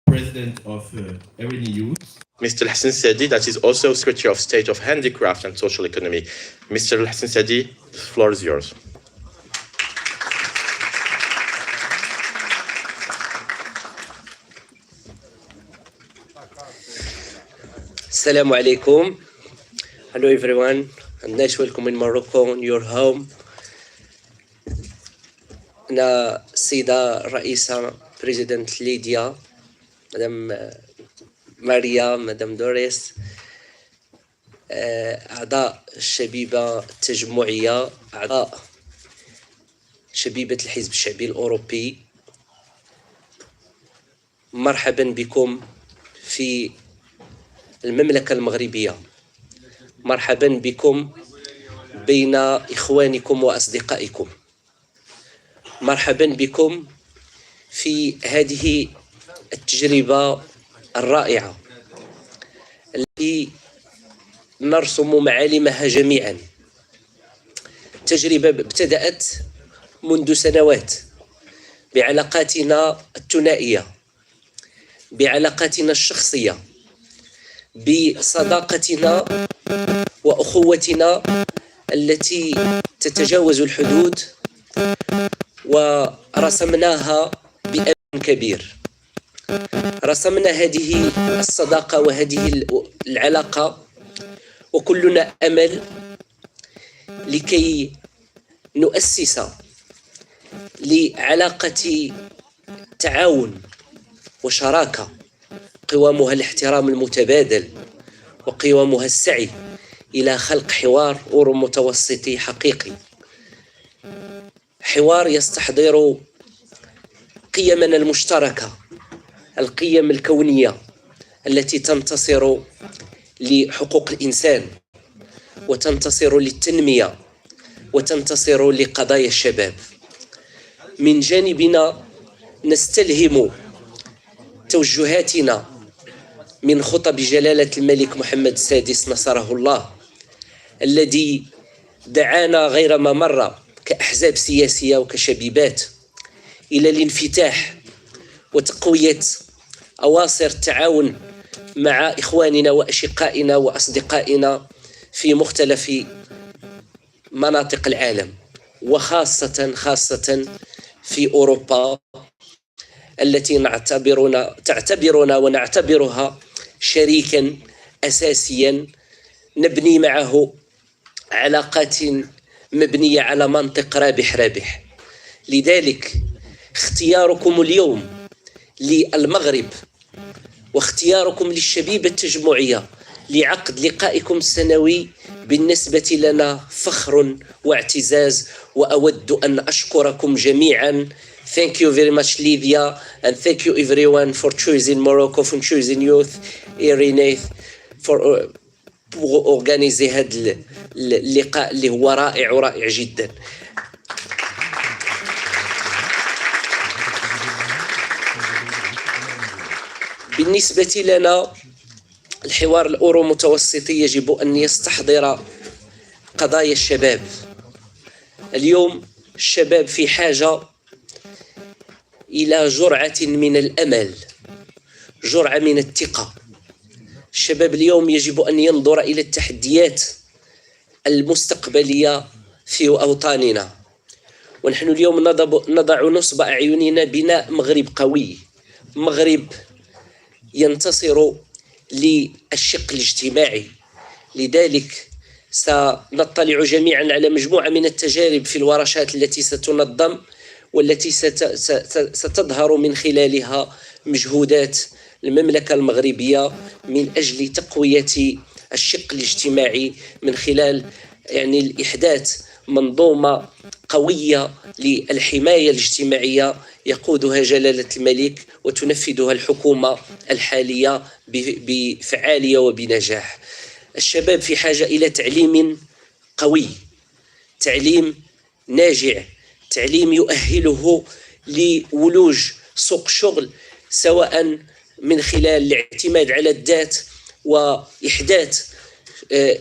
President of RNI Youth. Mr. Hassan Sadi, that is also Secretary of State of Handicraft and Social Economy. Mr. Hassan Sadi, the floor is yours. Assalamu alaikum. Hello everyone, and nice welcome in Morocco, in your home. أنا السيدة الرئيسة بريزيدنت ليديا، مدام ماريا، مدام دوريس، أعضاء الشبيبة التجمعية، أعضاء شبيبة الحزب الشعبي الأوروبي، مرحبا بكم في المملكة المغربية. مرحبا بكم بين إخوانكم وأصدقائكم. مرحبا بكم في هذه التجربة الرائعة التي نرسم معالمها جميعا. تجربة ابتدأت منذ سنوات بعلاقاتنا الثنائية، بعلاقاتنا الشخصية، بصداقتنا وأخوتنا التي تتجاوز الحدود، ورسمناها بأمل كبير. رسمنا هذه الصداقة وهذه العلاقة وكلنا أمل لكي نؤسس لعلاقة تعاون وشراكة قوامها الاحترام المتبادل، وقوامها السعي إلى خلق حوار أورو متوسطي حقيقي، حوار يستحضر قيمنا المشتركة، القيم الكونية التي تنتصر لحقوق الإنسان وتنتصر للتنمية وتنتصر لقضايا الشباب. من جانبنا نستلهم توجهاتنا من خطب جلالة الملك محمد السادس نصره الله، الذي دعانا غير ما مر كأحزاب سياسية وكشبيبات إلى الانفتاح وتقوية أواصر التعاون مع إخواننا وأشقائنا وأصدقائنا في مختلف مناطق العالم، وخاصة في أوروبا التي تعتبرنا ونعتبرها شريكا أساسيا نبني معه علاقات مبنية على منطق رابح. لذلك اختياركم اليوم للمغرب واختياركم للشبيبة التجمعية لعقد لقائكم السنوي بالنسبة لنا فخر واعتزاز، وأود أن أشكركم جميعا. Thank you very much Lydia, and thank you everyone for choosing Morocco, for choosing youth RNI for organiser هذا اللقاء اللي هو رائع جدا. بالنسبة لنا الحوار الأورو متوسطي يجب أن يستحضر قضايا الشباب. اليوم الشباب في حاجة إلى جرعة من الأمل، جرعة من الثقة. الشباب اليوم يجب أن ينظر إلى التحديات المستقبلية في أوطاننا، ونحن اليوم نضع نصب أعيننا بناء مغرب قوي، مغرب ينتصر للشق الاجتماعي. لذلك سنطلع جميعا على مجموعة من التجارب في الورشات التي ستنظم والتي ستظهر من خلالها مجهودات المملكة المغربية من أجل تقوية الشق الاجتماعي من خلال الإحداث منظومة قوية للحماية الاجتماعية يقودها جلالة الملك وتنفذها الحكومة الحالية بفعالية وبنجاح. الشباب في حاجة إلى تعليم قوي، تعليم ناجع، تعليم يؤهله لولوج سوق شغل، سواء من خلال الاعتماد على الذات وإحداث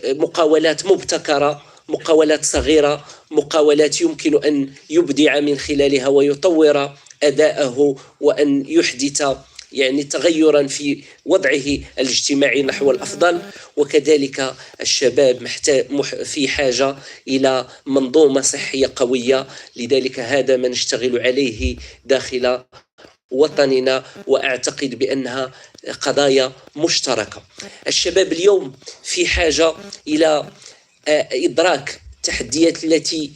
مقاولات مبتكرة، مقاولات صغيرة، مقاولات يمكن أن يبدع من خلالها ويطور أداءه وأن يحدث يعني تغيرا في وضعه الاجتماعي نحو الأفضل. وكذلك الشباب في حاجة إلى منظومة صحية قوية، لذلك هذا ما نشتغل عليه داخل وطننا، وأعتقد بأنها قضايا مشتركة. الشباب اليوم في حاجة إلى إدراك التحديات التي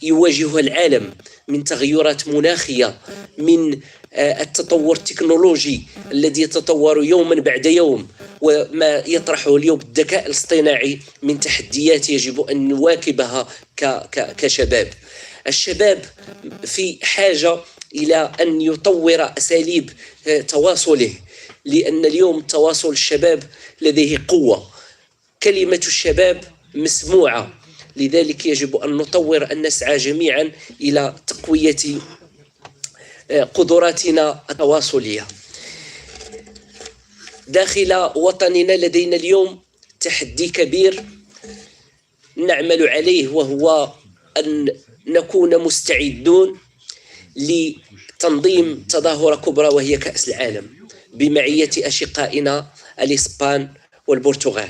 يواجهها العالم من تغيرات مناخية، من التطور التكنولوجي الذي يتطور يوما بعد يوم، وما يطرحه اليوم الذكاء الاصطناعي من تحديات يجب أن نواكبها كشباب. الشباب في حاجة إلى أن يطور أساليب تواصله، لأن اليوم تواصل الشباب لديه قوة، كلمة الشباب مسموعة، لذلك يجب أن نطور أن نسعى جميعا إلى تقوية قدراتنا التواصلية. داخل وطننا لدينا اليوم تحدي كبير نعمل عليه، وهو أن نكون مستعدون لتنظيم تظاهرة كبرى وهي كأس العالم بمعية أشقائنا الإسبان والبرتغال.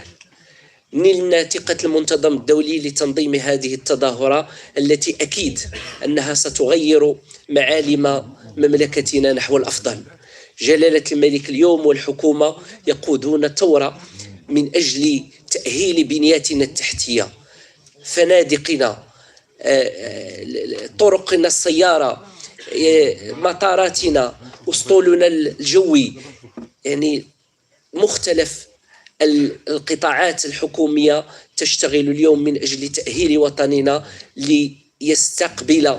نلنا ثقة المنتظم الدولي لتنظيم هذه التظاهرة التي أكيد أنها ستغير معالم مملكتنا نحو الأفضل. جلالة الملك اليوم والحكومة يقودون ثورة من أجل تأهيل بنياتنا التحتية، فنادقنا، طرقنا السيارة، مطاراتنا، أسطولنا الجوي، يعني مختلف القطاعات الحكومية تشتغل اليوم من أجل تأهيل وطننا ليستقبل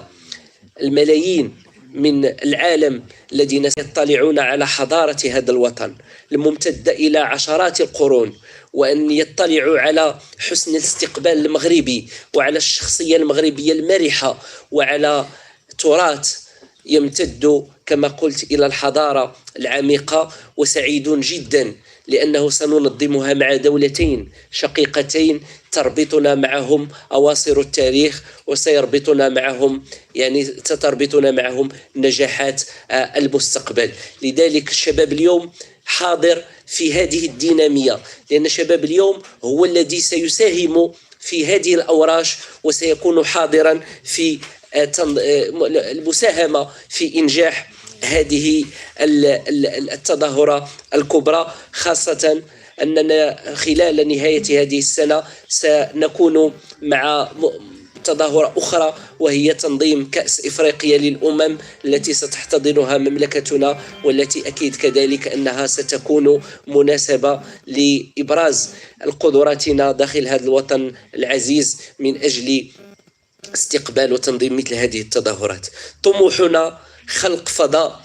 الملايين من العالم الذين يطلعون على حضارة هذا الوطن الممتدة إلى عشرات القرون، وأن يطلعوا على حسن الاستقبال المغربي، وعلى الشخصية المغربية المرحة، وعلى تراث يمتد كما قلت إلى الحضارة العميقة. وسعيد جدا لأنه سننظمها مع دولتين شقيقتين تربطنا معهم أواصر التاريخ، وسيربطنا معهم ستربطنا معهم نجاحات المستقبل. لذلك الشباب اليوم حاضر في هذه الدينامية، لأن الشباب اليوم هو الذي سيساهم في هذه الأوراش، وسيكون حاضرا في المساهمة في إنجاح هذه التظاهرة الكبرى، خاصة أننا خلال نهاية هذه السنة سنكون مع تظاهرة أخرى، وهي تنظيم كأس إفريقيا للأمم التي ستحتضنها مملكتنا، والتي أكيد كذلك أنها ستكون مناسبة لإبراز قدراتنا داخل هذا الوطن العزيز من أجل استقبال وتنظيم مثل هذه التظاهرات. طموحنا خلق فضاء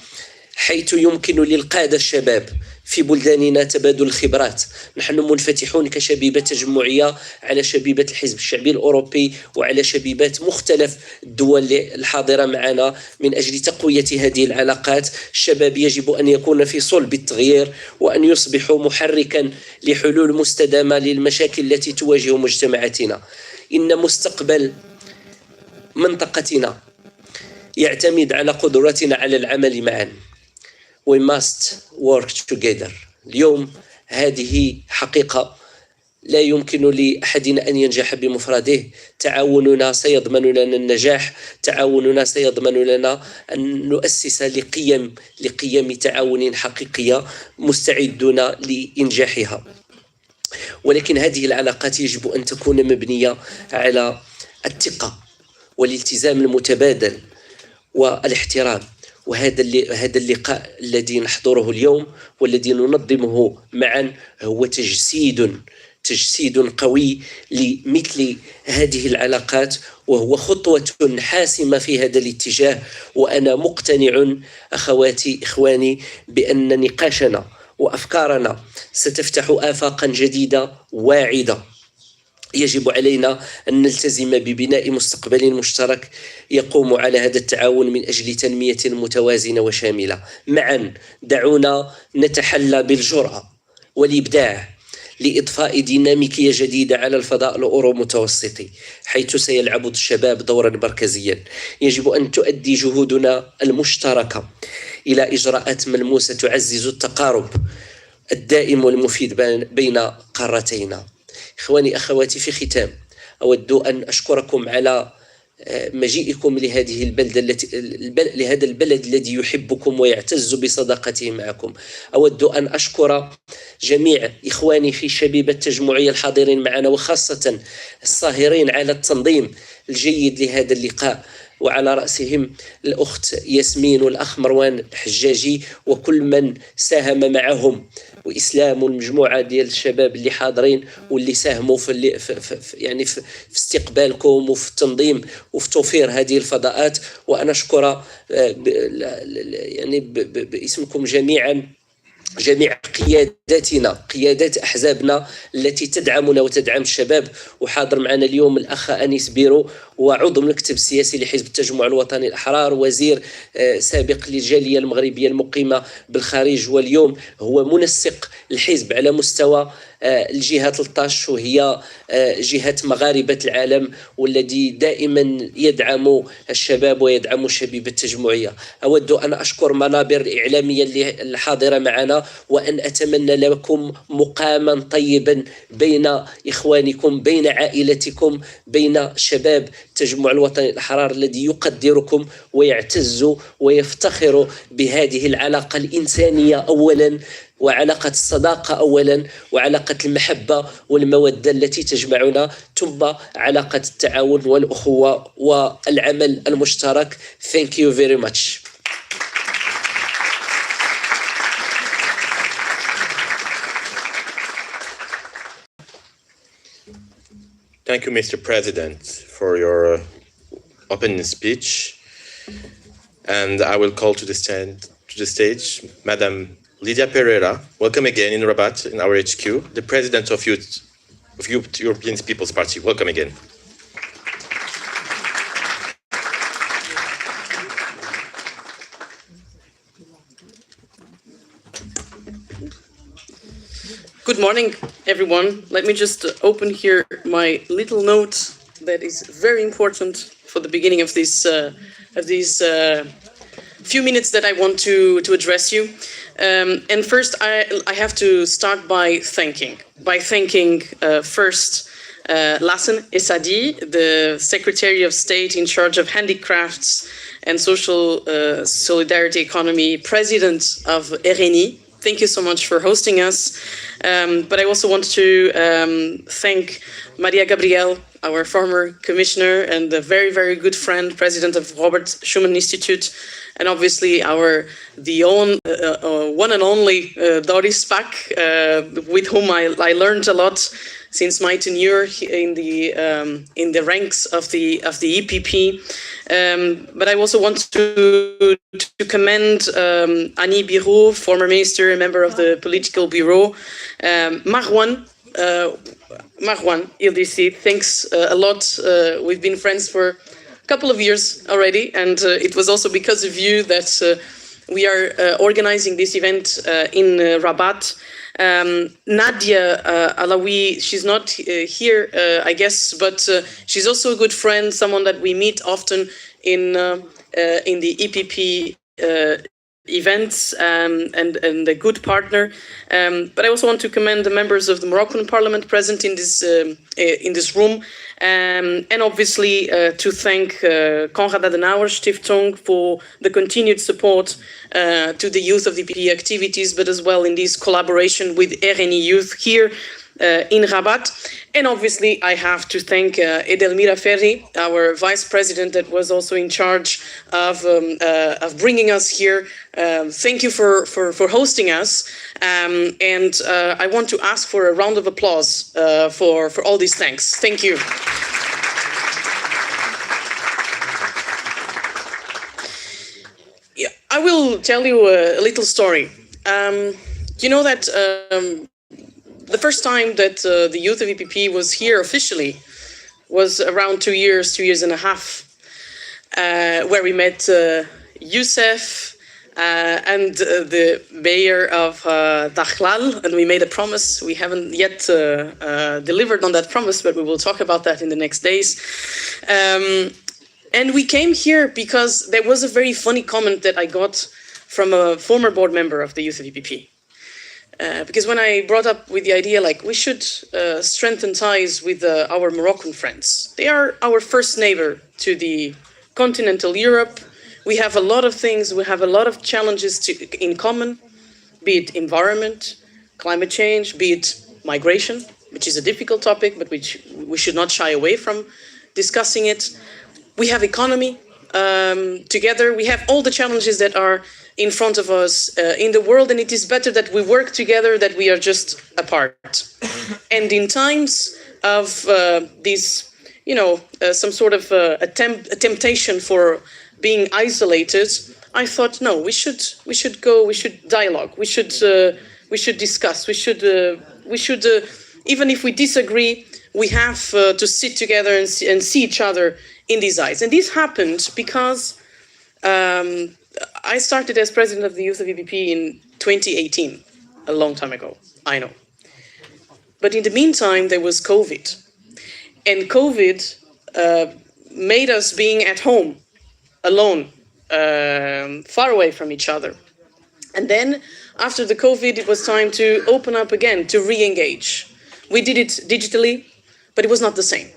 حيث يمكن للقادة الشباب في بلداننا تبادل الخبرات. نحن منفتحون كشبيبة تجمعية على شبيبة الحزب الشعبي الأوروبي وعلى شبيبات مختلف الدول الحاضرة معنا من أجل تقوية هذه العلاقات. الشباب يجب أن يكون في صلب التغيير، وأن يصبحوا محركا لحلول مستدامة للمشاكل التي تواجه مجتمعاتنا. إن مستقبل منطقتنا يعتمد على قدرتنا على العمل معا. We must work together. اليوم هذه حقيقة لا يمكن لأحدنا أن ينجح بمفرده. تعاوننا سيضمن لنا النجاح، تعاوننا سيضمن لنا أن نؤسس لقيم تعاون حقيقية مستعدون لإنجاحها. ولكن هذه العلاقات يجب أن تكون مبنية على الثقة والالتزام المتبادل والاحترام. وهذا اللقاء الذي نحضره اليوم والذي ننظمه معا هو تجسيد قوي لمثل هذه العلاقات، وهو خطوة حاسمة في هذا الاتجاه. وأنا مقتنع أخواتي إخواني بأن نقاشنا وأفكارنا ستفتح آفاقا جديدة واعدة. يجب علينا أن نلتزم ببناء مستقبل مشترك يقوم على هذا التعاون من أجل تنمية متوازنة وشاملة. معا دعونا نتحلى بالجرأة والإبداع لإضفاء ديناميكية جديدة على الفضاء الأورو متوسطي، حيث سيلعب الشباب دورا مركزيا. يجب أن تؤدي جهودنا المشتركة إلى إجراءات ملموسة تعزز التقارب الدائم والمفيد بين قارتينا. إخواني أخواتي، في ختام أود أن أشكركم على مجيئكم لهذه البلدة لهذا البلد الذي يحبكم ويعتز بصداقته معكم. أود أن أشكر جميع إخواني في شبيبة التجمعية الحاضرين معنا، وخاصة الساهرين على التنظيم الجيد لهذا اللقاء، وعلى رأسهم الأخت ياسمين والأخ مروان الحجاجي وكل من ساهم معهم، وإسلام والمجموعة ديال الشباب اللي حاضرين واللي ساهموا في استقبالكم وفي التنظيم وفي توفير هذه الفضاءات. وأنا أشكر باسمكم جميعا جميع قياداتنا، قيادات أحزابنا التي تدعمنا وتدعم الشباب. وحاضر معنا اليوم الأخ أنيس بيرو، وعضو المكتب السياسي لحزب التجمع الوطني الأحرار، وزير سابق للجالية المغربية المقيمة بالخارج، واليوم هو منسق الحزب على مستوى الجهة 13، وهي جهة مغاربة العالم، والذي دائما يدعم الشباب ويدعم شبيبة التجمعية. أود أن أشكر منابر الإعلامية اللي حاضرة معنا، وأن أتمنى لكم مقاما طيبا بين إخوانكم، بين عائلتكم، بين شباب التجمع الوطني الأحرار الذي يقدركم ويعتز ويفتخر بهذه العلاقة الإنسانية أولا، وعلاقة الصداقة أولا، وعلاقة المحبة والمودة التي تجمعنا، ثم علاقة التعاون والأخوة والعمل المشترك. Thank you very much. Thank you, Mr. President, for your opening speech. And I will call to the stage Madam Lydia Pereira. Welcome again in Rabat, in our HQ, the President of European People's Party. Welcome again. Good morning, everyone. Let me just open here my little note that is very important for the beginning of these few minutes that I want to address you. And first, I have to start by thanking first Lassen Essadi, the Secretary of State in charge of handicrafts and social solidarity economy, President of RNI. Thank you so much for hosting us. But I also want to thank Maria Gabriel, our former commissioner and a very, very good friend, President of Robert Schuman Institute, and obviously the one and only Doris Pack, with whom I learned a lot since my tenure in the ranks of the EPP. But I also want to commend Annie Birou, former minister, a member of the political bureau, Marwan LDC. Thanks a lot. We've been friends for a couple of years already, and it was also because of you that we are organizing this event in Rabat. Nadia Alawi, she's not here, I guess, but she's also a good friend, someone that we meet often in the EPP events, and a good partner. But I also want to commend the members of the Moroccan Parliament present in this room, and obviously to thank Konrad Adenauer Stiftung for the continued support to the youth of the EPP activities, but as well in this collaboration with RNI Youth here in Rabat. And obviously I have to thank Edelmira Ferri, our vice president, that was also in charge of bringing us here. Thank you for hosting us, and I want to ask for a round of applause for all these thanks. Thank you. Yeah, I will tell you a little story. You know that the first time that the youth of EPP was here officially was around 2 years and a half, where we met Youssef and the mayor of Dakhlal, and we made a promise. We haven't yet delivered on that promise, but we will talk about that in the next days. And we came here because there was a very funny comment that I got from a former board member of the youth of EPP. Because when I brought up with the idea, like, we should strengthen ties with our Moroccan friends. They are our first neighbor to the continental Europe. We have a lot of things, we have a lot of challenges in common, be it environment, climate change, be it migration, which is a difficult topic, but which we should not shy away from discussing it. We have economy together. We have all the challenges that are in front of us in the world, and it is better that we work together than we are just apart. And in times of this, some sort of a temptation for being isolated, I thought, no, we should dialogue, we should discuss, we should even if we disagree, we have to sit together and see each other in these eyes. And this happened because I started as president of the Youth of EPP in 2018, a long time ago, I know. But in the meantime, there was COVID. And COVID made us being at home, alone, far away from each other. And then, after the COVID, it was time to open up again, to re-engage. We did it digitally, but it was not the same.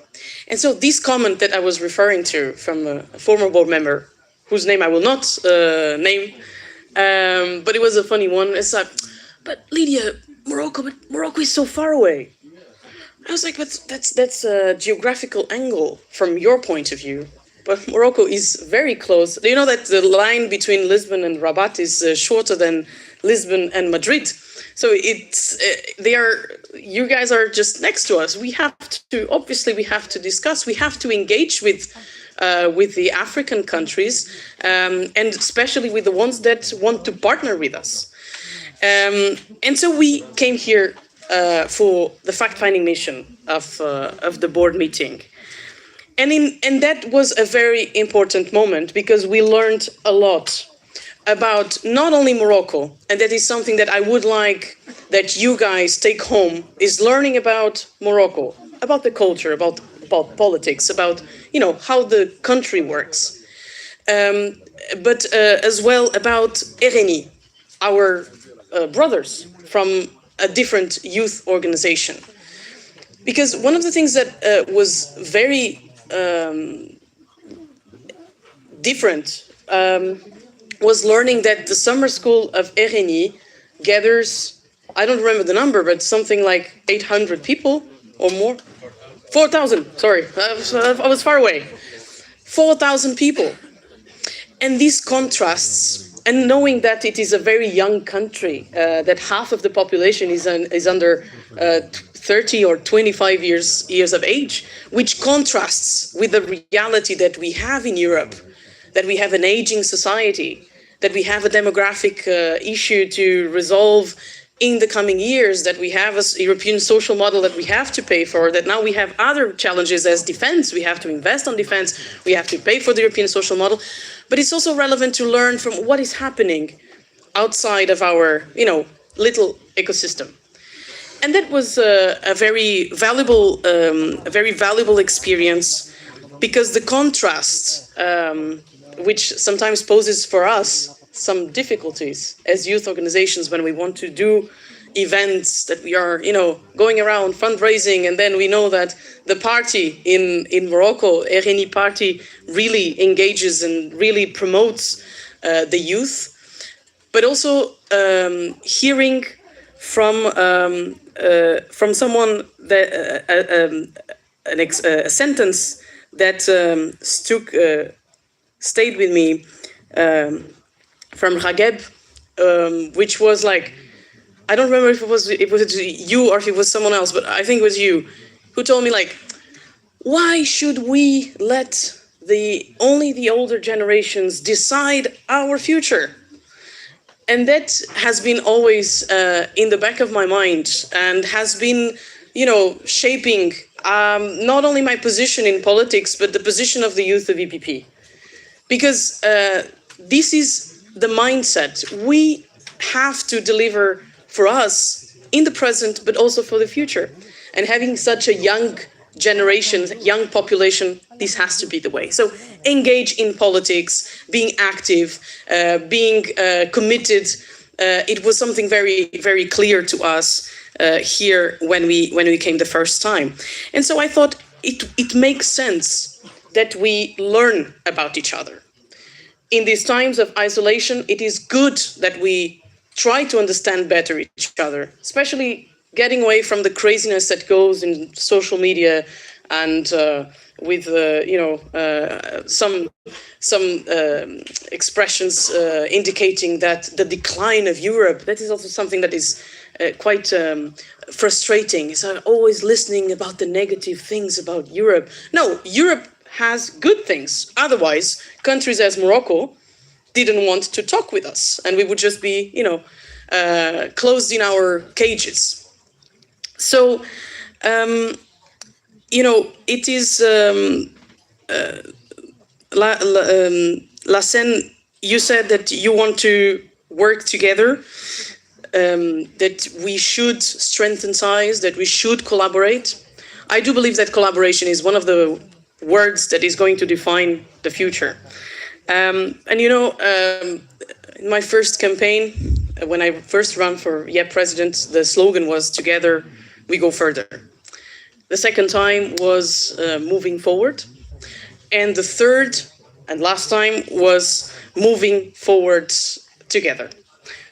And so this comment that I was referring to from a former board member, whose name I will not name, but it was a funny one. It's like, but Lydia, Morocco is so far away. I was like, but that's a geographical angle from your point of view. But Morocco is very close. Do you know that the line between Lisbon and Rabat is shorter than Lisbon and Madrid? So you guys are just next to us. We have to discuss, we have to engage with the African countries, and especially with the ones that want to partner with us. And so we came here for the fact-finding mission of the board meeting. And that was a very important moment because we learned a lot about not only Morocco, and that is something that I would like that you guys take home, is learning about Morocco, about the culture, about politics, about how the country works, but as well about RNI, our brothers from a different youth organization. Because one of the things that was very different was learning that the summer school of RNI gathers, I don't remember the number, but something like 800 people or more. 4,000, sorry, I was far away. 4,000 people. And these contrasts, and knowing that it is a very young country, that half of the population is under 30 or 25 years of age, which contrasts with the reality that we have in Europe, that we have an aging society, that we have a demographic issue to resolve in the coming years, that we have a European social model that we have to pay for, that now we have other challenges as defense. We have to invest on defense. We have to pay for the European social model. But it's also relevant to learn from what is happening outside of our, little ecosystem. And that was a very valuable experience, because the contrast, which sometimes poses for us some difficulties as youth organizations when we want to do events that we are, going around fundraising, and then we know that the party in Morocco, RNI party, really engages and really promotes the youth, but also hearing from someone that a sentence that stayed with me from Rabat, which was like, I don't remember if it was you or if it was someone else, but I think it was you who told me, like, why should we let only the older generations decide our future? And that has been always in the back of my mind, and has been, shaping not only my position in politics, but the position of the youth of EPP. Because this is the mindset. We have to deliver for us in the present, but also for the future. And having such a young generations, young population, this has to be the way. So engage in politics, being active, being committed. It was something very, very clear to us here when we came the first time. And so I thought it makes sense that we learn about each other. In these times of isolation, it is good that we try to understand better each other, especially getting away from the craziness that goes in social media and with some expressions indicating that the decline of Europe. That is also something that is quite frustrating. Is always listening about the negative things about Europe. No, Europe has good things. Otherwise, countries as Morocco didn't want to talk with us, and we would just be, closed in our cages. So, it is Lassen, you said that you want to work together, that we should strengthen ties, that we should collaborate. I do believe that collaboration is one of the words that is going to define the future. In my first campaign, when I first ran for YEPP president, the slogan was "Together we go further." The second time was moving forward. And the third and last time was moving forward together.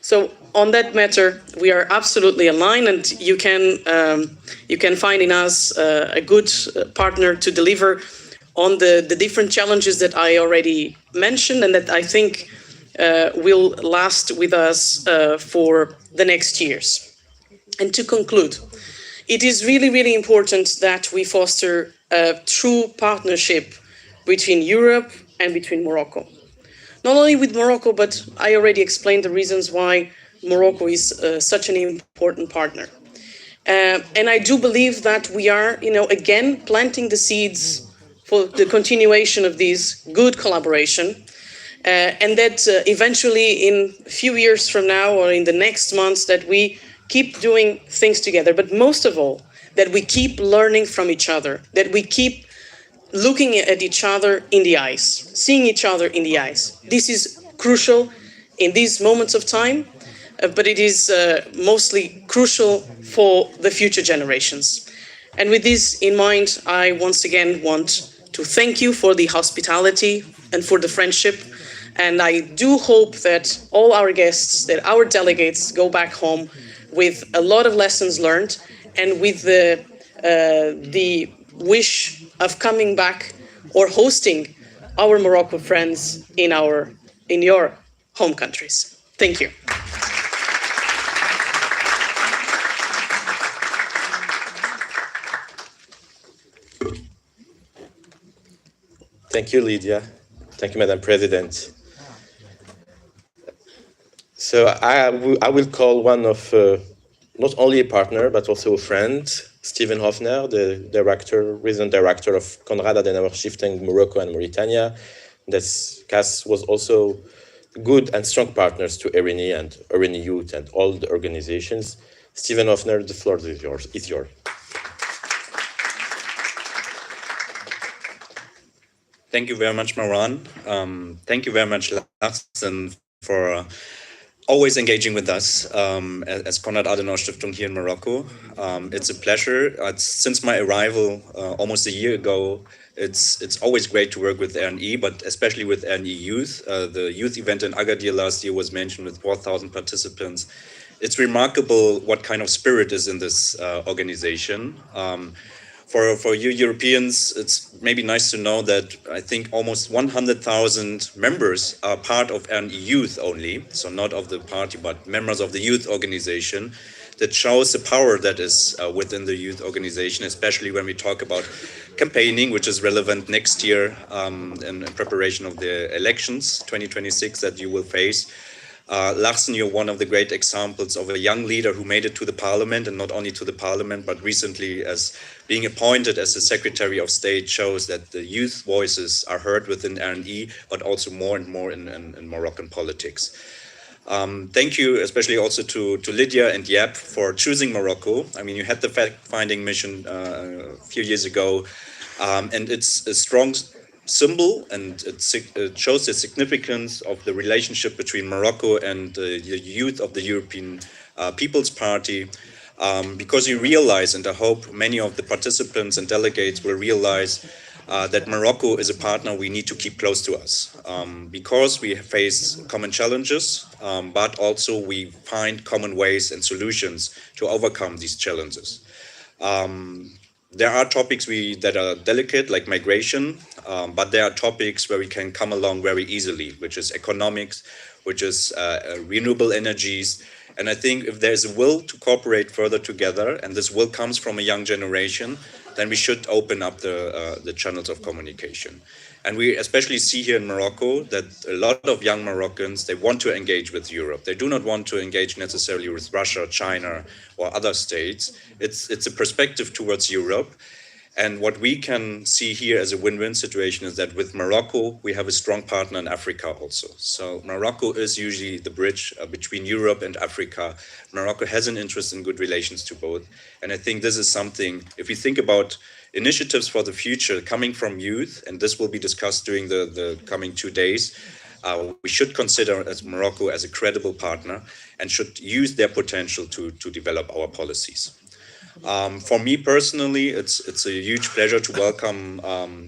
So on that matter, we are absolutely aligned, and you can find in us a good partner to deliver on the different challenges that I already mentioned, and that I think will last with us for the next years. And to conclude, it is really, really important that we foster a true partnership between Europe and between Morocco. Not only with Morocco, but I already explained the reasons why Morocco is such an important partner. And I do believe that we are, again, planting the seeds for the continuation of this good collaboration, and that eventually in a few years from now or in the next months that we keep doing things together, but most of all, that we keep learning from each other, that we keep looking at each other in the eyes, seeing each other in the eyes. This is crucial in these moments of time, but it is mostly crucial for the future generations. And with this in mind, I once again want to thank you for the hospitality and for the friendship. And I do hope that all our guests, that our delegates go back home with a lot of lessons learned and with the wish of coming back or hosting our Morocco friends in your home countries. Thank you. Thank you, Lydia. Thank you, Madam President. So I will call one of not only a partner, but also a friend, Steven Hofner, the resident director of Konrad Adenauer Stiftung Morocco and Mauritania. Cass was also good and strong partners to RNI and RNI Youth and all the organizations. Steven Hofner, the floor is yours. Thank you very much, Maran. Thank you very much, Larsen, for always engaging with us as Konrad Adenauer Stiftung here in Morocco. It's a pleasure. Since my arrival almost a year ago, it's always great to work with RNI, but especially with RNI Youth. The youth event in Agadir last year was mentioned with 4,000 participants. It's remarkable what kind of spirit is in this organization. For you Europeans, it's maybe nice to know that I think almost 100,000 members are part of RNI Youth only, so not of the party, but members of the youth organization. That shows the power that is within the youth organization, especially when we talk about campaigning, which is relevant next year in preparation of the elections 2026 that you will face. Larsen, you're one of the great examples of a young leader who made it to the parliament, and not only to the parliament, but recently as being appointed as the Secretary of State shows that the youth voices are heard within RNI, but also more and more in Moroccan politics. Thank you, especially also to Lydia and YEPP for choosing Morocco. I mean, you had the fact-finding mission a few years ago, and it's a strong symbol, and it shows the significance of the relationship between Morocco and the youth of the European People's Party, because you realize, and I hope many of the participants and delegates will realize, that Morocco is a partner we need to keep close to us, because we face common challenges, but also we find common ways and solutions to overcome these challenges. There are topics that are delicate, like migration, but there are topics where we can come along very easily, which is economics, which is renewable energies. And I think if there's a will to cooperate further together, and this will comes from a young generation, then we should open up the channels of communication. And we especially see here in Morocco that a lot of young Moroccans, they want to engage with Europe. They do not want to engage necessarily with Russia, China, or other states. It's a perspective towards Europe. And what we can see here as a win-win situation is that with Morocco, we have a strong partner in Africa also. So Morocco is usually the bridge between Europe and Africa. Morocco has an interest in good relations to both. And I think this is something, if we think about initiatives for the future coming from youth, and this will be discussed during the coming 2 days, we should consider Morocco as a credible partner and should use their potential to develop our policies. For me personally, it's a huge pleasure to welcome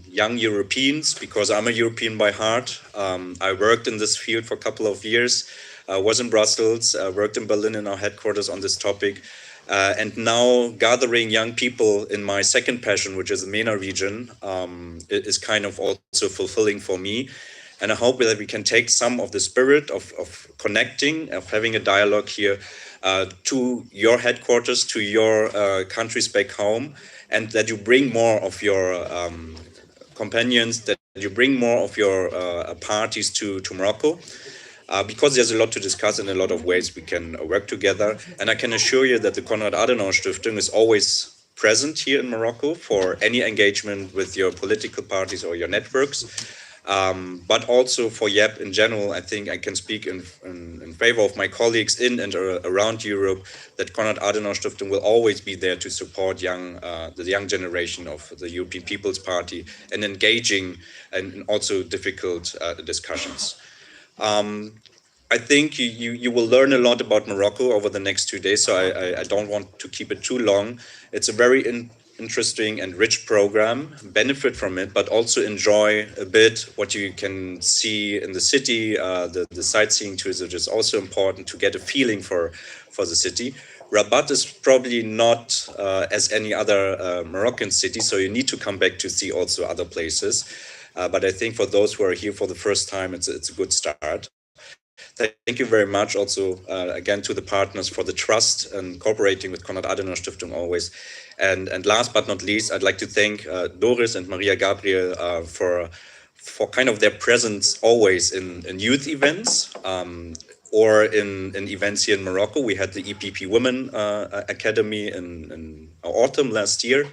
young Europeans, because I'm a European by heart. I worked in this field for a couple of years, was in Brussels, worked in Berlin in our headquarters on this topic, and now gathering young people in my second passion, which is the MENA region, is kind of also fulfilling for me. And I hope that we can take some of the spirit of connecting, of having a dialogue here, to your headquarters, to your countries back home, and that you bring more of your companions, that you bring more of your parties to Morocco, because there's a lot to discuss and a lot of ways we can work together. And I can assure you that the Konrad Adenauer Stiftung is always present here in Morocco for any engagement with your political parties or your networks. But also for YEPP in general, I think I can speak in favor of my colleagues in and around Europe, that Konrad Adenauer Stiftung will always be there to support the young generation of the European People's Party and engaging in also difficult discussions. I think you will learn a lot about Morocco over the next 2 days, so I don't want to keep it too long. It's a very interesting and rich program. Benefit from it, but also enjoy a bit what you can see in the city. The sightseeing tours are just also important to get a feeling for the city. Rabat is probably not as any other Moroccan city, so you need to come back to see also other places. But I think for those who are here for the first time, it's a good start. Thank you very much also again to the partners for the trust and cooperating with Konrad Adenauer Stiftung always. And last but not least, I'd like to thank Doris and Maria Gabriel for kind of their presence always in youth events or in events here in Morocco. We had the EPP Women Academy in autumn last year.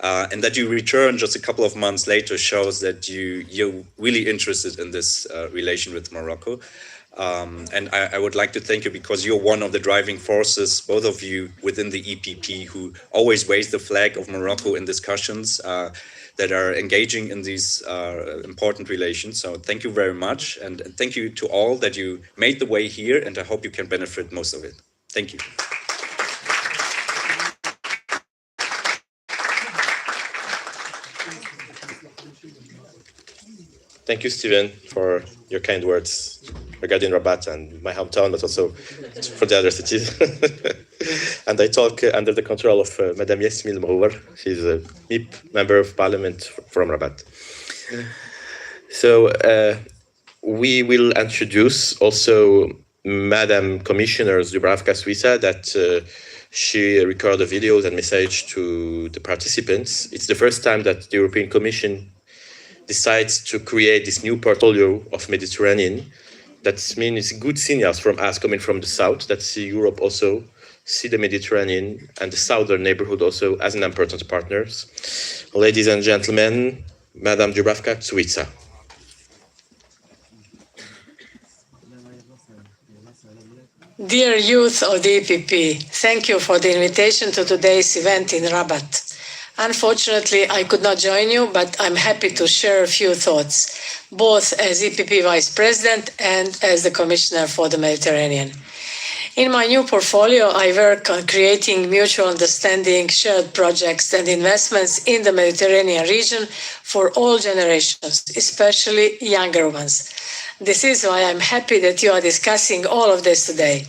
And that you return just a couple of months later shows that you're really interested in this relation with Morocco. And I would like to thank you, because you're one of the driving forces, both of you within the EPP, who always raise the flag of Morocco in discussions that are engaging in these important relations. So thank you very much. And thank you to all that you made the way here, and I hope you can benefit most of it. Thank you. Thank you, Steven, for your kind words regarding Rabat and my hometown, but also for the other cities. And I talk under the control of Madame Yasmine Mrouwer. She's a MIP member of parliament from Rabat. So we will introduce also Madame Commissioner Dubravka Suica, that she recorded videos and message to the participants. It's the first time that the European Commission decides to create this new portfolio of Mediterranean. That means good signals from us coming from the south, that see Europe also, see the Mediterranean and the southern neighborhood also as an important partners. Ladies and gentlemen, Madame Dubravka Suica. Dear youth of the EPP, thank you for the invitation to today's event in Rabat. Unfortunately, I could not join you, but I'm happy to share a few thoughts, both as EPP Vice President and as the Commissioner for the Mediterranean. In my new portfolio, I work on creating mutual understanding, shared projects and investments in the Mediterranean region for all generations, especially younger ones. This is why I'm happy that you are discussing all of this today.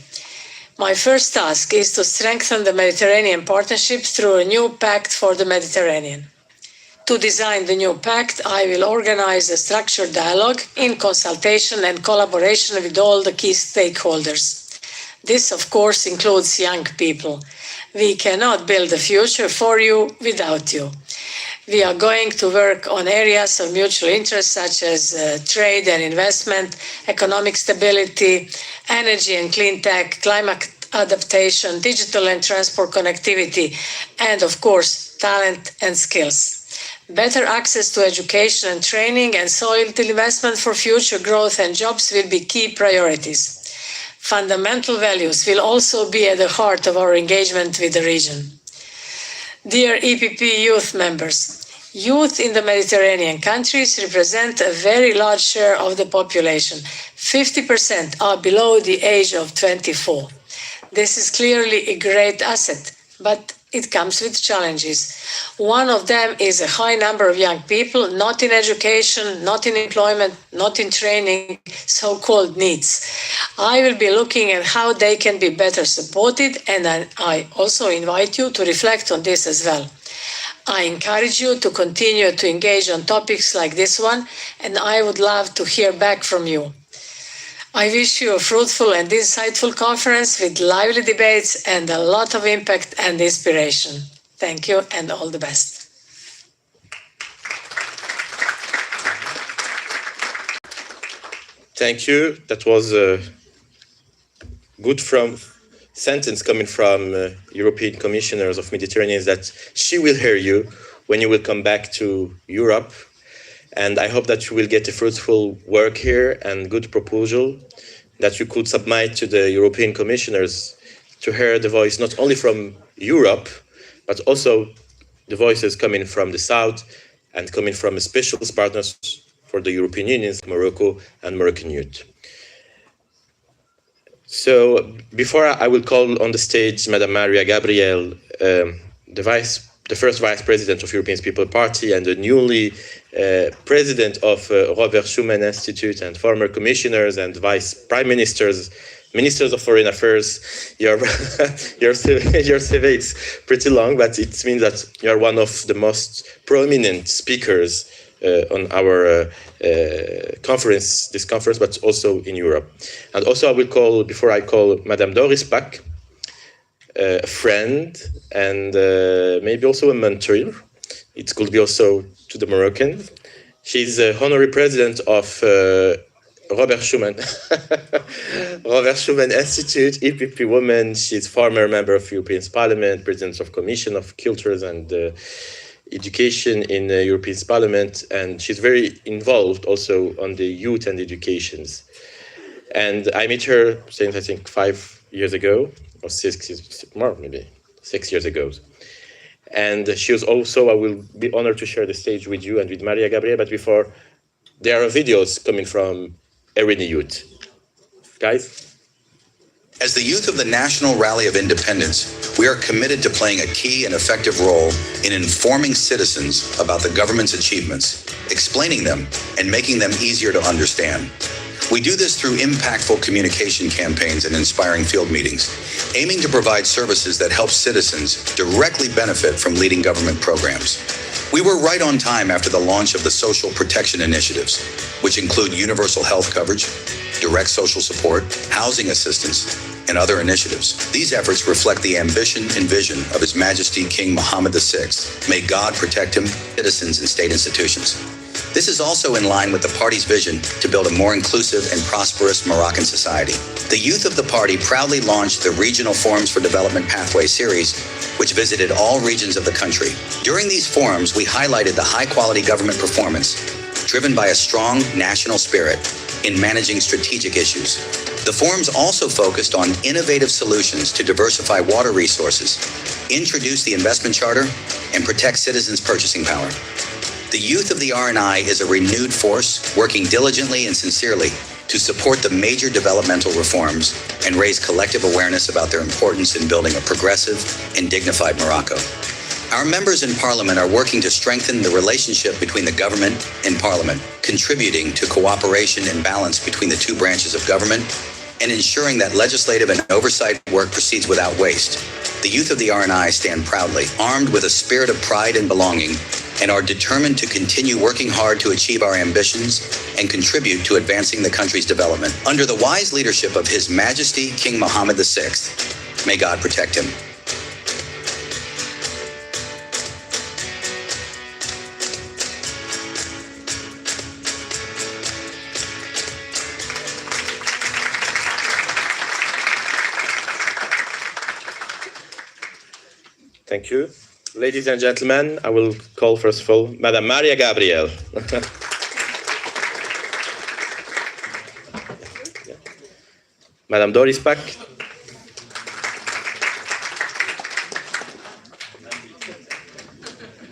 My first task is to strengthen the Mediterranean partnership through a new pact for the Mediterranean. To design the new pact, I will organize a structured dialogue in consultation and collaboration with all the key stakeholders. This, of course, includes young people. We cannot build a future for you without you. We are going to work on areas of mutual interest such as trade and investment, economic stability, energy and clean tech, climate adaptation, digital and transport connectivity, and of course, talent and skills. Better access to education and training and solid investment for future growth and jobs will be key priorities. Fundamental values will also be at the heart of our engagement with the region. Dear EPP youth members, youth in the Mediterranean countries represent a very large share of the population. 50% are below the age of 24. This is clearly a great asset, but it comes with challenges. One of them is a high number of young people not in education, not in employment, not in training, so-called needs. I will be looking at how they can be better supported, and I also invite you to reflect on this as well. I encourage you to continue to engage on topics like this one, and I would love to hear back from you. I wish you a fruitful and insightful conference with lively debates and a lot of impact and inspiration. Thank you and all the best. Thank you. That was a good sentence coming from European commissioners of Mediterranean, that she will hear you when you will come back to Europe. And I hope that you will get a fruitful work here and good proposal that you could submit to the European commissioners to hear the voice not only from Europe, but also the voices coming from the South and coming from special partners for the European Union, Morocco and Moroccan youth. So before I will call on the stage Madame Maria Gabriel, the first Vice President of European People's Party and the newly President of Robert Schuman Institute, and former commissioners and Vice Prime Ministers, Ministers of Foreign Affairs. Your CV is pretty long, but it means that you are one of the most prominent speakers on our this conference, but also in Europe. And also I will call, before I call Madame Doris Pack, a friend and maybe also a mentor. It could be also to the Moroccan. She's the honorary president of Robert Schuman Institute, EPP woman. She's former member of European Parliament, president of Commission of Cultures and Education in the European Parliament, and she's very involved also on the youth and educations. And I met her since I think 5 years ago, or 6 years more, maybe 6 years ago. And she was also, I will be honored to share the stage with you and with Maria Gabriel, but before, there are videos coming from RNI Youth. Guys? As the youth of the National Rally of Independence, we are committed to playing a key and effective role in informing citizens about the government's achievements, explaining them, and making them easier to understand. We do this through impactful communication campaigns and inspiring field meetings, aiming to provide services that help citizens directly benefit from leading government programs. We were right on time after the launch of the social protection initiatives, which include universal health coverage, direct social support, housing assistance, and other initiatives. These efforts reflect the ambition and vision of His Majesty King Mohammed VI. May God protect him, citizens, and state institutions. This is also in line with the party's vision to build a more inclusive and prosperous Moroccan society. The youth of the party proudly launched the Regional Forums for Development Pathway series, which visited all regions of the country. During these forums, we highlighted the high-quality government performance, driven by a strong national spirit, in managing strategic issues. The forums also focused on innovative solutions to diversify water resources, introduce the investment charter, and protect citizens' purchasing power. The youth of the RNI is a renewed force, working diligently and sincerely to support the major developmental reforms and raise collective awareness about their importance in building a progressive and dignified Morocco. Our members in Parliament are working to strengthen the relationship between the government and Parliament, contributing to cooperation and balance between the two branches of government, and ensuring that legislative and oversight work proceeds without waste. The youth of the RNI stand proudly, armed with a spirit of pride and belonging, and are determined to continue working hard to achieve our ambitions and contribute to advancing the country's development. Under the wise leadership of His Majesty King Mohammed VI, may God protect him. Thank you. Ladies and gentlemen, I will call first of all Madame Maria Gabriel. Madame Doris Pack.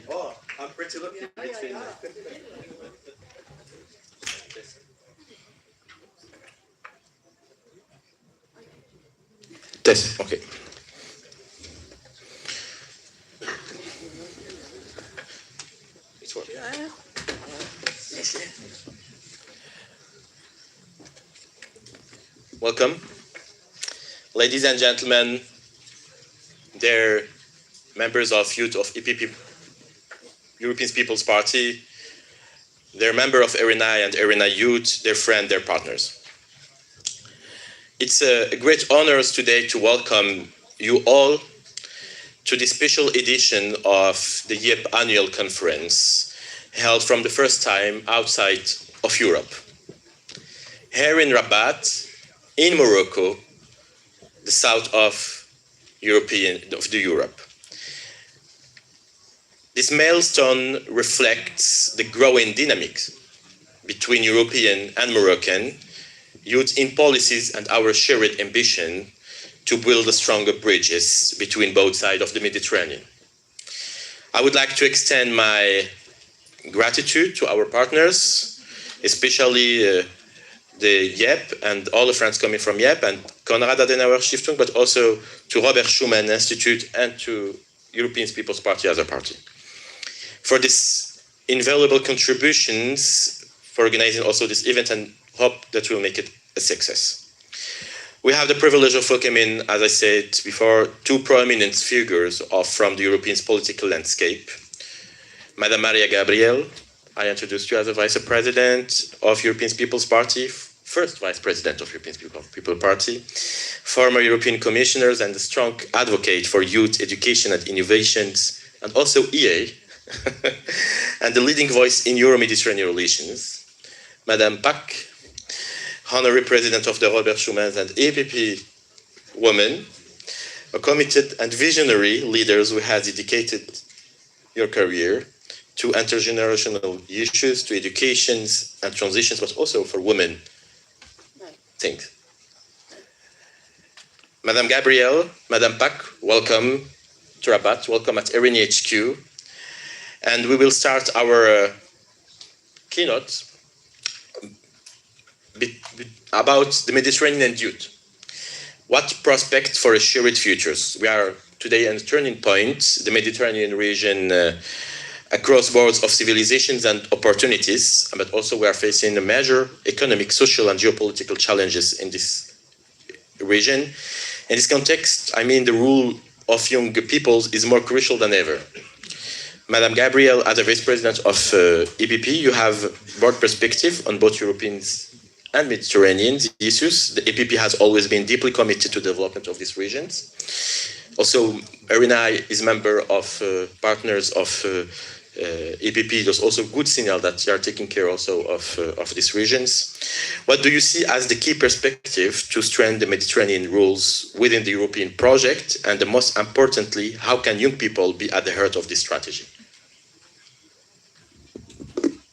Oh, I'm pretty lucky. Test, okay. Welcome. Ladies and gentlemen, dear members of youth of EPP, European People's Party, dear member of RNI and RNI youth, their friend, their partners. It's a great honor today to welcome you all to the special edition of the YEPP annual conference held from the first time outside of Europe. Here in Rabat, in Morocco, the south of Europe. This milestone reflects the growing dynamics between European and Moroccan youth in policies and our shared ambition to build stronger bridges between both sides of the Mediterranean. I would like to extend my gratitude to our partners, especially the YEPP and all the friends coming from YEPP and Konrad Adenauer Stiftung, but also to Robert Schuman Institute and to European People's Party as a party. For this invaluable contributions for organizing also this event, and hope that we'll make it a success. We have the privilege of welcoming, as I said before, two prominent figures from the European political landscape. Madame Maria Gabriel, I introduced you as a Vice President of European People's Party, first Vice President of European People's Party, former European Commissioners and a strong advocate for youth education and innovations, and also EA, and the leading voice in Euro-Mediterranean relations. Madame Pack, Honorary President of the Robert Schuman and EPP woman, a committed and visionary leaders who has dedicated your career to intergenerational issues, to educations and transitions, but also for women. Thanks. Madame Gabriel, Madame Pack, welcome to Rabat, welcome at RNI HQ. And we will start our keynote about the Mediterranean youth. What prospects for a shared futures? We are today at a turning point, the Mediterranean region, across boards of civilizations and opportunities, but also we are facing a major economic, social, and geopolitical challenges in this region. In this context, I mean, the role of young peoples is more crucial than ever. Madame Gabriel, as a Vice President of EPP, you have broad perspective on both Europeans and Mediterranean issues. The EPP has always been deeply committed to the development of these regions. Also, RNI is member of partners of EPP. There's also good signal that you are taking care also of these regions. What do you see as the key perspective to strengthen the Mediterranean rules within the European project? And the most importantly, how can young people be at the heart of this strategy?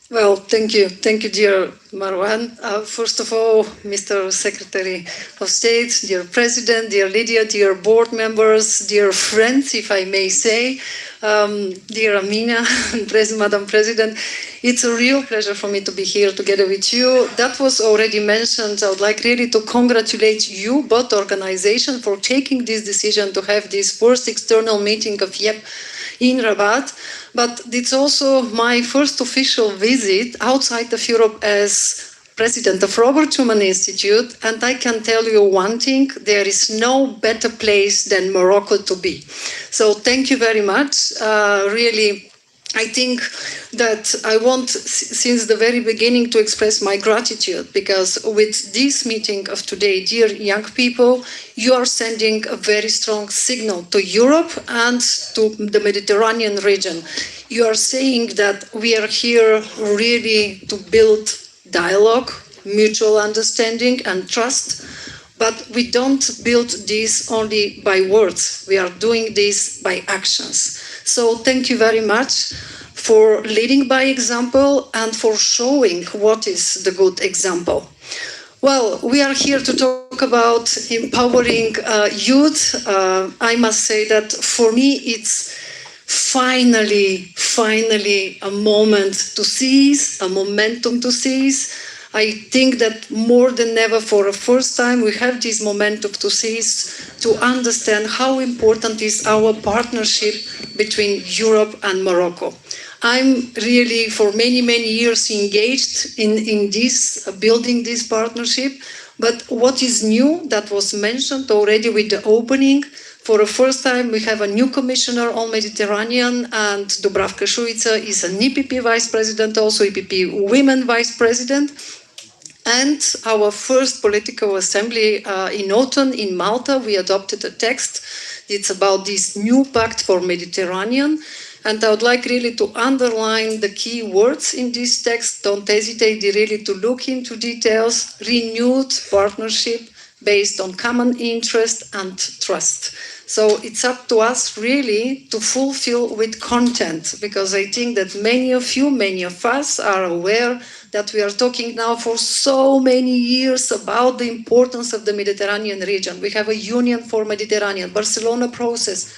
Well, thank you, dear Marwan. First of all, Mr. Secretary of State, dear President, dear Lydia, dear board members, dear friends, if I may say, dear Amina, Madam President, it's a real pleasure for me to be here together with you. That was already mentioned. I would like really to congratulate you, both organizations, for taking this decision to have this first external meeting of YEPP in Rabat, but it's also my first official visit outside of Europe as president of Robert Schuman Institute, and I can tell you one thing, there is no better place than Morocco to be. So thank you very much. Really, I think that I want, since the very beginning, to express my gratitude, because with this meeting of today, dear young people, you are sending a very strong signal to Europe and to the Mediterranean region. You are saying that we are here really to build dialogue, mutual understanding and trust, but we don't build this only by words. We are doing this by actions. So thank you very much for leading by example and for showing what is the good example. Well, we are here to talk about empowering youth. I must say that for me it's finally a moment to seize, a momentum to seize. I think that more than ever, for the first time, we have this momentum to seize, to understand how important is our partnership between Europe and Morocco. I'm really, for many years, engaged in this, building this partnership. But what is new, that was mentioned already with the opening, for the first time, we have a new commissioner on Mediterranean, and Dubravka Šuica is an EPP vice president, also EPP women vice president. And our first political assembly in autumn in Malta, we adopted a text. It's about this new pact for Mediterranean. And I would like really to underline the key words in this text. Don't hesitate really to look into details. Renewed partnership based on common interest and trust. So it's up to us really to fulfill with content, because I think that many of us are aware that we are talking now for so many years about the importance of the Mediterranean region. We have a Union for Mediterranean, Barcelona process,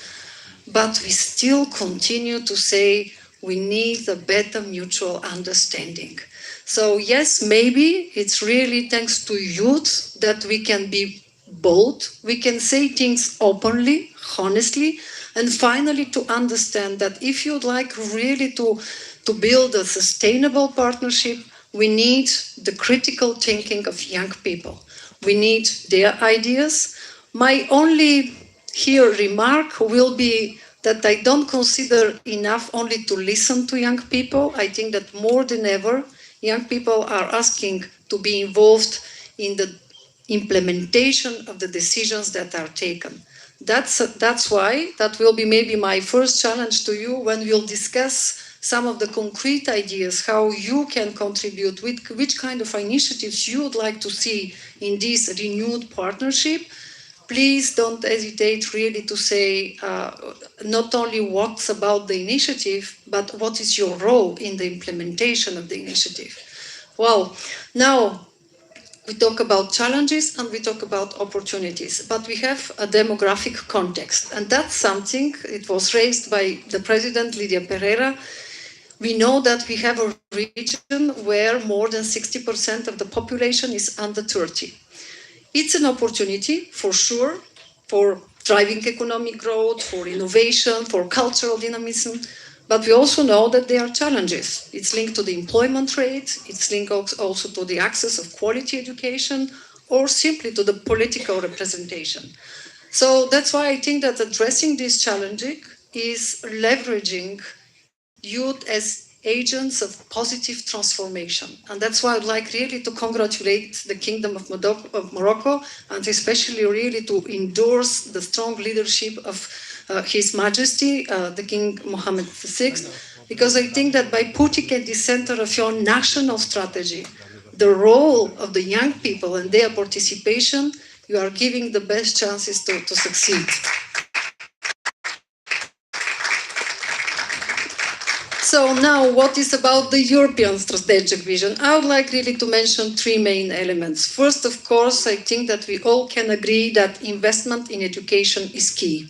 but we still continue to say we need a better mutual understanding. So yes, maybe it's really thanks to youth that we can be bold, we can say things openly, honestly, and finally to understand that if you'd like really to build a sustainable partnership, we need the critical thinking of young people. We need their ideas. My only here remark will be that I don't consider enough only to listen to young people. I think that more than ever, young people are asking to be involved in the implementation of the decisions that are taken. That's why that will be maybe my first challenge to you when we'll discuss some of the concrete ideas, how you can contribute, with which kind of initiatives you would like to see in this renewed partnership. Please don't hesitate really to say not only what's about the initiative, but what is your role in the implementation of the initiative. Well, now we talk about challenges and we talk about opportunities, but we have a demographic context, and that's something, it was raised by the President, Lydia Pereira. We know that we have a region where more than 60% of the population is under 30. It's an opportunity, for sure, for driving economic growth, for innovation, for cultural dynamism, but we also know that there are challenges. It's linked to the employment rate, it's linked also to the access of quality education, or simply to the political representation. So that's why I think that addressing this challenge is leveraging youth as agents of positive transformation. And that's why I'd like really to congratulate the Kingdom of Morocco, and especially really to endorse the strong leadership of His Majesty, the King Mohammed VI, because I think that by putting at the center of your national strategy the role of the young people and their participation, you are giving the best chances to succeed. So now, what is about the European strategic vision? I would like really to mention three main elements. First, of course, I think that we all can agree that investment in education is key.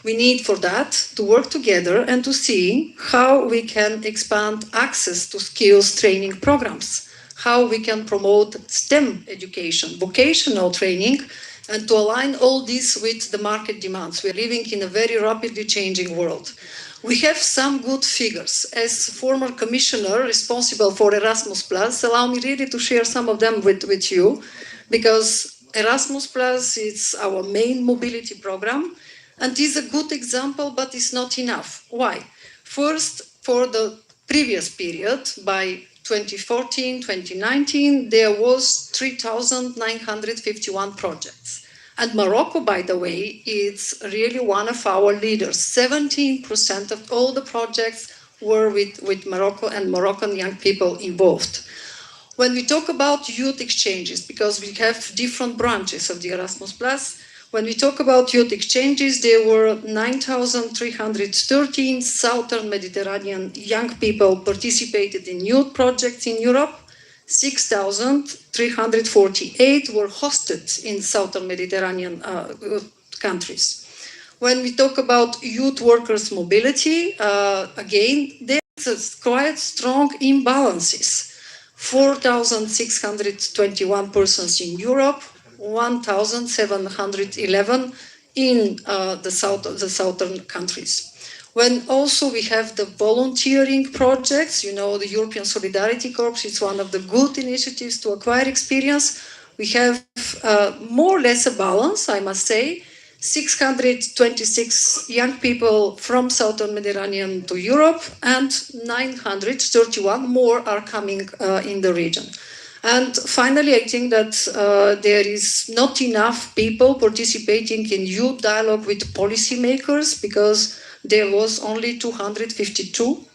We need for that to work together and to see how we can expand access to skills training programs, how we can promote STEM education, vocational training, and to align all this with the market demands. We are living in a very rapidly changing world. We have some good figures. As former commissioner responsible for Erasmus+, allow me really to share some of them with you, because Erasmus+ is our main mobility program, and is a good example, but it's not enough. Why? First, for the previous period, by 2014, 2019, there was 3,951 projects. And Morocco, by the way, is really one of our leaders. 17% of all the projects were with Morocco and Moroccan young people involved. When we talk about youth exchanges, because we have different branches of the Erasmus+, when we talk about youth exchanges, there were 9,313 Southern Mediterranean young people participated in youth projects in Europe. 6,348 were hosted in Southern Mediterranean countries. When we talk about youth workers' mobility, again, there's quite strong imbalances. 4,621 persons in Europe, 1,711 in the southern countries. When also we have the volunteering projects, you know, the European Solidarity Corps is one of the good initiatives to acquire experience. We have more or less a balance, I must say. 626 young people from Southern Mediterranean to Europe, and 931 more are coming in the region. And finally, I think that there is not enough people participating in youth dialogue with policymakers, because there was only 252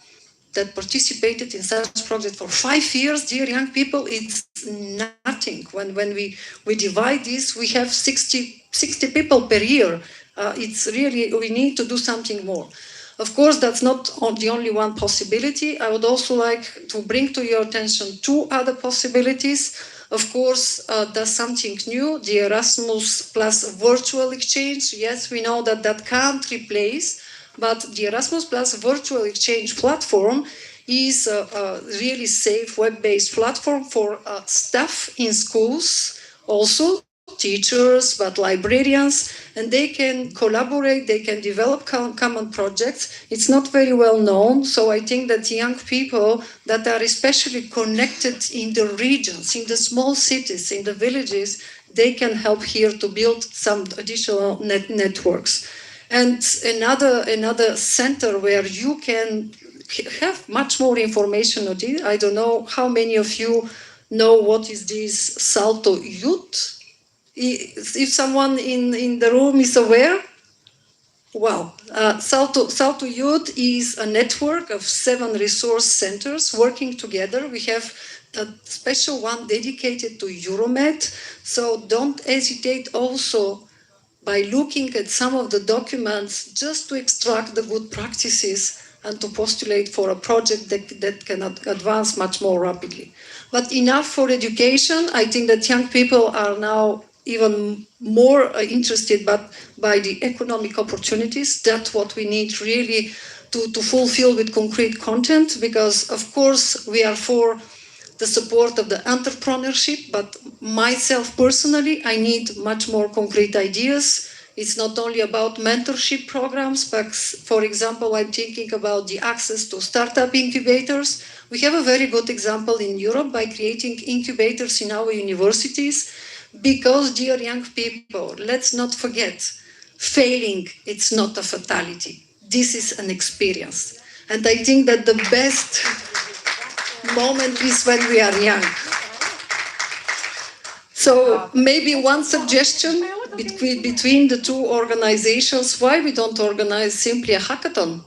that participated in such project for 5 years. Dear young people, it's nothing. When we divide this, we have 60 people per year. It's really, we need to do something more. Of course, that's not the only one possibility. I would also like to bring to your attention two other possibilities. Of course, there's something new, the Erasmus Plus virtual exchange. Yes, we know that that can't replace, but the Erasmus Plus virtual exchange platform is a really safe web-based platform for staff in schools, also teachers, but librarians, and they can collaborate, they can develop common projects. It's not very well known, so I think that young people that are especially connected in the regions, in the small cities, in the villages, they can help here to build some additional networks. And another center where you can have much more information on it. I don't know how many of you know what is this Salto Youth. If someone in the room is aware, well, Salto Youth is a network of 7 resource centers working together. We have a special one dedicated to Euromed, so don't hesitate also by looking at some of the documents just to extract the good practices and to postulate for a project that can advance much more rapidly. But enough for education. I think that young people are now even more interested by the economic opportunities. That's what we need really to fulfill with concrete content, because of course we are for the support of the entrepreneurship, but myself personally, I need much more concrete ideas. It's not only about mentorship programs, but for example, I'm thinking about the access to startup incubators. We have a very good example in Europe by creating incubators in our universities. Because, dear young people, let's not forget, failing, it's not a fatality. This is an experience. And I think that the best moment is when we are young. So maybe one suggestion between the two organizations, why we don't organize simply a hackathon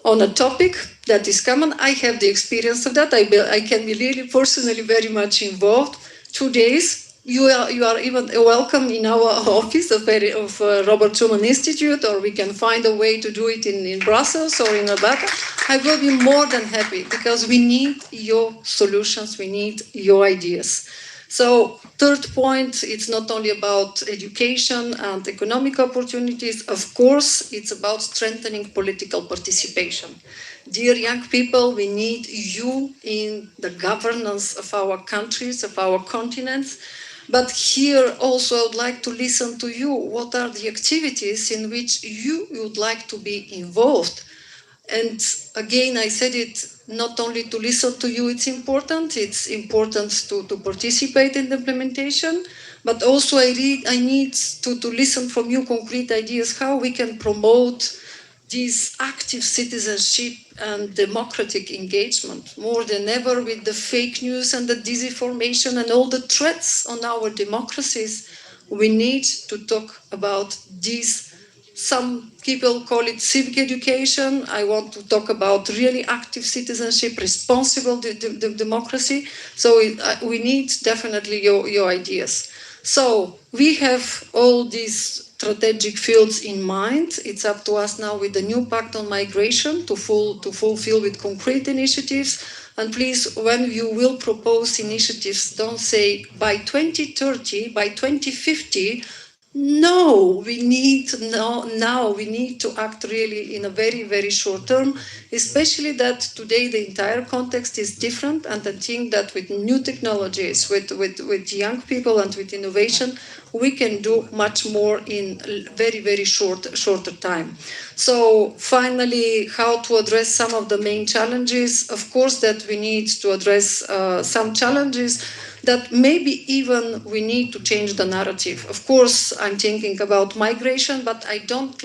on a topic that is common. I have the experience of that. I can be really personally very much involved. 2 days, you are even welcome in our office of Robert Schuman Institute, or we can find a way to do it in Brussels or in Rabat. I will be more than happy, because we need your solutions, we need your ideas. So third point, it's not only about education and economic opportunities, of course, it's about strengthening political participation. Dear young people, we need you in the governance of our countries, of our continents. But here also I would like to listen to you. What are the activities in which you would like to be involved? And again, I said it, not only to listen to you, it's important to participate in the implementation, but also I need to listen from you concrete ideas how we can promote this active citizenship and democratic engagement more than ever with the fake news and the disinformation and all the threats on our democracies. We need to talk about this. Some people call it civic education. I want to talk about really active citizenship, responsible democracy. So we need definitely your ideas. So we have all these strategic fields in mind. It's up to us now with the new Pact on Migration to fulfill with concrete initiatives. And please, when you will propose initiatives, don't say by 2030, by 2050, no, we need to act really in a very, very short term, especially that today the entire context is different, and I think that with new technologies, with young people and with innovation, we can do much more in very, very shorter time. So finally, how to address some of the main challenges? Of course that we need to address some challenges that maybe even we need to change the narrative. Of course, I'm thinking about migration, but I don't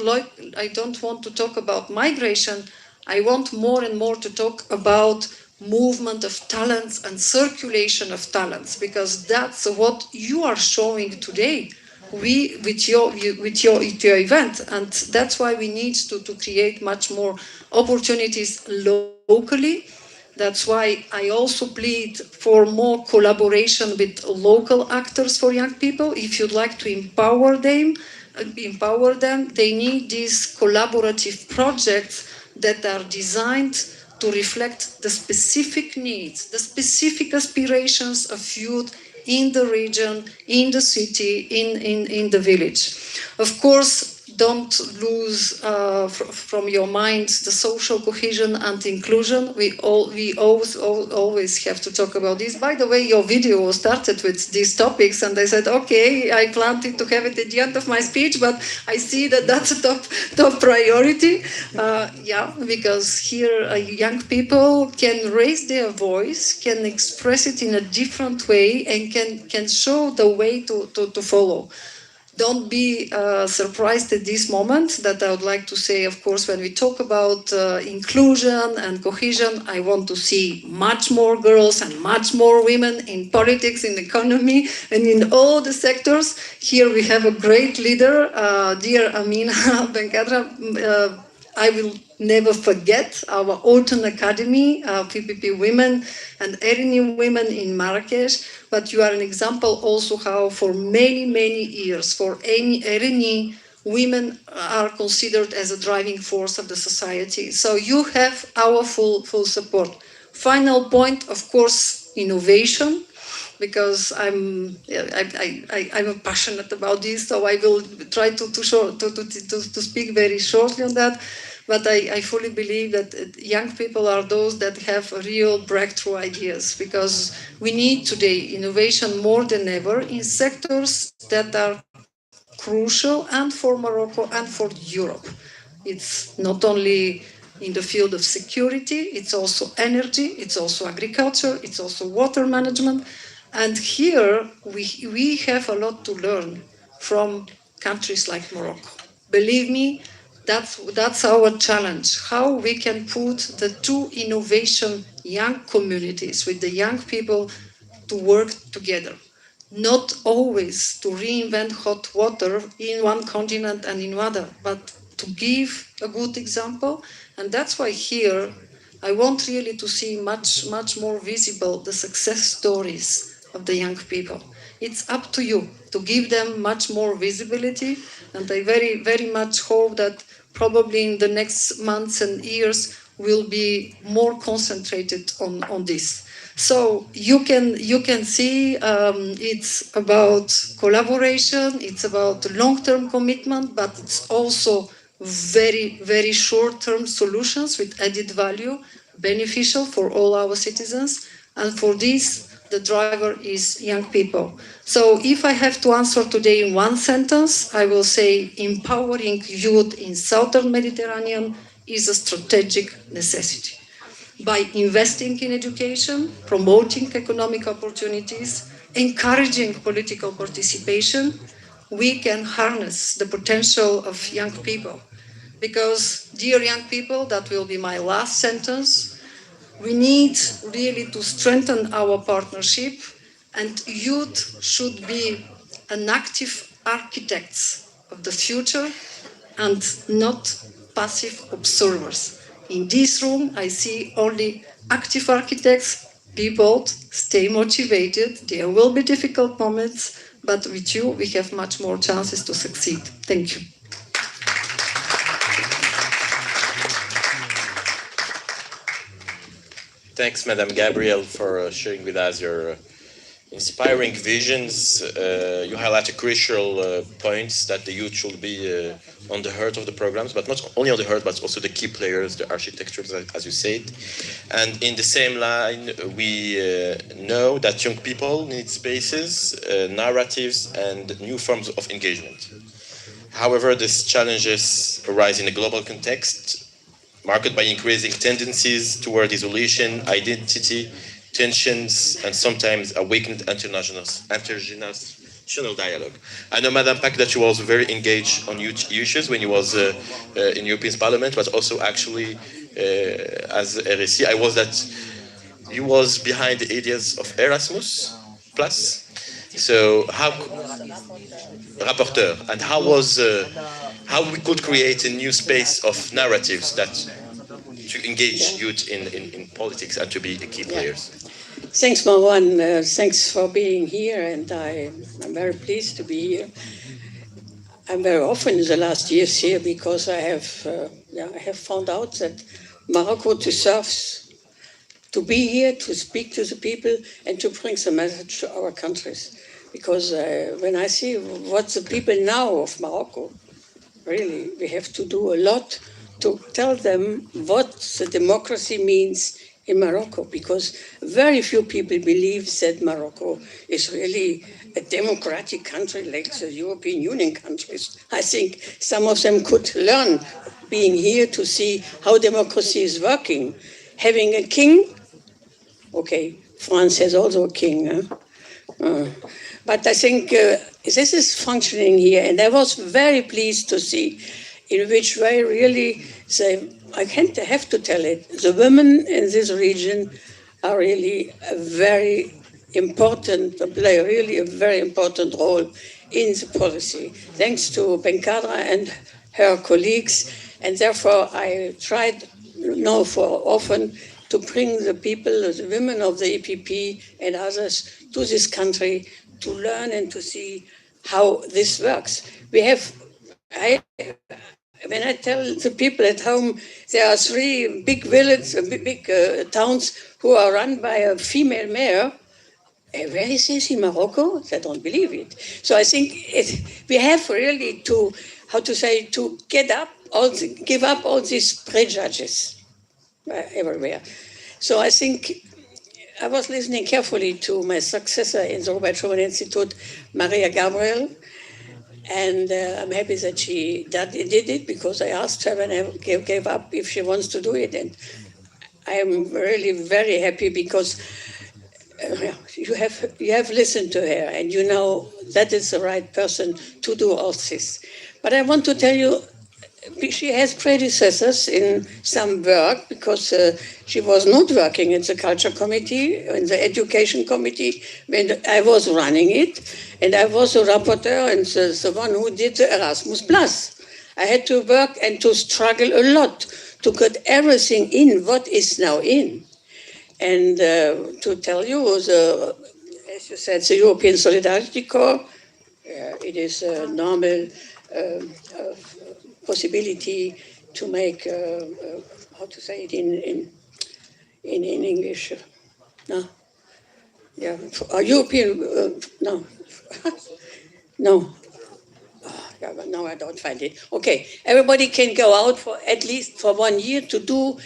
want to talk about migration. I want more and more to talk about movement of talents and circulation of talents, because that's what you are showing today with your event, and that's why we need to create much more opportunities locally. That's why I also plead for more collaboration with local actors for young people. If you'd like to empower them, they need these collaborative projects that are designed to reflect the specific needs, the specific aspirations of youth in the region, in the city, in the village. Of course, don't lose from your mind the social cohesion and inclusion. We always have to talk about this. By the way, your video started with these topics, and I said, okay, I planned to have it at the end of my speech, but I see that that's a top priority. Because here young people can raise their voice, can express it in a different way, and can show the way to follow. Don't be surprised at this moment that I would like to say, of course, when we talk about inclusion and cohesion, I want to see much more girls and much more women in politics, in economy, and in all the sectors. Here we have a great leader, dear Amina Benkadra. I will never forget our Autumn Academy, PPP women and RNI women in Marrakesh. But you are an example also how for many, many years, for any RNI, women are considered as a driving force of the society. So you have our full support. Final point, of course, innovation, because I'm passionate about this, so I will try to speak very shortly on that. But I fully believe that young people are those that have real breakthrough ideas, because we need today innovation more than ever in sectors that are crucial and for Morocco and for Europe. It's not only in the field of security, it's also energy, it's also agriculture, it's also water management. And here we have a lot to learn from countries like Morocco. Believe me, that's our challenge, how we can put the two innovation young communities with the young people to work together. Not always to reinvent hot water in one continent and in other, but to give a good example. And that's why here I want really to see much more visible the success stories of the young people. it's up to you to give them much more visibility. And I very, very much hope that probably in the next months and years will be more concentrated on this. So you can see it's about collaboration, it's about long-term commitment, but it's also very, very short-term solutions with added value, beneficial for all our citizens. And for this, the driver is young people. So if I have to answer today in one sentence, I will say empowering youth in Southern Mediterranean is a strategic necessity. By investing in education, promoting economic opportunities, encouraging political participation, we can harness the potential of young people. Because, dear young people, that will be my last sentence, we need really to strengthen our partnership, and youth should be an active architects of the future and not passive observers. In this room, I see only active architects. Be bold, stay motivated. There will be difficult moments, but with you, we have much more chances to succeed. Thank you. Thanks, Madame Gabriel, for sharing with us your inspiring visions. You highlight crucial points that the youth should be on the heart of the programs, but not only on the heart, but also the key players, the architectures, as you said. And in the same line, we know that young people need spaces, narratives, and new forms of engagement. However, these challenges arise in a global context, marked by increasing tendencies toward isolation, identity, tensions, and sometimes awakened intergenerational dialogue. I know, Madame Pack, that you were also very engaged on youth issues when you was in European Parliament, but also actually as RSI. I was that you was behind the ideas of Erasmus Plus. So how rapporteur, and how was how we could create a new space of narratives that to engage youth in politics and to be the key players. Thanks, Marwan. Thanks for being here, and I'm very pleased to be here. I'm very often in the last years here because I have found out that Morocco deserves to be here, to speak to the people, and to bring the message to our countries. Because when I see what the people now of Morocco, really, we have to do a lot to tell them what the democracy means in Morocco, because very few people believe that Morocco is really a democratic country like the European Union countries. I think some of them could learn being here to see how democracy is working. Having a king, okay, France has also a king, but I think this is functioning here, and I was very pleased to see in which way really, I have to tell it, the women in this region are really a very important, play really a very important role in the policy, thanks to Benkadra and her colleagues, and therefore I tried now for often to bring the people, the women of the EPP and others to this country to learn and to see how this works. When I tell the people at home, there are 3 big villages, big towns who are run by a female mayor. Where is this in Morocco? They don't believe it. So I think we have really to, to give up all these prejudices everywhere. So I think I was listening carefully to my successor in the Robert Schuman Institute, Maria Gabriel, and I'm happy that she did it, because I asked her when I gave up if she wants to do it, and I am really very happy because you have listened to her, and you know that is the right person to do all this. But I want to tell you, she has predecessors in some work, because she was not working in the Culture Committee, in the Education Committee, when I was running it, and I was a rapporteur and the one who did the Erasmus Plus. I had to work and to struggle a lot to get everything in what is now in. And to tell you, as you said, the European Solidarity Corps. It is a normal possibility to make, how to say it in English? No. Yeah, a European, no. No. Oh, yeah, but now I don't find it. Okay, everybody can go out for at least for 1 year to do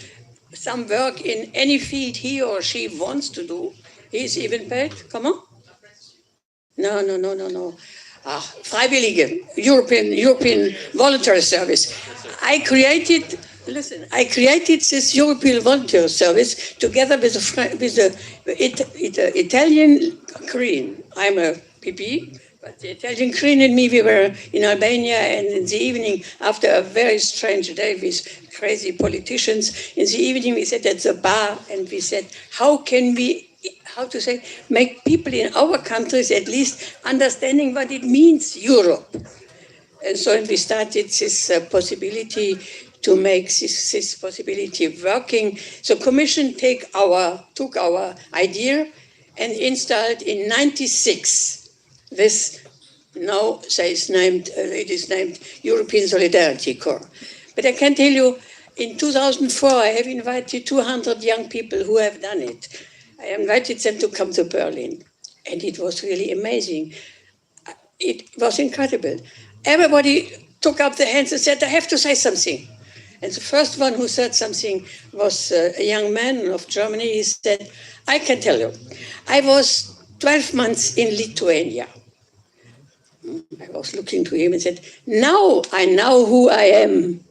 some work in any field he or she wants to do. He is even paid. Come on. No. Freiwillige, European voluntary service. I created this European volunteer service together with the Italian Korean. I'm a PP, but the Italian Korean and me, we were in Albania, and in the evening, after a very strange day with crazy politicians, in the evening we sat at the bar and we said, how can we make people in our countries at least understanding what it means, Europe. And so we started this possibility to make this possibility working. So Commission took our idea and installed in '96 this, now it is named European Solidarity Corps. But I can tell you, in 2004, I have invited 200 young people who have done it. I invited them to come to Berlin, and it was really amazing. It was incredible. Everybody took up their hands and said, I have to say something. And the first one who said something was a young man of Germany. He said, I can tell you, I was 12 months in Lithuania. I was looking to him and said, now I know who I am.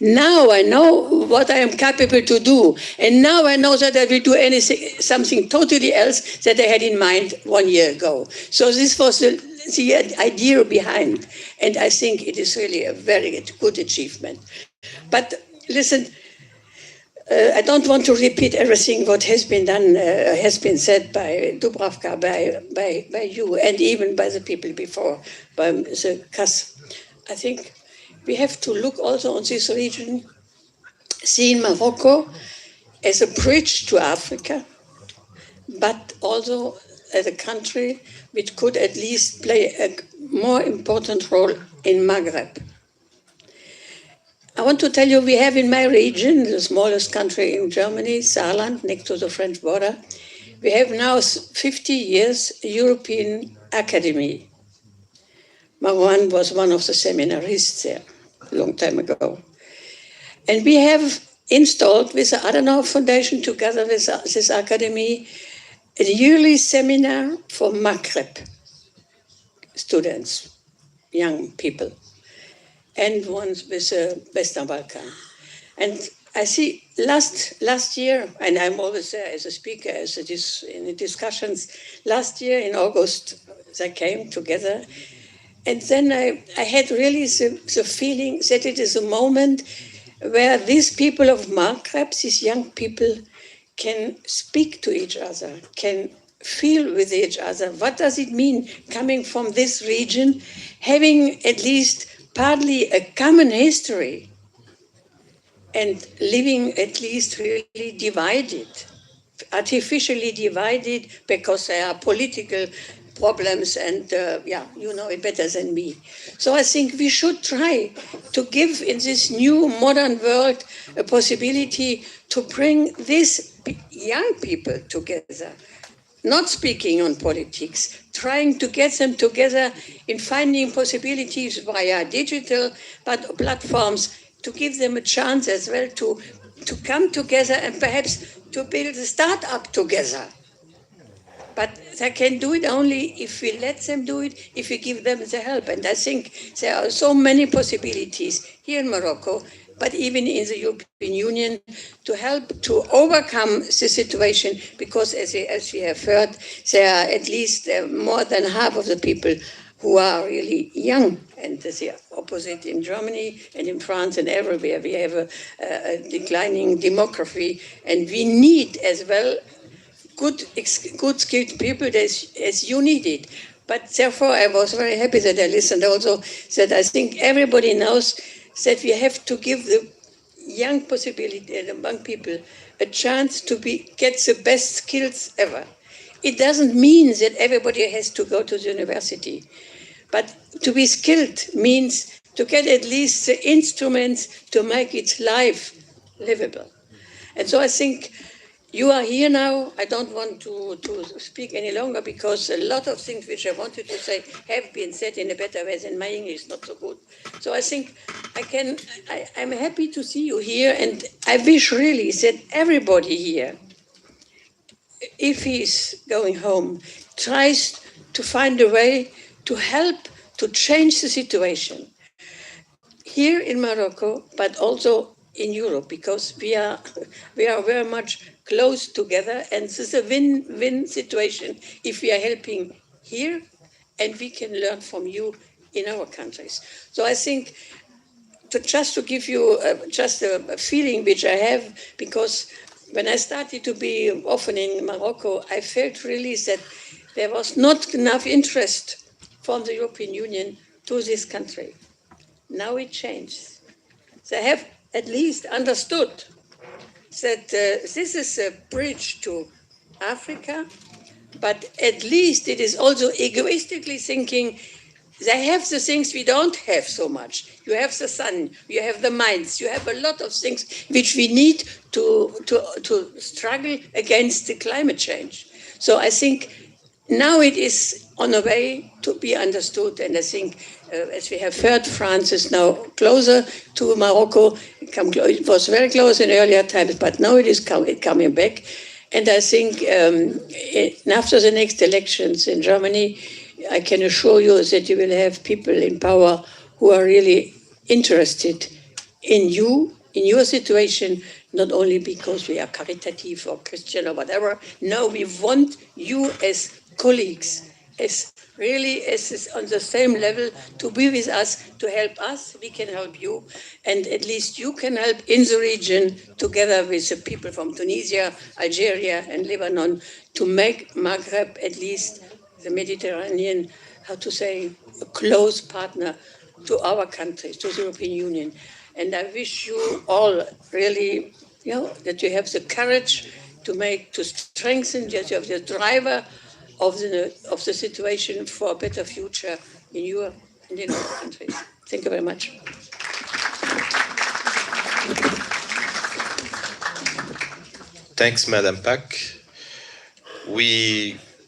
Now I know what I am capable to do. And now I know that I will do something totally else that I had in mind 1 year ago. So this was the idea behind. And I think it is really a very good achievement. But listen, I don't want to repeat everything what has been done, has been said by Dubravka, by you, and even by the people before, by the CAS. I think we have to look also on this region, seeing Morocco as a bridge to Africa, but also as a country which could at least play a more important role in Maghreb. I want to tell you, we have in my region, the smallest country in Germany, Saarland, next to the French border, we have now 50 years European Academy. Marwan was one of the seminarists there a long time ago. And we have installed with the Adenauer Foundation, together with this academy, a yearly seminar for Maghreb students, young people, and ones with the Western Balkan. And I see last year, and I'm always there as a speaker, in the discussions, last year in August, they came together. And then I had really the feeling that it is a moment where these people of Maghreb, these young people, can speak to each other, can feel with each other. What does it mean coming from this region, having at least partly a common history, and living at least really divided, artificially divided because there are political problems, and you know it better than me. So I think we should try to give in this new modern world a possibility to bring these young people together, not speaking on politics, trying to get them together in finding possibilities via digital platforms, to give them a chance as well to come together and perhaps to build a startup together. But they can do it only if we let them do it, if we give them the help. And I think there are so many possibilities here in Morocco, but even in the European Union, to help to overcome the situation, because as we have heard, there are at least more than half of the people who are really young, and the opposite in Germany and in France and everywhere. We have a declining demography, and we need as well good skilled people as you need it. But therefore, I was very happy that I listened also, that I think everybody knows that we have to give the young possibility and the young people a chance to get the best skills ever. it doesn't mean that everybody has to go to the university. But to be skilled means to get at least the instruments to make its life livable. And so I think you are here now. I don't want to speak any longer because a lot of things which I wanted to say have been said in a better way than my English is not so good. So I think I'm happy to see you here, and I wish really that everybody here, if he's going home, tries to find a way to help to change the situation here in Morocco, but also in Europe, because we are very much close together, and this is a win-win situation if we are helping here, and we can learn from you in our countries. So I think just to give you just a feeling which I have, because when I started to be often in Morocco, I felt really that there was not enough interest from the European Union to this country. Now it changed. They have at least understood that this is a bridge to Africa, but at least it is also egoistically thinking they have the things we don't have so much. You have the sun, you have the mines, you have a lot of things which we need to struggle against the climate change. So I think now it is on a way to be understood, and I think, as we have heard, France is now closer to Morocco. It was very close in earlier times, but now it is coming back. And I think after the next elections in Germany, I can assure you that you will have people in power who are really interested in you, in your situation, not only because we are caritative or Christian or whatever. No, we want you as colleagues, as on the same level, to be with us, to help us. We can help you, and at least you can help in the region together with the people from Tunisia, Algeria, and Lebanon to make Maghreb, at least the Mediterranean, how to say, a close partner to our countries, to the European Union. And I wish you all really, that you have the courage to strengthen, that you have the driver of the situation for a better future in your and in our countries. Thank you very much. Thanks, Madam Pak.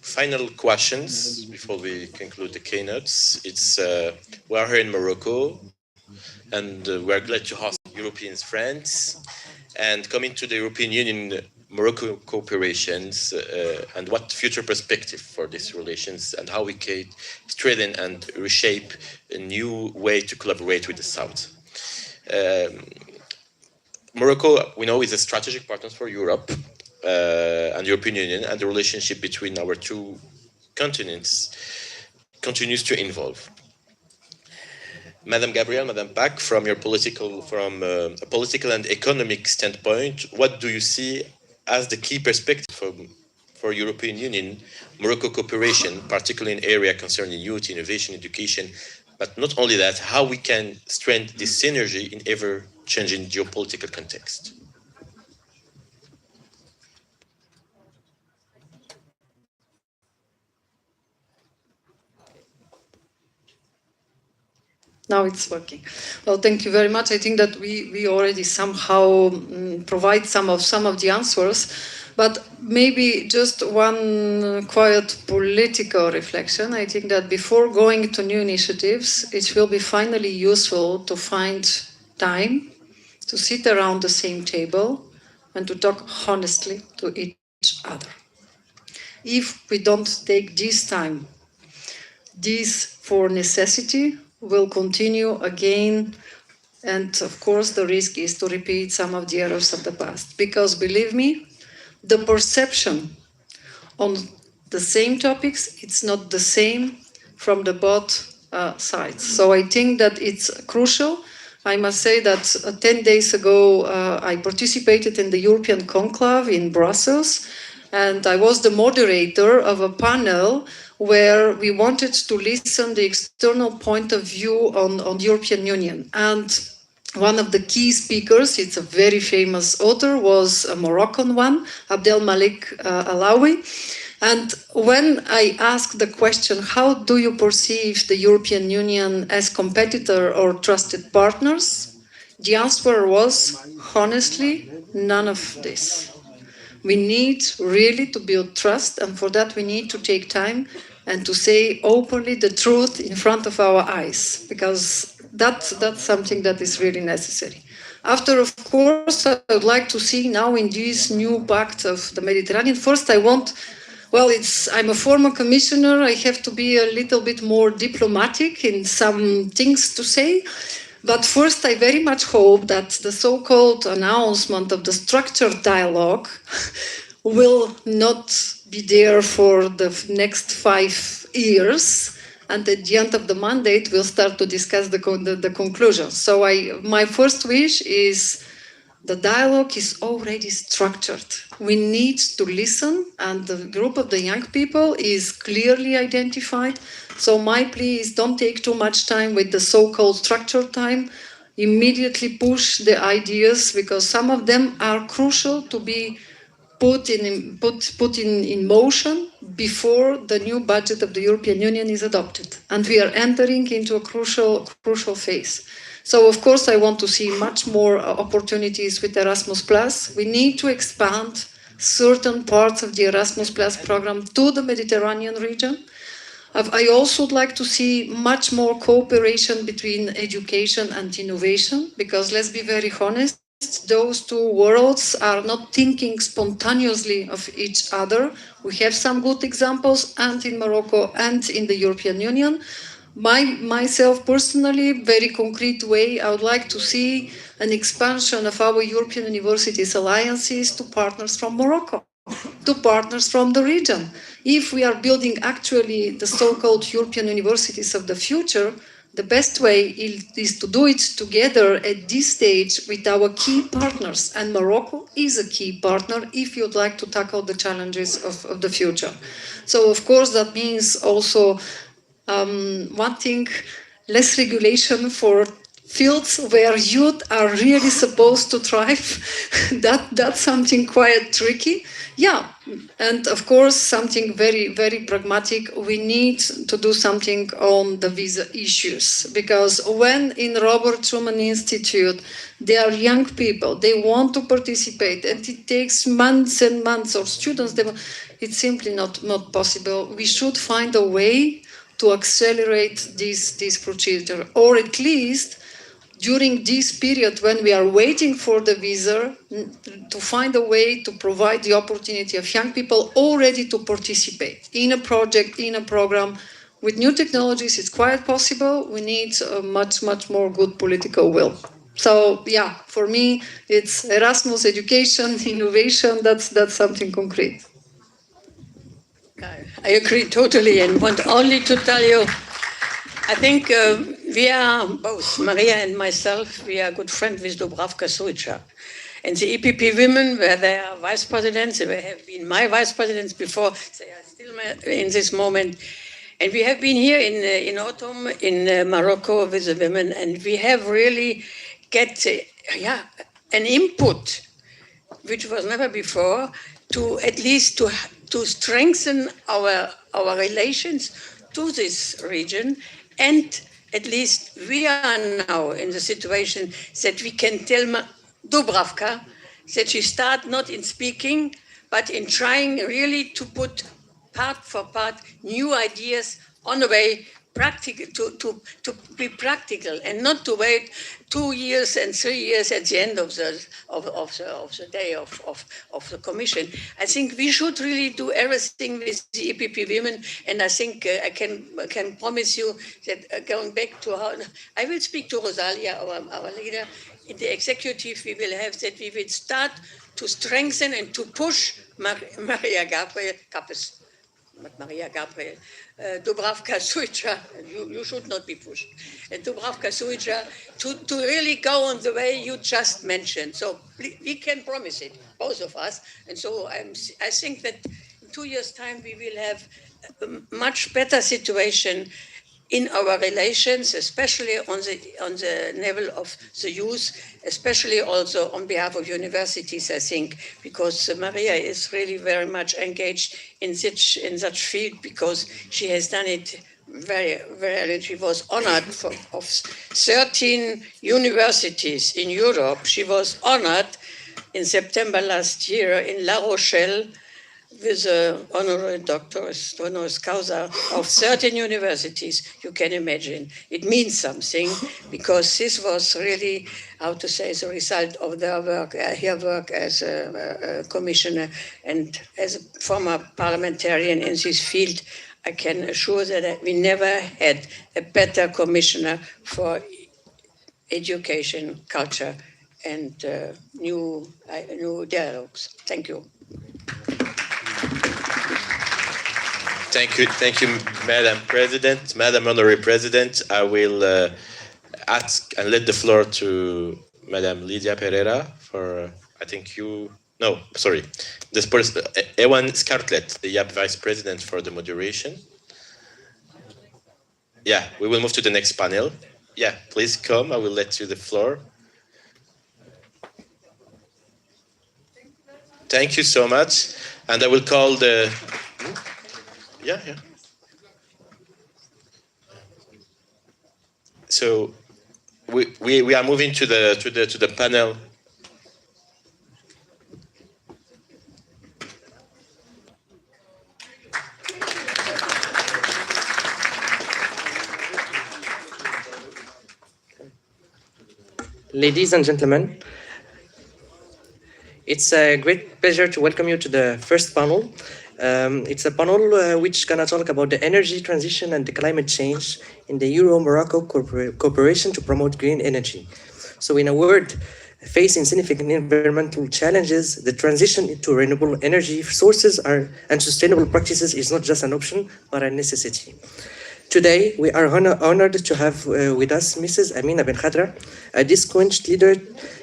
Final questions before we conclude the keynotes. We are here in Morocco, and we are glad to host European friends. And coming to the European Union, Morocco cooperations, and what future perspective for these relations, and how we can strengthen and reshape a new way to collaborate with the South. Morocco, we know, is a strategic partner for Europe and the European Union, and the relationship between our two continents continues to evolve. Madam Gabrielle, Madam Pak, from a political and economic standpoint, what do you see as the key perspective for European Union Morocco cooperation, particularly in area concerning youth, innovation, education, but not only that, how we can strengthen this synergy in ever-changing geopolitical context? Now it's working. Well, thank you very much. I think that we already somehow provide some of the answers, but maybe just one quiet political reflection. I think that before going to new initiatives, it will be finally useful to find time to sit around the same table and to talk honestly to each other. If we don't take this time, this for necessity, will continue again, and of course the risk is to repeat some of the errors of the past, because believe me, the perception on the same topics, it's not the same from the both sides. So I think that it's crucial. I must say that 10 days ago I participated in the European Conclave in Brussels, and I was the moderator of a panel where we wanted to listen the external point of view on the European Union. And one of the key speakers, it's a very famous author, was a Moroccan one, Abdelmalik Alaoui. And when I asked the question, how do you perceive the European Union as competitor or trusted partners? The answer was, honestly, none of this. We need really to build trust, and for that we need to take time and to say openly the truth in front of our eyes, because that's something that is really necessary. After, of course, I would like to see now in this new pact of the Mediterranean, first I'm a former commissioner, I have to be a little bit more diplomatic in some things to say. But first, I very much hope that the so-called announcement of the structured dialogue will not be there for the next 5 years. And at the end of the mandate, we'll start to discuss the conclusions. So my first wish is the dialogue is already structured. We need to listen, and the group of the young people is clearly identified. So my plea is don't take too much time with the so-called structured time. Immediately push the ideas, because some of them are crucial to be put in motion before the new budget of the European Union is adopted. And we are entering into a crucial phase. So, of course, I want to see much more opportunities with Erasmus+. We need to expand certain parts of the Erasmus+ program to the Mediterranean region. I also would like to see much more cooperation between education and innovation, because let's be very honest, those two worlds are not thinking spontaneously of each other. We have some good examples, and in Morocco and in the European Union. Myself personally, very concrete way, I would like to see an expansion of our European universities alliances to partners from Morocco, to partners from the region. If we are building actually the so-called European universities of the future, the best way is to do it together at this stage with our key partners. And Morocco is a key partner if you'd like to tackle the challenges of the future. So, of course, that means also one thing, less regulation for fields where youth are really supposed to thrive. That's something quite tricky. Yeah, and of course, something very, very pragmatic. We need to do something on the visa issues, because when in Robert Schuman Institute, they are young people, they want to participate, and it takes months and months, or students, it's simply not possible. We should find a way to accelerate this procedure, or at least during this period when we are waiting for the visa, to find a way to provide the opportunity of young people already to participate in a project, in a program. With new technologies, it's quite possible. We need much more good political will. So yeah, for me, it's Erasmus, education, innovation, that's something concrete. I agree totally, and want only to tell you, I think we are, both Maria and myself, we are good friends with Dubravka Šuica. And the EPP women, where they are vice presidents, they have been my vice presidents before, they are still in this moment. And we have been here in autumn in Morocco with the women, and we have really get an input, which was never before, to at least to strengthen our relations to this region. And at least we are now in the situation that we can tell Dubravka that she start not in speaking, but in trying really to put part for part new ideas on the way, practical, to be practical, and not to wait 2 years and 3 years at the end of the day of the commission. I think we should really do everything with the EPP women, and I think I can promise you that going back to how I will speak to Rosalia, our leader in the executive, we will have that we will start to strengthen and to push Maria Gabriel Dubravka Šuica, you should not be pushed, and Dubravka Šuica to really go on the way you just mentioned. So we can promise it, both of us. And so I think that in 2 years' time we will have a much better situation in our relations, especially on the level of the youth, especially also on behalf of universities, I think, because Maria is really very much engaged in such field, because she has done it very, very. She was honored of 13 universities in Europe. She was honored in September last year in La Rochelle with an honorary doctorate honoris causa of 13 universities. You can imagine. It means something, because this was really, how to say, the result of their work, her work as a commissioner and as a former parliamentarian in this field. I can assure that we never had a better commissioner for education, culture, and new dialogues. Thank you. Thank you, Madam President, Madam Honorary President. I will ask and let the floor to Madam Lydia Pereira for, I think this person, Ewan Scarlett, the YEPP Vice President, for the moderation. Yeah, we will move to the next panel. Yeah, please come, I will let you the floor. Thank you so much. And I will call the... Yeah. So we are moving to the panel. Ladies and gentlemen, it's a great pleasure to welcome you to the first panel. It's a panel which is going to talk about the energy transition and the climate change in the Euro-Morocco cooperation to promote green energy. So in a word, facing significant environmental challenges, the transition to renewable energy sources and sustainable practices is not just an option, but a necessity. Today, we are honored to have with us Mrs. Amina Ben Khadra, a distinguished leader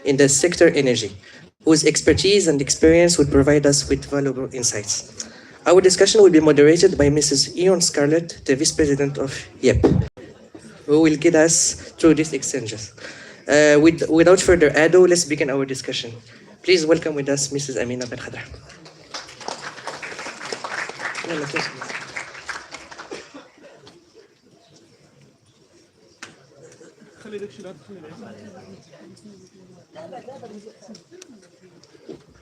in the sector energy, whose expertise and experience will provide us with valuable insights. Our discussion will be moderated by Mrs. Ewan Scarlett, the Vice President of YEPP, who will guide us through these exchanges. Without further ado, let's begin our discussion. Please welcome with us Mrs. Amina Ben Khadra.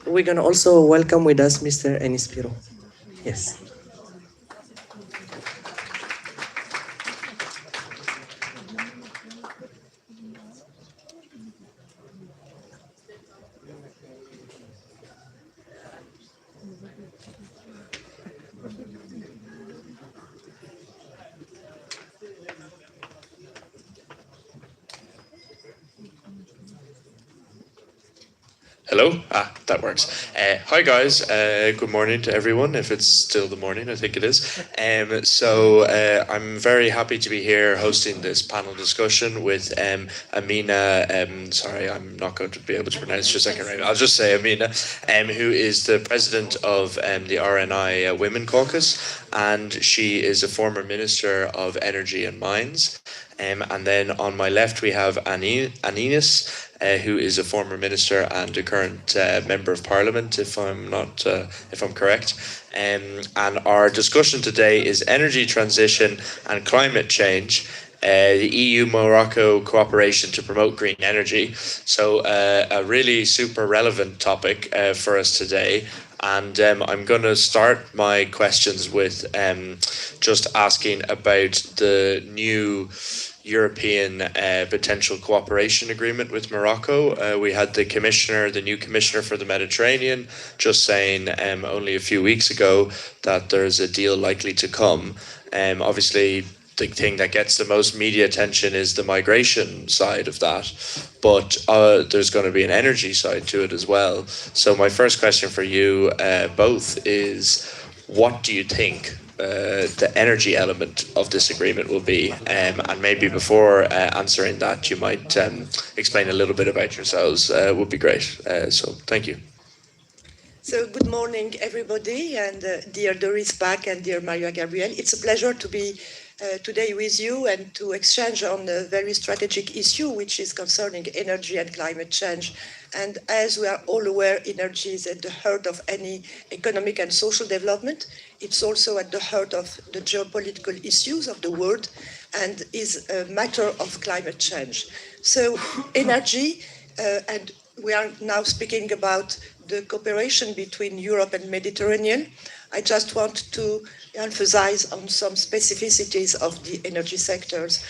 We're going to also welcome with us Mr. Anis Piro. Yes. Hello? That works. Hi guys, good morning to everyone, if it's still the morning, I think it is. I'm very happy to be here hosting this panel discussion with Amina, sorry, I'm not going to be able to pronounce your second name, I'll just say Amina, who is the president of the RNI Women Caucus, and she is a former Minister of Energy and Mines. And then on my left we have Aninis, who is a former minister and a current member of parliament, if I'm correct. And our discussion today is energy transition and climate change, the EU-Morocco cooperation to promote green energy. So a really super relevant topic for us today. And I'm going to start my questions with just asking about the new European potential cooperation agreement with Morocco. We had the new commissioner for the Mediterranean, just saying only a few weeks ago that there's a deal likely to come. Obviously, the thing that gets the most media attention is the migration side of that, but there's going to be an energy side to it as well. So my first question for you both is, what do you think the energy element of this agreement will be? And maybe before answering that, you might explain a little bit about yourselves. Would be great. So thank you. So good morning, everybody, and dear Doris Pack and dear Maria Gabriel. It's a pleasure to be today with you and to exchange on a very strategic issue, which is concerning energy and climate change. And as we are all aware, energy is at the heart of any economic and social development. It's also at the heart of the geopolitical issues of the world and is a matter of climate change. So energy, and we are now speaking about the cooperation between Europe and Mediterranean. I just want to emphasize on some specificities of the energy sectors.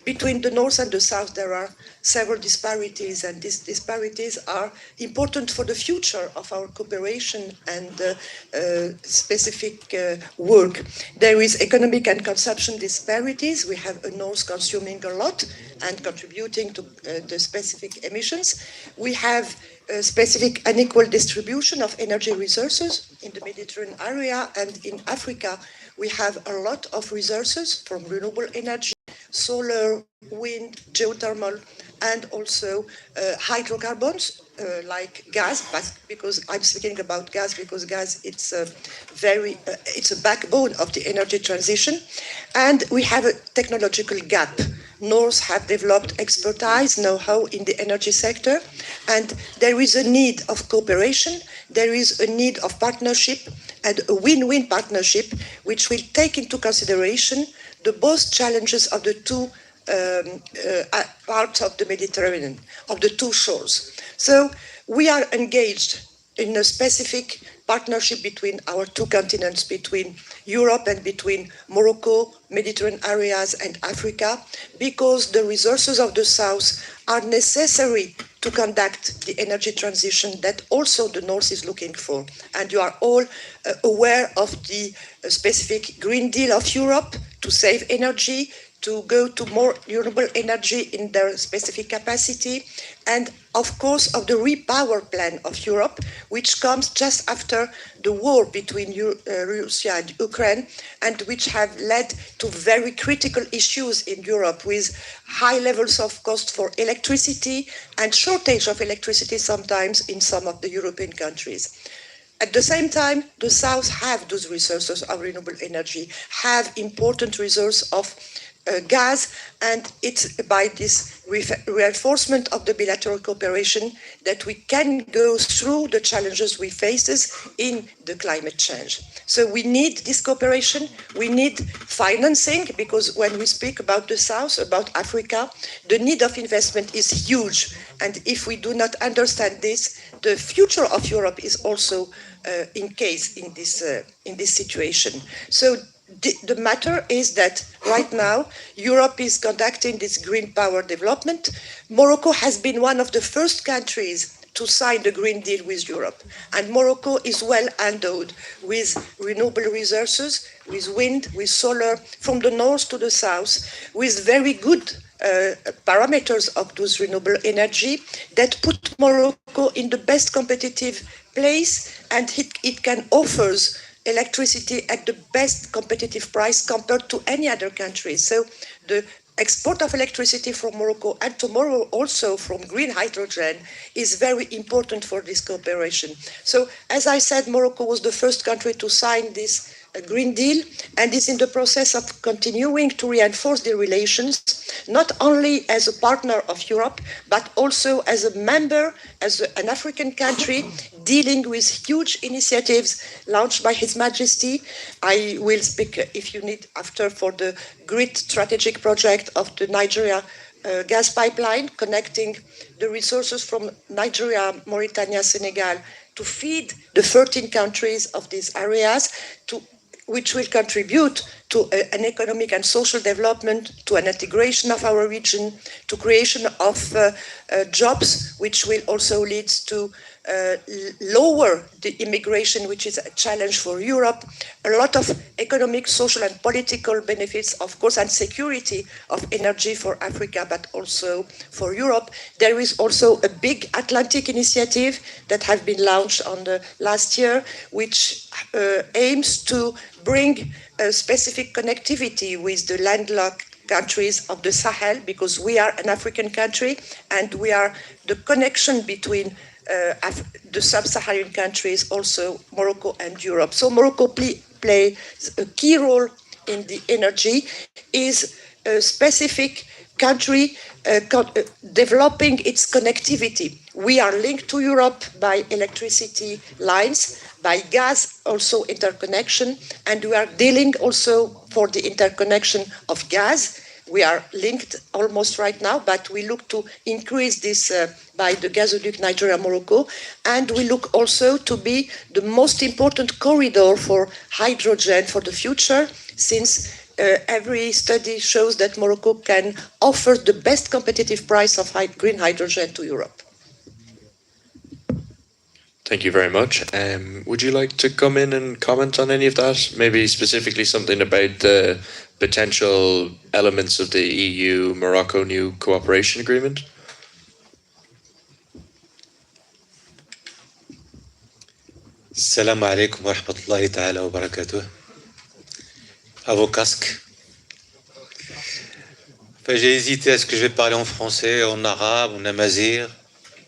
Between the North and the South, there are several disparities, and these disparities are important for the future of our cooperation and specific work. There is economic and consumption disparities. We have a North consuming a lot and contributing to the specific emissions. We have a specific unequal distribution of energy resources in the Mediterranean area and in Africa. We have a lot of resources from renewable energy, solar, wind, geothermal, and also hydrocarbons like gas. But because I'm speaking about gas, because gas it's a backbone of the energy transition, and we have a technological gap. North have developed expertise, know-how in the energy sector, and there is a need of cooperation. There is a need of partnership and a win-win partnership, which will take into consideration the both challenges of the two parts of the Mediterranean, of the two shores. So we are engaged in a specific partnership between our two continents, between Europe and between Morocco, Mediterranean areas, and Africa, because the resources of the South are necessary to conduct the energy transition that also the North is looking for. And you are all aware of the specific Green Deal of Europe to save energy, to go to more renewable energy in their specific capacity, and of course of the repower plan of Europe, which comes just after the war between Russia and Ukraine, and which have led to very critical issues in Europe with high levels of cost for electricity and shortage of electricity sometimes in some of the European countries. At the same time, the South have those resources of renewable energy, have important resources of gas, and it's by this reinforcement of the bilateral cooperation that we can go through the challenges we face in the climate change. So we need this cooperation, we need financing, because when we speak about the South, about Africa, the need of investment is huge. And if we do not understand this, the future of Europe is also in this situation. So the matter is that right now, Europe is conducting this green power development. Morocco has been one of the first countries to sign the Green Deal with Europe. And Morocco is well endowed with renewable resources, with wind, with solar, from the north to the south, with very good parameters of those renewable energy that put Morocco in the best competitive place, and it can offer electricity at the best competitive price compared to any other country. So the export of electricity from Morocco, and tomorrow also from green hydrogen, is very important for this cooperation. So as I said, Morocco was the first country to sign this Green Deal, and is in the process of continuing to reinforce the relations, not only as a partner of Europe, but also as a member, as an African country, dealing with huge initiatives launched by His Majesty. I will speak, if you need, after, for the great strategic project of the Nigeria gas pipeline, connecting the resources from Nigeria, Mauritania, Senegal, to feed the 13 countries of these areas, which will contribute to an economic and social development, to an integration of our region, to creation of jobs, which will also lead to lower the immigration, which is a challenge for Europe, a lot of economic, social, and political benefits, of course, and security of energy for Africa, but also for Europe. There is also a big Atlantic initiative that has been launched on the last year, which aims to bring a specific connectivity with the landlocked countries of the Sahel, because we are an African country, and we are the connection between the sub-Saharan countries, also Morocco and Europe. So Morocco plays a key role in the energy is a specific country developing its connectivity. We are linked to Europe by electricity lines, by gas also interconnection, and we are dealing also for the interconnection of gas. We are linked almost right now, but we look to increase this by the gazoduct Nigeria-Morocco, and we look also to be the most important corridor for hydrogen for the future, since every study shows that Morocco can offer the best competitive price of green hydrogen to Europe. Thank you very much. Would you like to come in and comment on any of that? Maybe specifically something about the potential elements of the EU-Morocco new cooperation agreement? السلام عليكم ورحمة الله تعالى وبركاته. À vos casques. J'ai hésité à ce que je vais parler en français, en arabe, en amazigh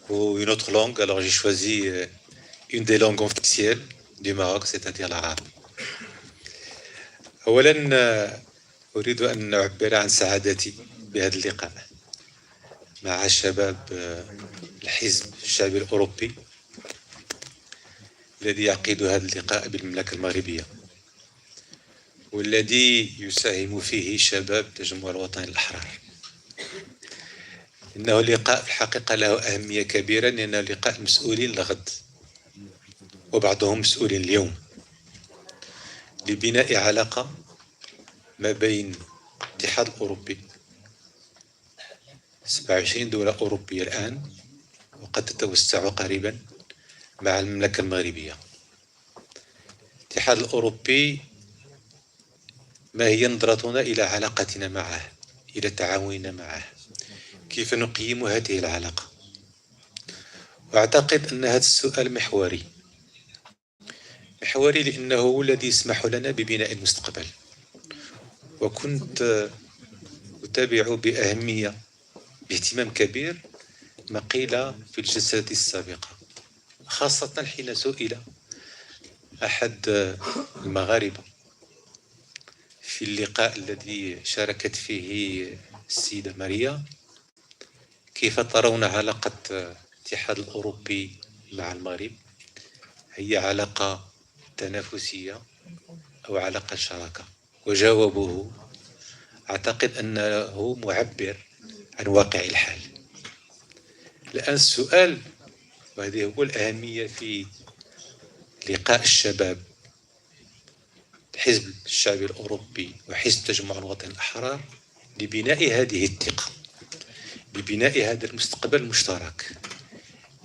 ou une autre langue. Alors j'ai choisi une des langues officielles du Maroc, c'est-à-dire l'arabe. أولاً أريد أن أعبر عن سعادتي بهذا اللقاء مع شباب الحزب الشعبي الأوروبي الذي يعقد هذا اللقاء بالمملكة المغربية، والذي يساهم فيه شباب تجمع الوطني الأحرار. إنه لقاء في الحقيقة له أهمية كبيرة، لأنه لقاء مسؤولين لغد وبعضهم مسؤولين اليوم، لبناء علاقة ما بين الاتحاد الأوروبي 27 دولة أوروبية الآن، وقد تتوسع قريبا مع المملكة المغربية. الاتحاد الأوروبي ما هي نظرتنا إلى علاقتنا معه، إلى تعاوننا معه، كيف نقيم هذه العلاقة؟ وأعتقد أن هذا السؤال محوري لأنه هو الذي يسمح لنا ببناء المستقبل. وكنت أتابع باهتمام كبير ما قيل في الجلسات السابقة، خاصة حين سئل أحد المغاربة في اللقاء الذي شاركت فيه السيدة ماريا كيف ترون علاقة الاتحاد الأوروبي مع المغرب، هي علاقة تنافسية أو علاقة شراكة؟ وجوابه أعتقد أنه معبر عن واقع الحال. الآن السؤال، وهذه هو الأهمية في لقاء الشباب الحزب الشعبي الأوروبي وحزب تجمع الوطني الأحرار، لبناء هذه الثقة، لبناء هذا المستقبل المشترك.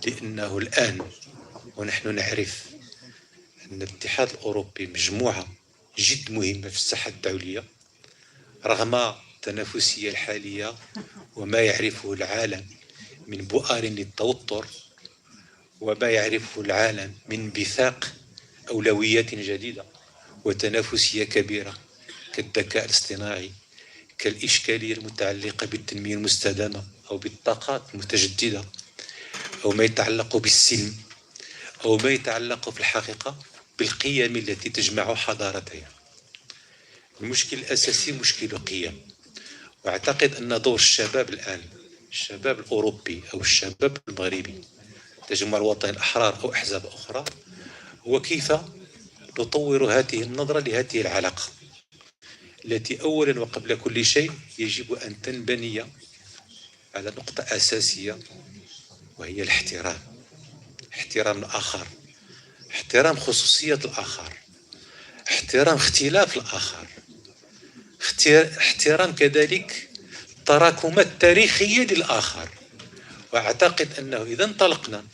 لأنه الآن ونحن نعرف أن الاتحاد الأوروبي مجموعة جد مهمة في الساحة الدولية، رغم التنافسية الحالية وما يعرفه العالم من بؤر للتوتر، وما يعرفه العالم من انبثاق أولويات جديدة وتنافسية كبيرة كالذكاء الاصطناعي، كالإشكالية المتعلقة بالتنمية المستدامة أو بالطاقات المتجددة، أو ما يتعلق بالسلم، أو ما يتعلق في الحقيقة بالقيم التي تجمع حضارتين. المشكل الأساسي مشكل قيم. وأعتقد أن دور الشباب الآن، الشباب الأوروبي أو الشباب المغربي تجمع الوطني الأحرار أو أحزاب أخرى، هو كيف نطور هذه النظرة لهذه العلاقة التي أولا وقبل كل شيء يجب أن تنبني على نقطة أساسية، وهي الاحترام. احترام الآخر، احترام خصوصية الآخر، احترام اختلاف الآخر، احترام كذلك التراكمات التاريخية للآخر. وأعتقد أنه إذا انطلقنا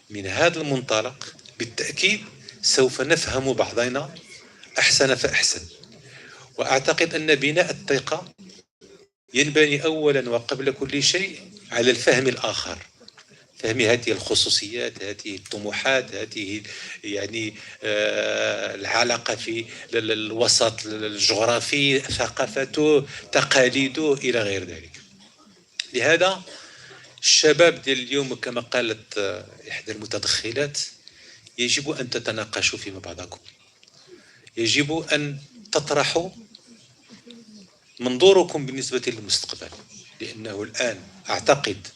من هذا المنطلق بالتأكيد سوف نفهم بعضنا أحسن فأحسن. وأعتقد أن بناء الثقة ينبني أولا وقبل كل شيء على الفهم الآخر، فهم هذه الخصوصيات، هذه الطموحات، هذه يعني العلاقة في الوسط الجغرافي، ثقافته، تقاليده إلى غير ذلك. لهذا الشباب ديال اليوم كما قالت إحدى المتدخلات يجب أن تتناقشوا فيما بعضكم، يجب أن تطرحوا منظوركم بالنسبة للمستقبل، لأنه الآن أعتقد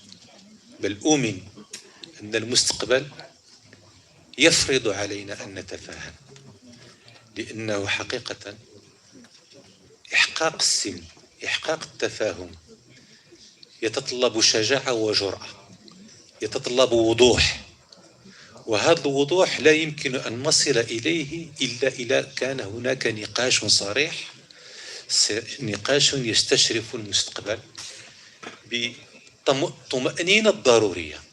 بل أؤمن أن المستقبل يفرض علينا أن نتفاهم، لأنه حقيقة إحقاق السلم، إحقاق التفاهم يتطلب شجاعة وجرأة، يتطلب وضوح، وهذا الوضوح لا يمكن أن نصل إليه إلا إذا كان هناك نقاش صريح، نقاش يستشرف المستقبل بالطمأنينة الضرورية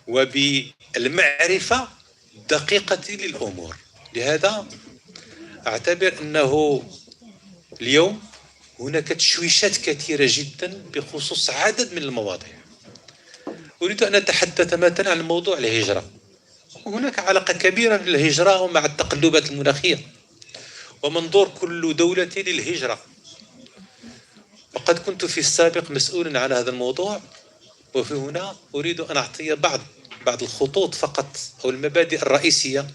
وبالمعرفة الدقيقة للأمور. لهذا أعتبر أنه اليوم هناك تشويشات كثيرة جدا بخصوص عدد من المواضيع. أريد أن أتحدث مثلا عن موضوع الهجرة. هناك علاقة كبيرة بين الهجرة ومع التقلبات المناخية ومنظور كل دولة للهجرة، وقد كنت في السابق مسؤولا عن هذا الموضوع، وفي هنا أريد أن أعطي بعض الخطوط فقط أو المبادئ الرئيسية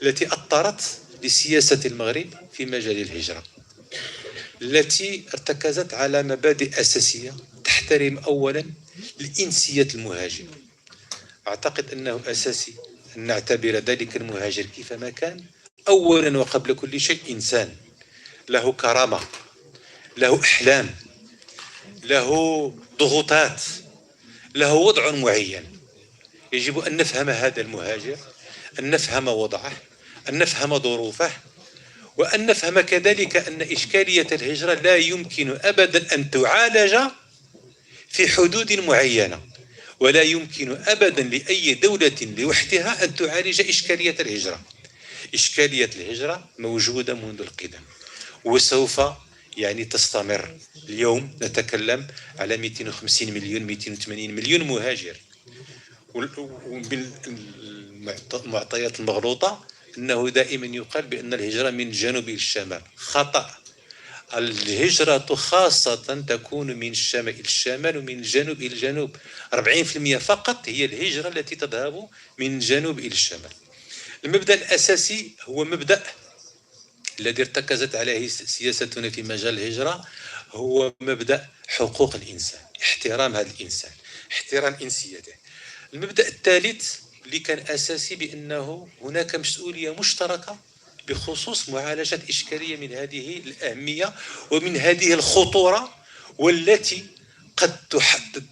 التي أثرت لسياسة المغرب في مجال الهجرة، التي ارتكزت على مبادئ أساسية تحترم أولا الإنسية المهاجر. أعتقد أنه أساسي أن نعتبر ذلك المهاجر كيفما كان أولا وقبل كل شيء إنسان له كرامة، له أحلام، له ضغوطات، له وضع معين. يجب أن نفهم هذا المهاجر، أن نفهم وضعه، أن نفهم ظروفه، وأن نفهم كذلك أن إشكالية الهجرة لا يمكن أبدا أن تعالج في حدود معينة، ولا يمكن أبدا لأي دولة لوحدها أن تعالج إشكالية الهجرة. إشكالية الهجرة موجودة منذ القدم وسوف تستمر. اليوم نتكلم على 250 مليون 280 مليون مهاجر، وبالمعطيات المغلوطة أنه دائما يقال بأن الهجرة من الجنوب إلى الشمال. خطأ. الهجرة خاصة تكون من الشمال إلى الشمال ومن الجنوب إلى الجنوب. 40% فقط هي الهجرة التي تذهب من الجنوب إلى الشمال. المبدأ الأساسي هو مبدأ الذي ارتكزت عليه سياستنا في مجال الهجرة، هو مبدأ حقوق الإنسان، احترام هذا الإنسان، احترام إنسيته. المبدأ الثالث اللي كان أساسي بأنه هناك مسؤولية مشتركة بخصوص معالجة إشكالية من هذه الأهمية ومن هذه الخطورة، والتي قد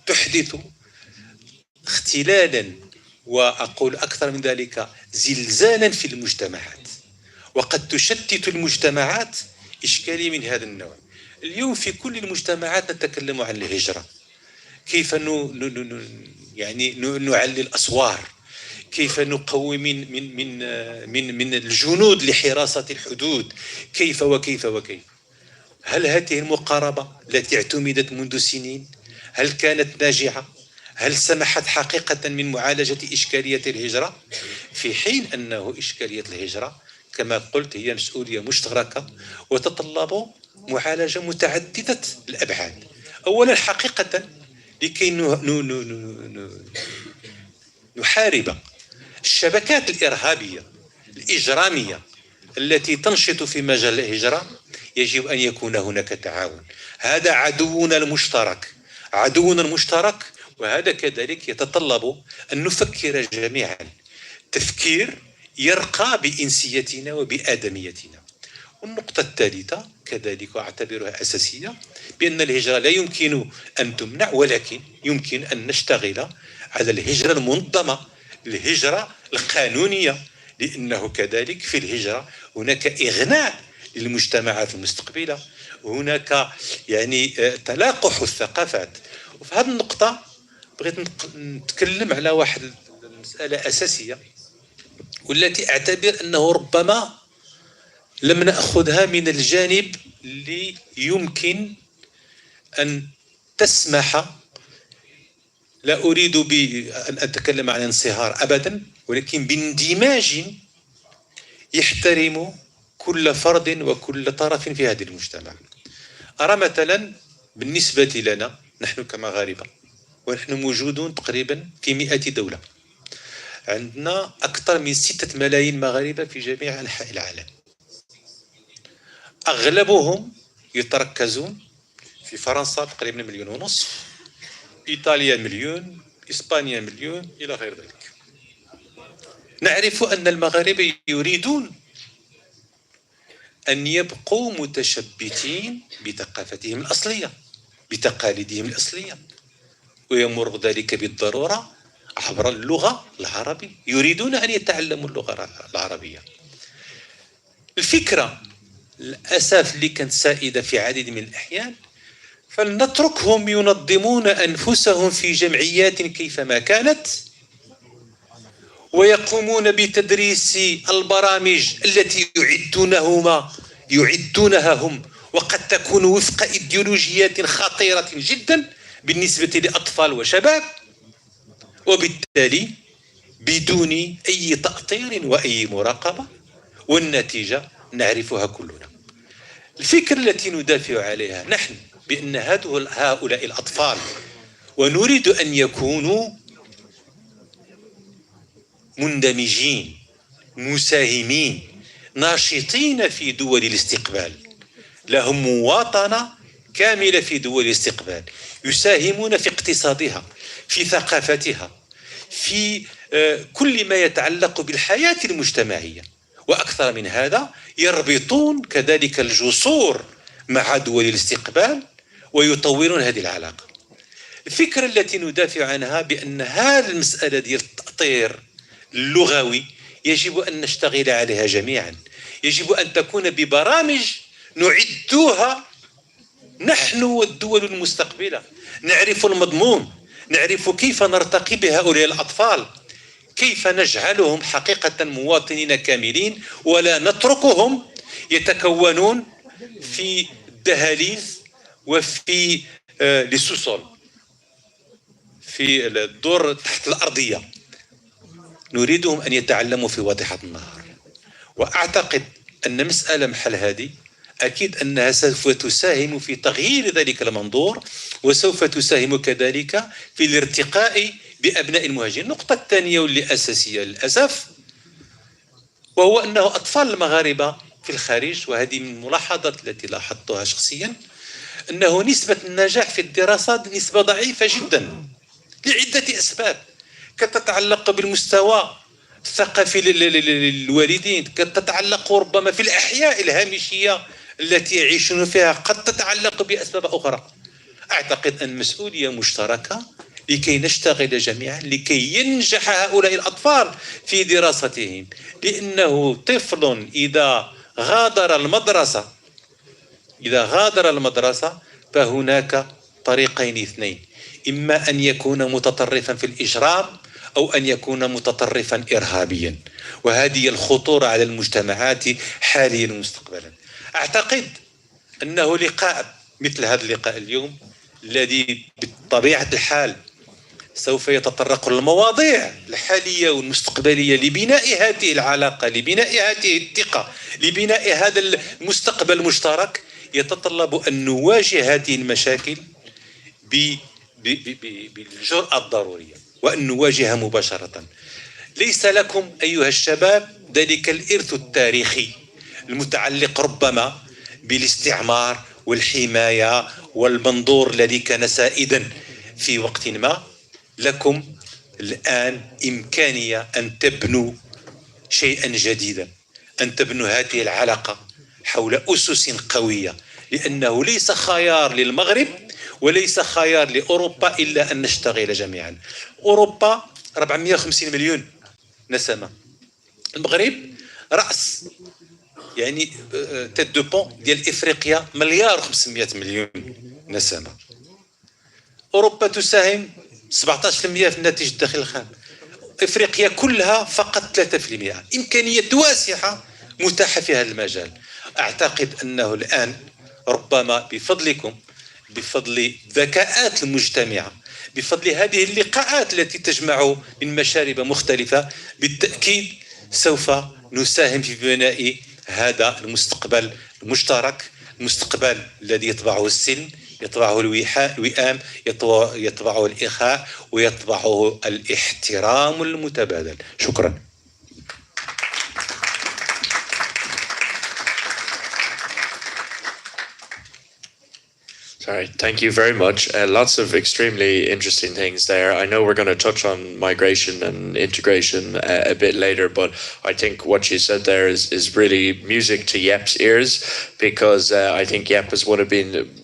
تحدث اختلالا وأقول أكثر من ذلك زلزالا في المجتمعات، وقد تشتت المجتمعات إشكالية من هذا النوع. اليوم في كل المجتمعات نتكلم عن الهجرة، كيف نعلي الأسوار، كيف نقوي من الجنود لحراسة الحدود، كيف وكيف وكيف. هل هذه المقاربة التي اعتمدت منذ سنين هل كانت ناجعة؟ هل سمحت حقيقة من معالجة إشكالية الهجرة؟ في حين أنه إشكالية الهجرة كما قلت هي مسؤولية مشتركة وتتطلب معالجة متعددة الأبعاد. أولا حقيقة لكي نحارب الشبكات الإرهابية الإجرامية التي تنشط في مجال الهجرة يجب أن يكون هناك تعاون. هذا عدونا المشترك، عدونا المشترك، وهذا كذلك يتطلب أن نفكر جميعا تفكير يرقى بإنسيتنا وبآدميتنا. والنقطة الثالثة كذلك أعتبرها أساسية، بأن الهجرة لا يمكن أن تمنع، ولكن يمكن أن نشتغل على الهجرة المنظمة، الهجرة القانونية، لأنه كذلك في الهجرة هناك إغناء للمجتمعات المستقبلة، هناك تلاقح الثقافات. وفي هذه النقطة بغيت نتكلم على واحد المسألة أساسية والتي أعتبر أنه ربما لم نأخذها من الجانب اللي يمكن أن تسمح. لا أريد أن أتكلم عن انصهار أبدا، ولكن باندماج يحترم كل فرد وكل طرف في هذا المجتمع. أرى مثلا بالنسبة لنا نحن كمغاربة، ونحن موجودون تقريبا في 100 دولة، عندنا أكثر من 6 ملايين مغاربة في جميع أنحاء العالم. أغلبهم يتركزون في فرنسا تقريبا 1.5 مليون، إيطاليا 1 مليون، إسبانيا 1 مليون إلى غير ذلك. نعرف أن المغاربة يريدون أن يبقوا متشبتين بثقافتهم الأصلية، بتقاليدهم الأصلية، ويمر ذلك بالضرورة عبر اللغة العربية. يريدون أن يتعلموا اللغة العربية. الفكرة للأسف اللي كانت سائدة في عديد من الأحيان، فلنتركهم ينظمون أنفسهم في جمعيات كيفما كانت، ويقومون بتدريس البرامج التي يعدونها هم، وقد تكون وفق إيديولوجيات خطيرة جدا بالنسبة لأطفال وشباب، وبالتالي بدون أي تأطير وأي مراقبة، والنتيجة نعرفها كلنا. الفكرة التي ندافع عليها نحن بأن هؤلاء الأطفال ونريد أن يكونوا مندمجين مساهمين ناشطين في دول الاستقبال، لهم مواطنة كاملة في دول الاستقبال، يساهمون في اقتصادها، في ثقافتها، في كل ما يتعلق بالحياة المجتمعية، وأكثر من هذا يربطون كذلك الجسور مع دول الاستقبال ويطورون هذه العلاقة. الفكرة التي ندافع عنها بأن هذه المسألة ديال التأطير اللغوي يجب أن نشتغل عليها جميعا، يجب أن تكون ببرامج نعدوها نحن والدول المستقبلة، نعرف المضمون، نعرف كيف نرتقي بهؤلاء الأطفال، كيف نجعلهم حقيقة مواطنين كاملين، ولا نتركهم يتكونون في الدهاليز وفي لسوسول في الدور تحت الأرضية. نريدهم أن يتعلموا في واضحة النهار. وأعتقد أن مسألة محل هذه أكيد أنها سوف تساهم في تغيير ذلك المنظور، وسوف تساهم كذلك في الارتقاء بأبناء المهاجرين. النقطة الثانية واللي أساسية للأسف، وهو أنه أطفال المغاربة في الخارج، وهذه من الملاحظات التي لاحظتها شخصيا، أنه نسبة النجاح في الدراسات نسبة ضعيفة جدا لعدة أسباب، كتتعلق بالمستوى الثقافي للوالدين، كتتعلق ربما في الأحياء الهامشية التي يعيشون فيها، قد تتعلق بأسباب أخرى. أعتقد أن مسؤولية مشتركة لكي نشتغل جميعا لكي ينجح هؤلاء الأطفال في دراستهم، لأنه طفل إذا غادر المدرسة فهناك طريقين اثنين: إما أن يكون متطرفا في الإجرام أو أن يكون متطرفا إرهابيا، وهذه الخطورة على المجتمعات حاليا ومستقبلا. أعتقد أنه لقاء مثل هذا اللقاء اليوم الذي بطبيعة الحال سوف يتطرق للمواضيع الحالية والمستقبلية لبناء هذه العلاقة، لبناء هذه الثقة، لبناء هذا المستقبل المشترك، يتطلب أن نواجه هذه المشاكل بالجرأة الضرورية، وأن نواجهها مباشرة. ليس لكم أيها الشباب ذلك الإرث التاريخي المتعلق ربما بالاستعمار والحماية والمنظور الذي كان سائدا في وقت ما. لكم الآن إمكانية أن تبنوا شيئا جديدا، أن تبنوا هذه العلاقة حول أسس قوية، لأنه ليس خيار للمغرب وليس خيار لأوروبا إلا أن نشتغل جميعا. أوروبا 450 مليون نسمة، المغرب رأس يعني تيت دو بون ديال إفريقيا 1.5 مليار نسمة. أوروبا تساهم 17% في الناتج الداخلي الخام، إفريقيا كلها فقط 3%. إمكانيات واسعة متاحة في هذا المجال. أعتقد أنه الآن ربما بفضلكم، بفضل ذكاءات المجتمع، بفضل هذه اللقاءات التي تجمع من مشارب مختلفة، بالتأكيد سوف نساهم في بناء هذا المستقبل المشترك، المستقبل الذي يطبعه السلم، يطبعه الوئام، يطبعه الإخاء، ويطبعه الاحترام المتبادل. شكرا. Sorry, thank you very much. Lots of extremely interesting things there. I know we're going to touch on migration and integration a bit later, but I think what you said there is really music to YEPP's ears, because I think YEPP has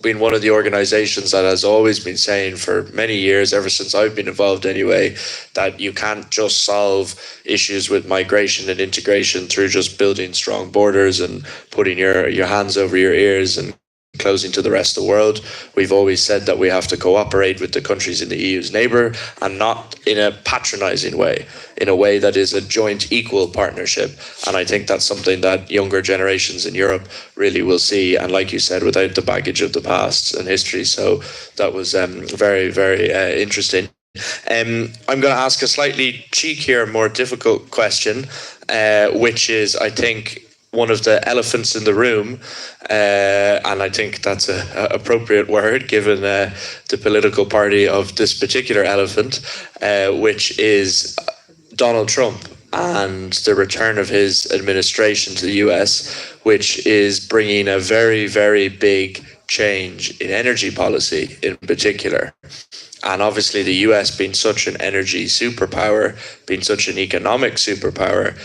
been one of the organizations that has always been saying for many years, ever since I've been involved anyway, that you can't just solve issues with migration and integration through just building strong borders and putting your hands over your ears and closing to the rest of the world. We've always said that we have to cooperate with the countries in the EU's neighbour, and not in a patronising way, in a way that is a joint equal partnership. And I think that's something that younger generations in Europe really will see, and like you said, without the baggage of the past and history. So that was very, very interesting. I'm going to ask a slightly cheekier, more difficult question, which is, I think, one of the elephants in the room, and I think that's an appropriate word given the political party of this particular elephant, which is Donald Trump and the return of his administration to the US, which is bringing a very, very big change in energy policy in particular. And obviously the US being such an energy superpower, being such an economic superpower,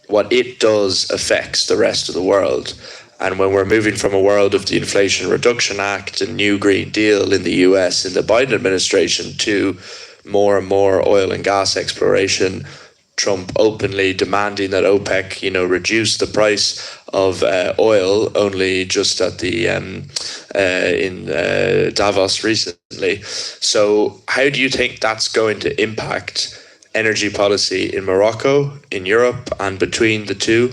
what it does affects the rest of the world. And when we're moving from a world of the Inflation Reduction Act and New Green Deal in the US in the Biden administration to more and more oil and gas exploration, Trump openly demanding that OPEC, reduce the price of oil only just at the in Davos recently. So how do you think that's going to impact energy policy in Morocco, in Europe, and between the two?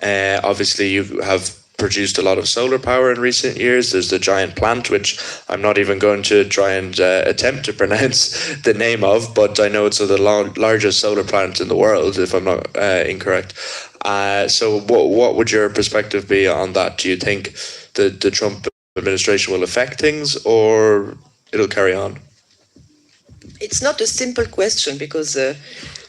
Obviously, you have produced a lot of solar power in recent years. There's the giant plant, which I'm not even going to try and attempt to pronounce the name of, but I know it's the largest solar plant in the world, if I'm not incorrect. So what would your perspective be on that? Do you think the Trump administration will affect things, or it'll carry on? It's not a simple question, because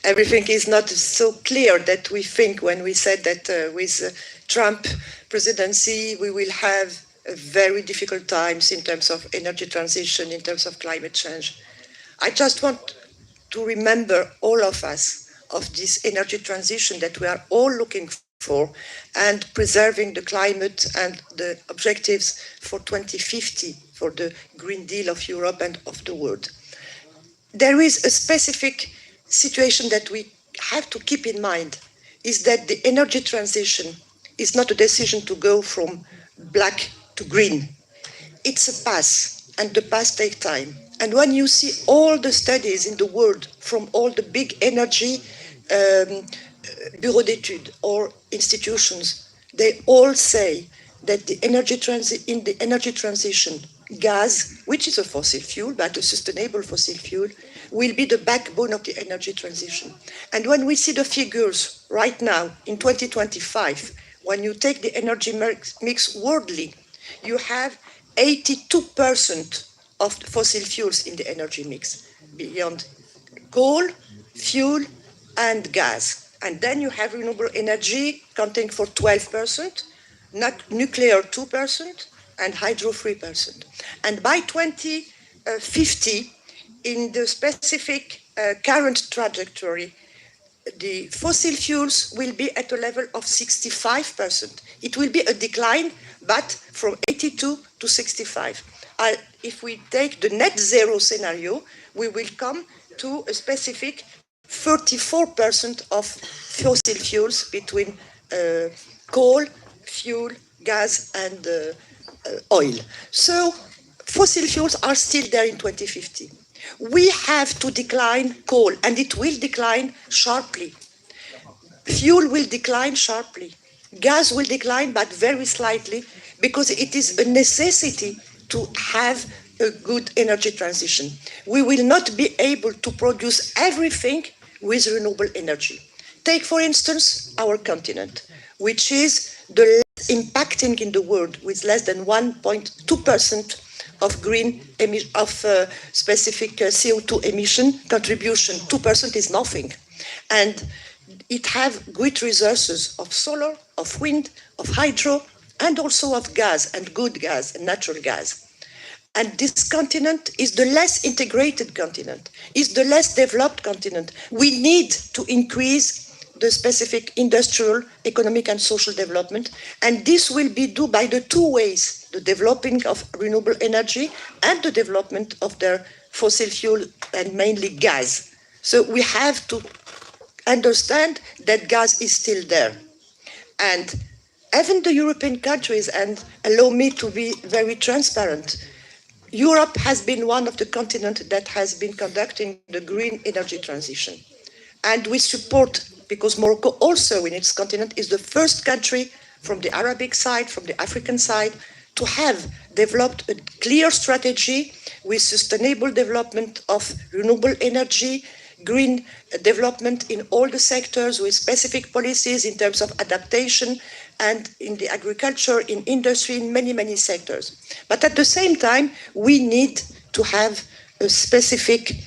everything is not so clear that we think when we said that with Trump presidency we will have very difficult times in terms of energy transition, in terms of climate change. I just want to remember all of us of this energy transition that we are all looking for, and preserving the climate and the objectives for 2050 for the Green Deal of Europe and of the world. There is a specific situation that we have to keep in mind, is that the energy transition is not a decision to go from black to green. It's a path, and the path takes time. And when you see all the studies in the world from all the big energy bureaux d'études or institutions, they all say that in the energy transition, gas, which is a fossil fuel, but a sustainable fossil fuel, will be the backbone of the energy transition. And when we see the figures right now in 2025, when you take the energy mix worldly, you have 82% of fossil fuels in the energy mix, beyond coal, fuel, and gas. And then you have renewable energy counting for 12%, nuclear 2%, and hydro 3%. And by 2050, in the specific current trajectory, the fossil fuels will be at a level of 65%. It will be a decline, but from 82 to 65. If we take the net zero scenario, we will come to a specific 34% of fossil fuels between coal, fuel, gas, and oil. So fossil fuels are still there in 2050. We have to decline coal, and it will decline sharply. Fuel will decline sharply. Gas will decline, but very slightly, because it is a necessity to have a good energy transition. We will not be able to produce everything with renewable energy. Take, for instance, our continent, which is the less impacting in the world, with less than 1.2% of specific CO2 emission contribution. 2% is nothing. And it has great resources of solar, of wind, of hydro, and also of gas, and good gas, and natural gas. And this continent is the less integrated continent, is the less developed continent. We need to increase the specific industrial, economic and social development. And this will be done by the two ways, the developing of renewable energy and the development of their fossil fuel and mainly gas. So we have to understand that gas is still there. And even the European countries, and allow me to be very transparent, Europe has been one of the continents that has been conducting the green energy transition. And we support, because Morocco also in its continent is the first country from the Arabic side, from the African side, to have developed a clear strategy with sustainable development of renewable energy, green development in all the sectors with specific policies in terms of adaptation and in the agriculture, in industry, in many, many sectors. But at the same time, we need to have a specific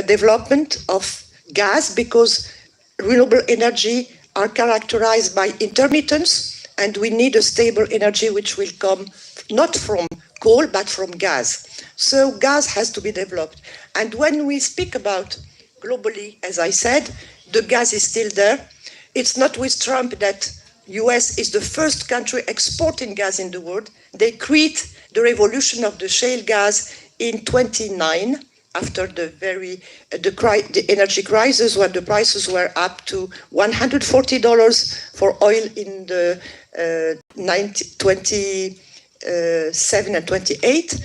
development of gas because renewable energy are characterized by intermittence, and we need a stable energy which will come not from coal but from gas. So gas has to be developed. And when we speak about globally, as I said, the gas is still there. It's not with Trump that US is the first country exporting gas in the world. They create the revolution of the shale gas in 2009 after the energy crisis when the prices were up to $140 for oil in the 27 and 28.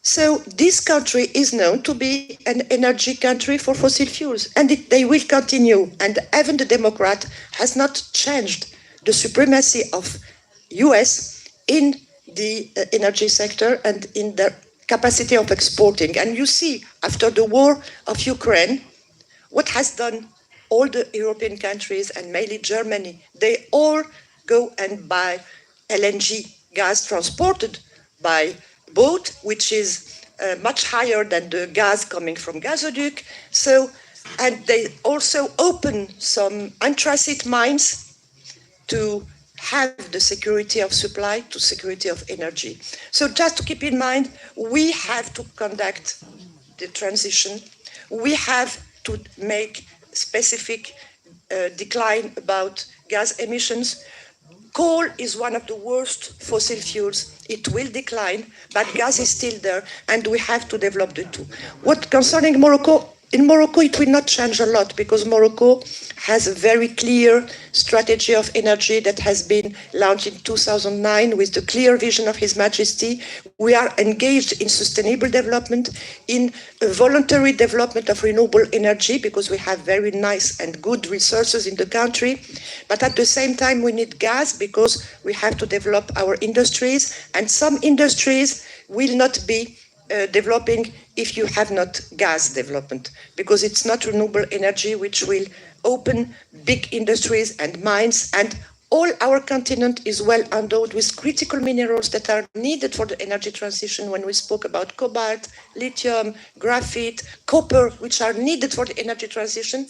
So this country is known to be an energy country for fossil fuels, and they will continue. And even the Democrat has not changed the supremacy of US in the energy sector and in their capacity of exporting. And you see, after the war of Ukraine, what has done all the European countries and mainly Germany, they all go and buy LNG gas transported by boat, which is much higher than the gas coming from gasoduct. So, and they also open some anthracite mines to have the security of supply, to security of energy. So just to keep in mind, we have to conduct the transition. We have to make specific decline about gas emissions. Coal is one of the worst fossil fuels. It will decline, but gas is still there, and we have to develop the two. What concerning Morocco, in Morocco it will not change a lot because Morocco has a very clear strategy of energy that has been launched in 2009 with the clear vision of His Majesty. We are engaged in sustainable development, in a voluntary development of renewable energy because we have very nice and good resources in the country. But at the same time, we need gas because we have to develop our industries, and some industries will not be developing if you have not gas development, because it's not renewable energy which will open big industries and mines, and all our continent is well endowed with critical minerals that are needed for the energy transition. When we spoke about cobalt, lithium, graphite, copper, which are needed for the energy transition,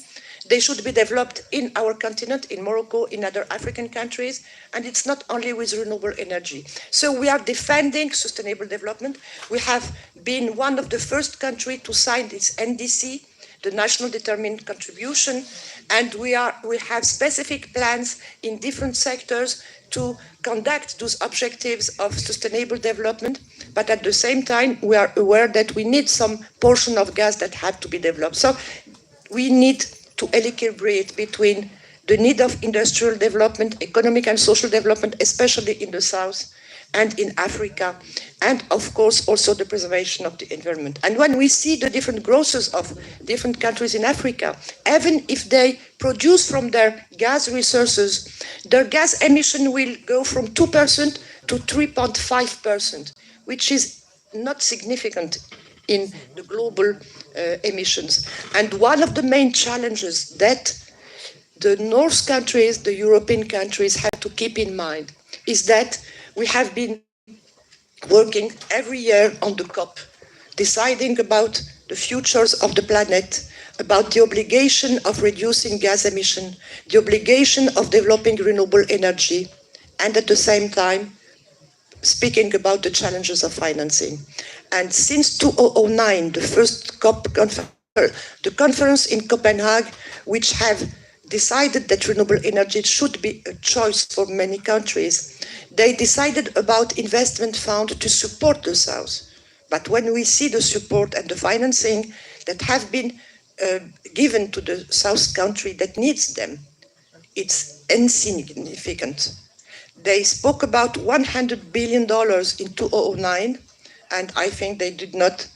they should be developed in our continent, in Morocco, in other African countries, and it's not only with renewable energy. So we are defending sustainable development. We have been one of the first countries to sign this NDC, the National Determined Contribution, and we have specific plans in different sectors to conduct those objectives of sustainable development, but at the same time, we are aware that we need some portion of gas that have to be developed. So we need to equilibrate between the need of industrial development, economic and social development, especially in the South and in Africa, and of course also the preservation of the environment. And when we see the different growths of different countries in Africa, even if they produce from their gas resources, their gas emission will go from 2% to 3.5%, which is not significant in the global emissions. And one of the main challenges that the North countries, the European countries have to keep in mind is that we have been working every year on the COP, deciding about the futures of the planet, about the obligation of reducing gas emission, the obligation of developing renewable energy, and at the same time speaking about the challenges of financing. And since 2009, the first the conference in Copenhagen, which have decided that renewable energy should be a choice for many countries, they decided about investment fund to support the South. But when we see the support and the financing that have been given to the South country that needs them, it's insignificant. They spoke about $100 billion in 2009, and I think they did not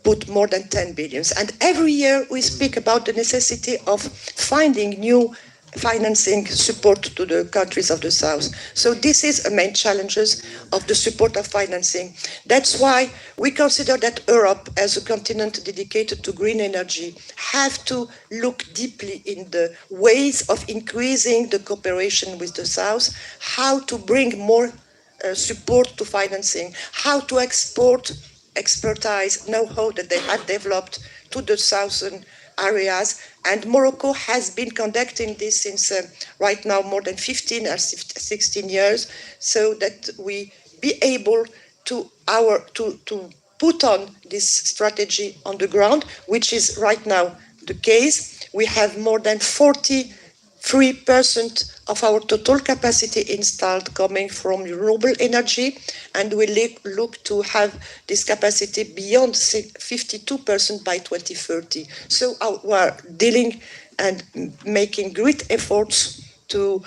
put more than 10 billion. And every year we speak about the necessity of finding new financing support to the countries of the South. So this is a main challenges of the support of financing. That's why we consider that Europe, as a continent dedicated to green energy, have to look deeply in the ways of increasing the cooperation with the South, how to bring more support to financing, how to export expertise, know-how that they have developed to the southern areas. And Morocco has been conducting this since right now more than 15 or 16 years, so that we be able to put on this strategy on the ground, which is right now the case. We have more than 43% of our total capacity installed coming from renewable energy, and we look to have this capacity beyond 52% by 2030. So we are dealing and making great efforts to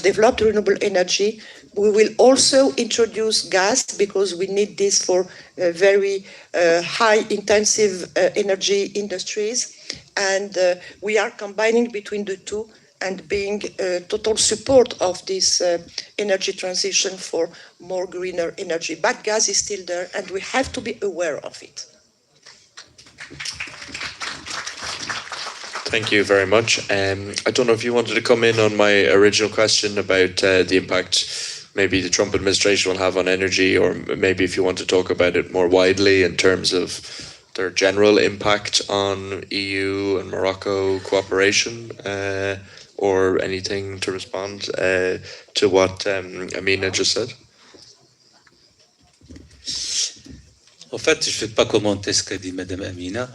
develop renewable energy. We will also introduce gas because we need this for very high intensive energy industries, and we are combining between the two and being total support of this energy transition for more greener energy. But gas is still there, and we have to be aware of it. Thank you very much. I don't know if you wanted to come in on my original question about the impact maybe the Trump administration will have on energy, or maybe if you want to talk about it more widely in terms of their general impact on EU and Morocco cooperation, or anything to respond to what Amina just said. En fait, je ne vais pas commenter ce qu'a dit Madame Amina.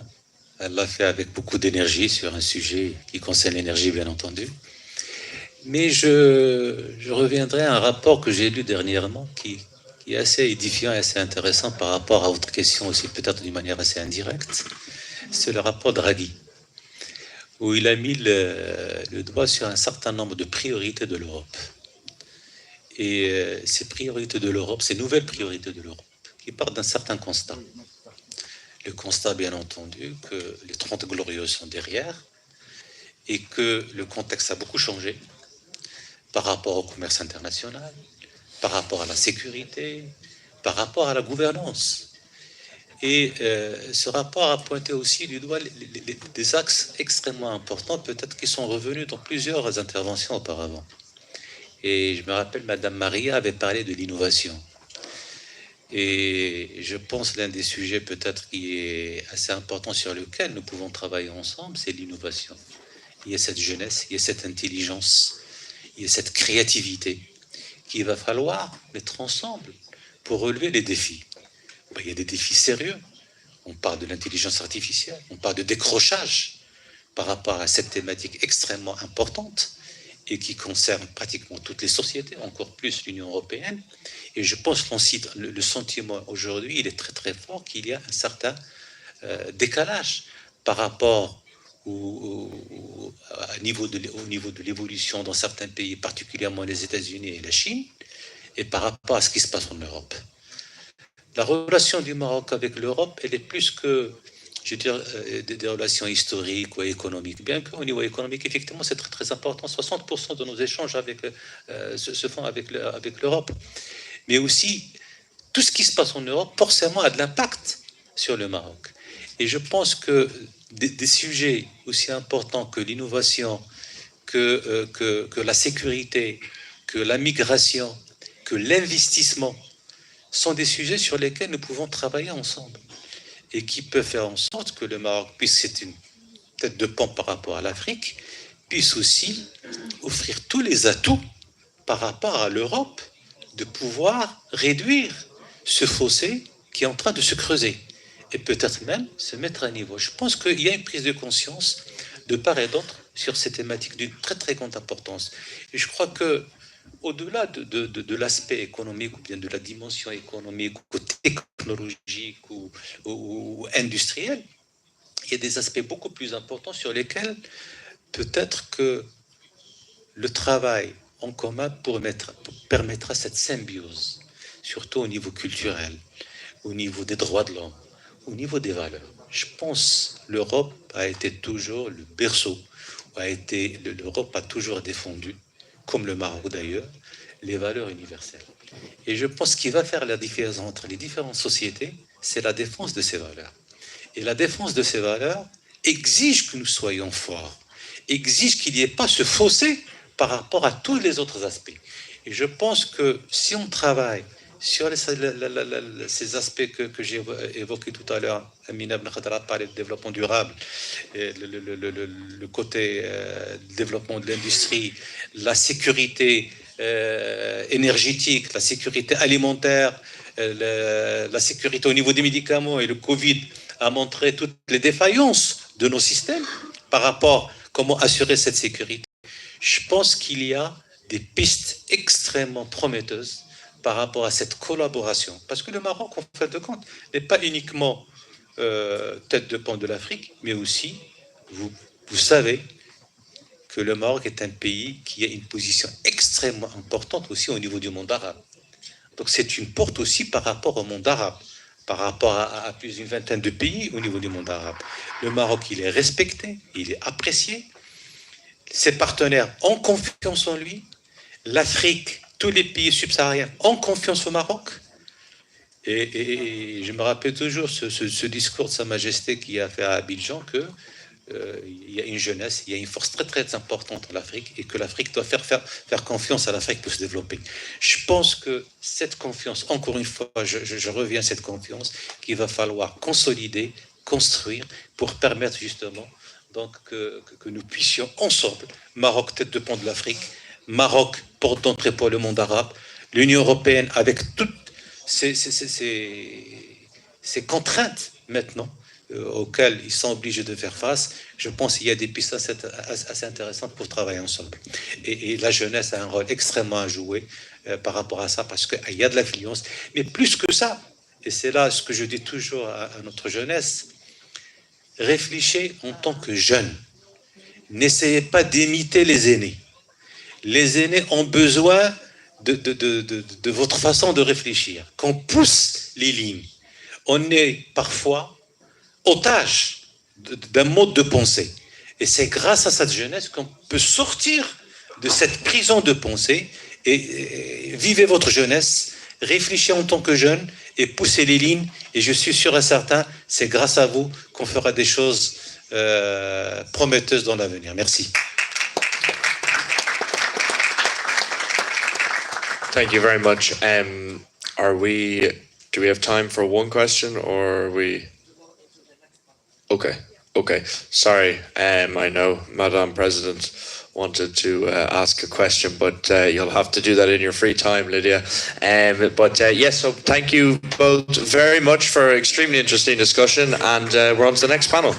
Elle l'a fait avec beaucoup d'énergie sur un sujet qui concerne l'énergie, bien entendu. Mais je reviendrai à un rapport que j'ai lu dernièrement qui est assez édifiant et assez intéressant par rapport à votre question aussi, peut-être d'une manière assez indirecte. C'est le rapport Draghi, où il a mis le doigt sur un certain nombre de priorités de l'Europe. Et ces priorités de l'Europe, ces nouvelles priorités de l'Europe, qui partent d'un certain constat. Le constat, bien entendu, que les 30 glorieuses sont derrière et que le contexte a beaucoup changé par rapport au commerce international, par rapport à la sécurité, par rapport à la gouvernance. Et ce rapport a pointé aussi du doigt des axes extrêmement importants, peut-être qui sont revenus dans plusieurs interventions auparavant. Et je me rappelle, Madame Maria avait parlé de l'innovation. Et je pense l'un des sujets peut-être qui est assez important sur lequel nous pouvons travailler ensemble, c'est l'innovation. Il y a cette jeunesse, il y a cette intelligence, il y a cette créativité qu'il va falloir mettre ensemble pour relever les défis. Il y a des défis sérieux. On parle de l'intelligence artificielle, on parle de décrochage par rapport à cette thématique extrêmement importante et qui concerne pratiquement toutes les sociétés, encore plus l'Union européenne. Et je pense que le sentiment aujourd'hui, il est très très fort qu'il y a un certain décalage par rapport au niveau de l'évolution dans certains pays, particulièrement les États-Unis et la Chine, et par rapport à ce qui se passe en Europe. La relation du Maroc avec l'Europe, elle est plus que, je veux dire, des relations historiques ou économiques. Bien qu'au niveau économique, effectivement, c'est très très important. 60% de nos échanges se font avec l'Europe. Mais aussi, tout ce qui se passe en Europe, forcément, a de l'impact sur le Maroc. Et je pense que des sujets aussi importants que l'innovation, que la sécurité, que la migration, que l'investissement, sont des sujets sur lesquels nous pouvons travailler ensemble et qui peuvent faire en sorte que le Maroc puisse, c'est une tête de pont par rapport à l'Afrique, puisse aussi offrir tous les atouts par rapport à l'Europe de pouvoir réduire ce fossé qui est en train de se creuser et peut-être même se mettre à niveau. Je pense qu'il y a une prise de conscience de part et d'autre sur ces thématiques d'une très très grande importance. Et je crois que au-delà de l'aspect économique ou bien de la dimension économique ou technologique ou industrielle, il y a des aspects beaucoup plus importants sur lesquels peut-être que le travail en commun permettra cette symbiose, surtout au niveau culturel, au niveau des droits de l'homme, au niveau des valeurs. Je pense que l'Europe a été toujours le berceau, l'Europe a toujours défendu, comme le Maroc d'ailleurs, les valeurs universelles. Et je pense qu'il va faire la différence entre les différentes sociétés, c'est la défense de ces valeurs. Et la défense de ces valeurs exige que nous soyons forts, exige qu'il n'y ait pas ce fossé par rapport à tous les autres aspects. Et je pense que si on travaille sur ces aspects que j'ai évoqués tout à l'heure, Amina Ben Khadra parlait de développement durable, le côté développement de l'industrie, la sécurité énergétique, la sécurité alimentaire, la sécurité au niveau des médicaments, et le Covid a montré toutes les défaillances de nos systèmes par rapport à comment assurer cette sécurité. Je pense qu'il y a des pistes extrêmement prometteuses par rapport à cette collaboration. Parce que le Maroc, en fait de compte, n'est pas uniquement tête de pont de l'Afrique, mais aussi, vous savez que le Maroc est un pays qui a une position extrêmement importante aussi au niveau du monde arabe. Donc c'est une porte aussi par rapport au monde arabe, par rapport à plus d'une vingtaine de pays au niveau du monde arabe. Le Maroc, il est respecté, il est apprécié. Ses partenaires ont confiance en lui. L'Afrique, tous les pays subsahariens ont confiance au Maroc. Et je me rappelle toujours ce discours de Sa Majesté qui a fait à Abidjan que il y a une jeunesse, il y a une force très très importante en Afrique et que l'Afrique doit faire confiance à l'Afrique pour se développer. Je pense que cette confiance, encore une fois, je reviens à cette confiance qu'il va falloir consolider, construire pour permettre justement donc que nous puissions ensemble, Maroc tête de pont de l'Afrique, Maroc porte d'entrée pour le monde arabe, l'Union européenne avec toutes ces contraintes maintenant auxquelles ils sont obligés de faire face. Je pense qu'il y a des pistes assez intéressantes pour travailler ensemble. Et la jeunesse a un rôle extrêmement à jouer par rapport à ça, parce qu'il y a de l'influence. Mais plus que ça, et c'est là ce que je dis toujours à notre jeunesse, réfléchissez en tant que jeunes. N'essayez pas d'imiter les aînés. Les aînés ont besoin de votre façon de réfléchir, qu'on pousse les lignes. On est parfois otage d'un mode de pensée. Et c'est grâce à cette jeunesse qu'on peut sortir de cette prison de pensée et vivez votre jeunesse, réfléchissez en tant que jeune et poussez les lignes. Et je suis sûr et certain, c'est grâce à vous qu'on fera des choses prometteuses dans l'avenir. Merci. Thank you very much. Do we have time for one question, or are we? Okay. Sorry, I know Madame President wanted to ask a question, but you'll have to do that in your free time, Lydia. Yes, so thank you both very much for an extremely interesting discussion, and we're on to the next panel.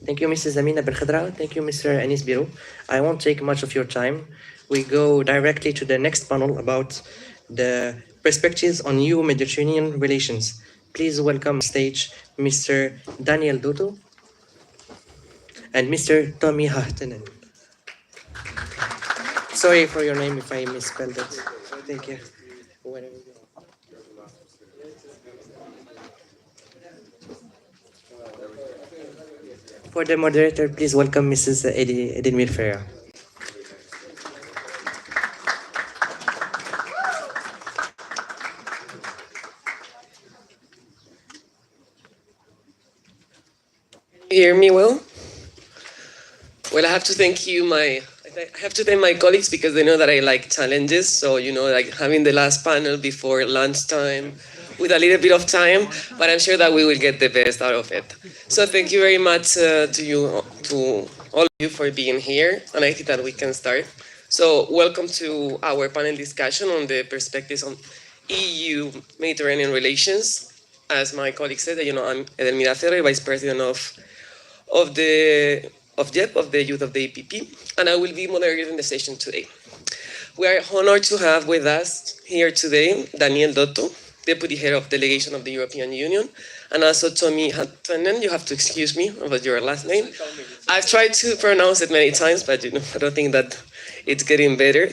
Thank you, Mrs. Amina Ben Khadra. Thank you, Mr. Anis Biro. I won't take much of your time. We go directly to the next panel about the perspectives on EU-Mediterranean relations. Please welcome on stage Mr. Daniel Doto and Mr. Tommy Hahtinen. Sorry for your name if I misspelled it. Thank you. For the moderator, please welcome Mrs. Edilmir Ferreira. You hear me well? Well, I have to thank my colleagues because they know that I like challenges. So, like having the last panel before lunchtime with a little bit of time, but I'm sure that we will get the best out of it. So thank you very much to all of you for being here, and I think that we can start. So welcome to our panel discussion on the perspectives on EU-Mediterranean relations. As my colleague said, I'm Edelmira Ferrer, Vice President of YEPP, of the Youth of the EPP, and I will be moderating the session today. We are honored to have with us here today Daniel Dotto, Deputy Head of Delegation of the European Union, and also Tommy Hattunen. You have to excuse me about your last name. I've tried to pronounce it many times, but I don't think that it's getting better.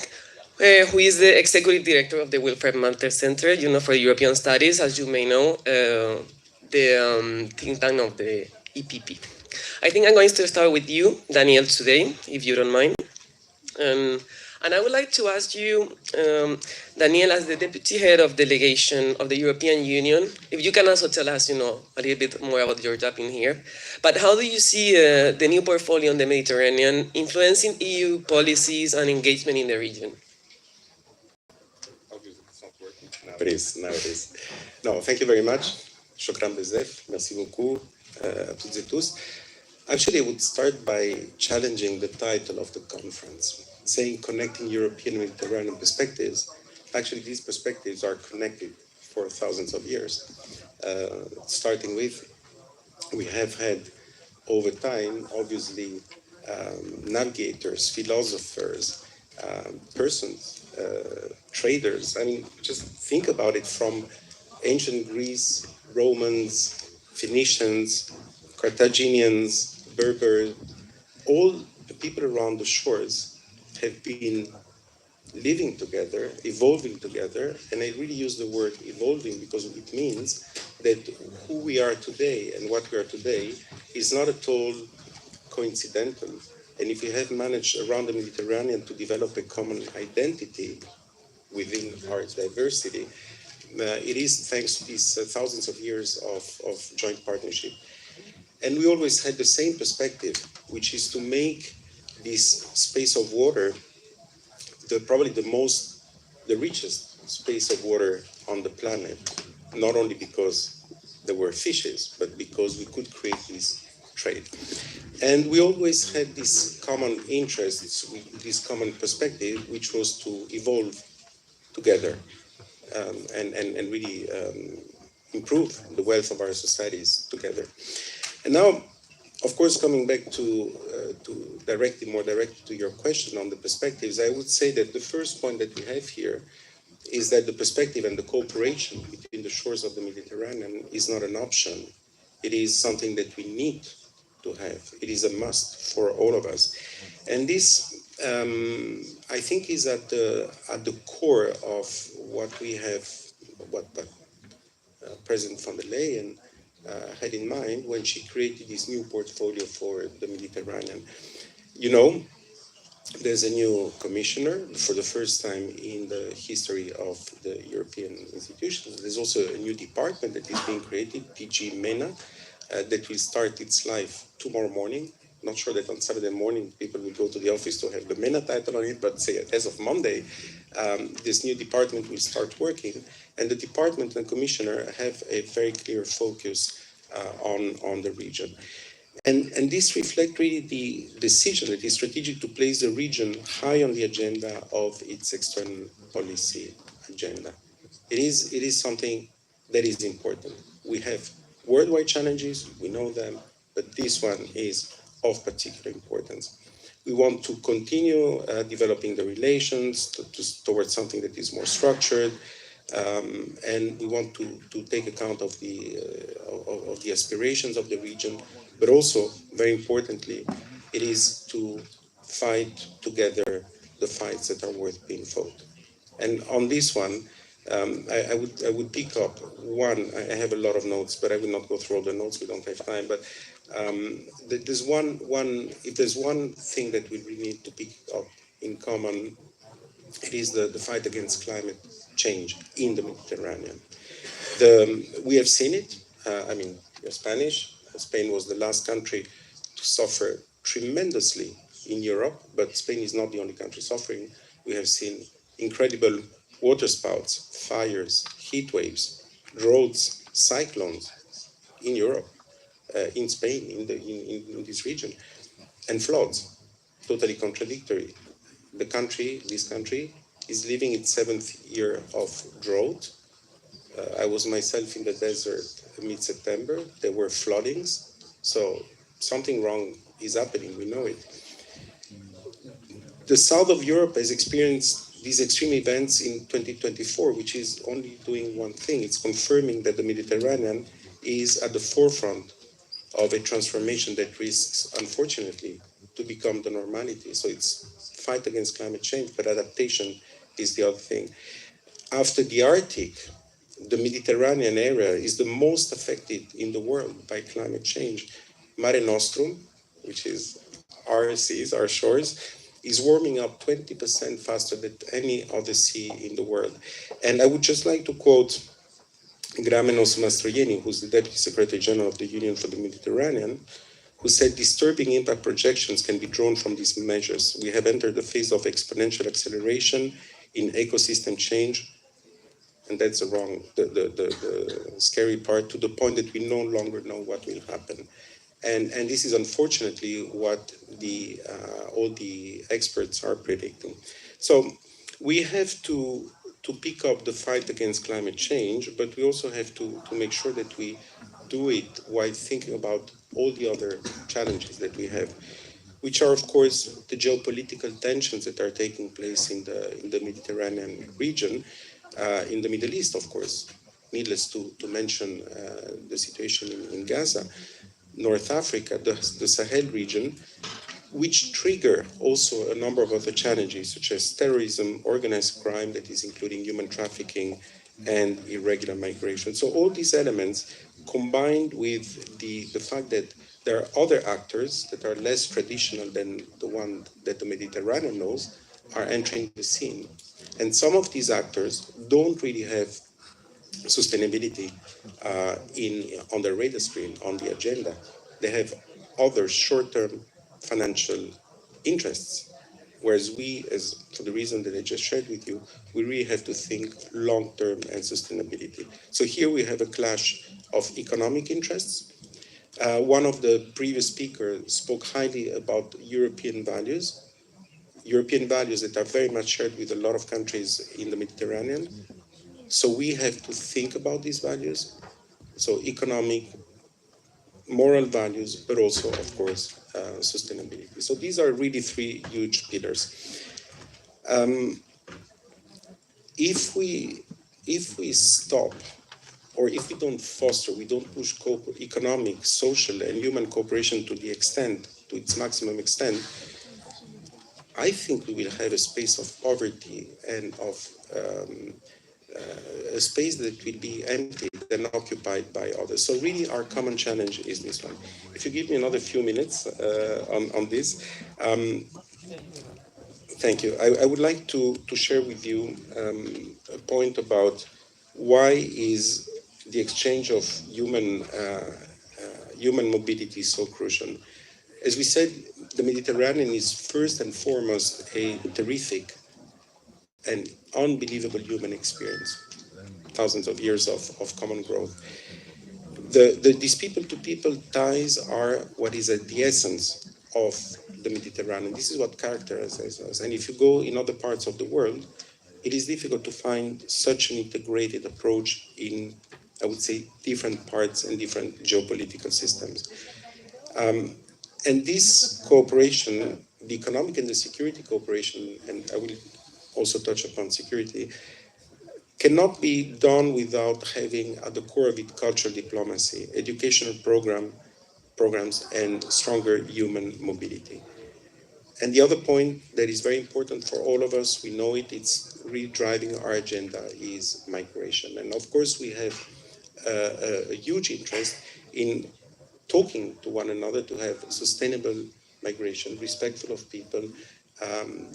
Who is the Executive Director of the Wilfred Manter Center, for European Studies, as you may know, the think tank of the EPP. I think I'm going to start with you, Daniel, today, if you don't mind. And I would like to ask you, Daniel, as the Deputy Head of Delegation of the European Union, if you can also tell us, a little bit more about your job in here. But how do you see the new portfolio on the Mediterranean influencing EU policies and engagement in the region? Obviously, it's not working. Now it is. No, thank you very much. Shukran bezef. Merci beaucoup à toutes et tous. Actually, I would start by challenging the title of the conference, saying connecting European and Mediterranean perspectives. Actually, these perspectives are connected for thousands of years. Starting with, we have had over time, obviously, navigators, philosophers, persons, traders. I mean, just think about it, from ancient Greece, Romans, Phoenicians, Carthaginians, Berbers, all the people around the shores have been living together, evolving together, and I really use the word evolving because it means that who we are today and what we are today is not at all coincidental. And if we have managed around the Mediterranean to develop a common identity within our diversity, it is thanks to these thousands of years of joint partnership. And we always had the same perspective, which is to make this space of water probably the richest space of water on the planet, not only because there were fishes, but because we could create this trade. And we always had this common interest, this common perspective, which was to evolve together and really improve the wealth of our societies together. And now, of course, coming back to more directly to your question on the perspectives, I would say that the first point that we have here is that the perspective and the cooperation between the shores of the Mediterranean is not an option. It is something that we need to have. It is a must for all of us. And this, I think, is at the core of what we have, what President von der Leyen had in mind when she created this new portfolio for the Mediterranean. There's a new commissioner for the first time in the history of the European institutions. There's also a new department that is being created, DG MENA, that will start its life tomorrow morning. Not sure that on Saturday morning people will go to the office to have the MENA title on it, but say as of Monday, this new department will start working. And the department and commissioner have a very clear focus on the region. And this reflects really the decision that is strategic to place the region high on the agenda of its external policy agenda. It is something that is important. We have worldwide challenges, we know them, but this one is of particular importance. We want to continue developing the relations towards something that is more structured, and we want to take account of the aspirations of the region, but also, very importantly, it is to fight together the fights that are worth being fought. And on this one, I would pick up one. I have a lot of notes, but I will not go through all the notes. We don't have time. But there's one. If there's one thing that we really need to pick up in common, it is the fight against climate change in the Mediterranean. We have seen it. You're Spanish. Spain was the last country to suffer tremendously in Europe, but Spain is not the only country suffering. We have seen incredible water spouts, fires, heat waves, droughts, cyclones in Europe, in Spain, in this region, and floods. Totally contradictory. This country, is living its 7th year of drought. I was myself in the desert mid-September. There were floodings. So something wrong is happening, we know it. The south of Europe has experienced these extreme events in 2024, which is only doing one thing. It's confirming that the Mediterranean is at the forefront of a transformation that risks, unfortunately, to become the normality. So it's fight against climate change, but adaptation is the other thing. After the Arctic, the Mediterranean area is the most affected in the world by climate change. Mare Nostrum, which is our seas, our shores, is warming up 20% faster than any other sea in the world. And I would just like to quote Gramenos Mastroianni, who's the Deputy Secretary General of the Union for the Mediterranean, who said disturbing impact projections can be drawn from these measures. We have entered the phase of exponential acceleration in ecosystem change, and that's the scary part, to the point that we no longer know what will happen. And this is unfortunately what all the experts are predicting. So we have to pick up the fight against climate change, but we also have to make sure that we do it while thinking about all the other challenges that we have, which are, of course, the geopolitical tensions that are taking place in the Mediterranean region, in the Middle East, of course. Needless to mention the situation in Gaza, North Africa, the Sahel region, which trigger also a number of other challenges, such as terrorism, organized crime, that is including human trafficking and irregular migration. So all these elements, combined with the fact that there are other actors that are less traditional than the one that the Mediterranean knows, are entering the scene. And some of these actors don't really have sustainability on the radar screen, on the agenda. They have other short-term financial interests, whereas we, as for the reason that I just shared with you, we really have to think long-term and sustainability. So here we have a clash of economic interests. One of the previous speakers spoke highly about European values that are very much shared with a lot of countries in the Mediterranean. So we have to think about these values, so economic, moral values, but also, of course, sustainability. So these are really three huge pillars. If we stop, or if we don't foster, we don't push economic, social, and human cooperation to its maximum extent, I think we will have a space of poverty and of a space that will be empty and occupied by others. So really our common challenge is this one. If you give me another few minutes on this, thank you. I would like to share with you a point about why is the exchange of human mobility so crucial. As we said, the Mediterranean is first and foremost a terrific and unbelievable human experience. Thousands of years of common growth. These people-to-people ties are what is at the essence of the Mediterranean. This is what characterizes us. And if you go in other parts of the world, it is difficult to find such an integrated approach in, I would say, different parts and different geopolitical systems. And this cooperation, the economic and the security cooperation, and I will also touch upon security, cannot be done without having at the core of it cultural diplomacy, educational programs, and stronger human mobility. And the other point that is very important for all of us, we know it, it's really driving our agenda, is migration. And of course, we have a huge interest in talking to one another to have sustainable migration, respectful of people,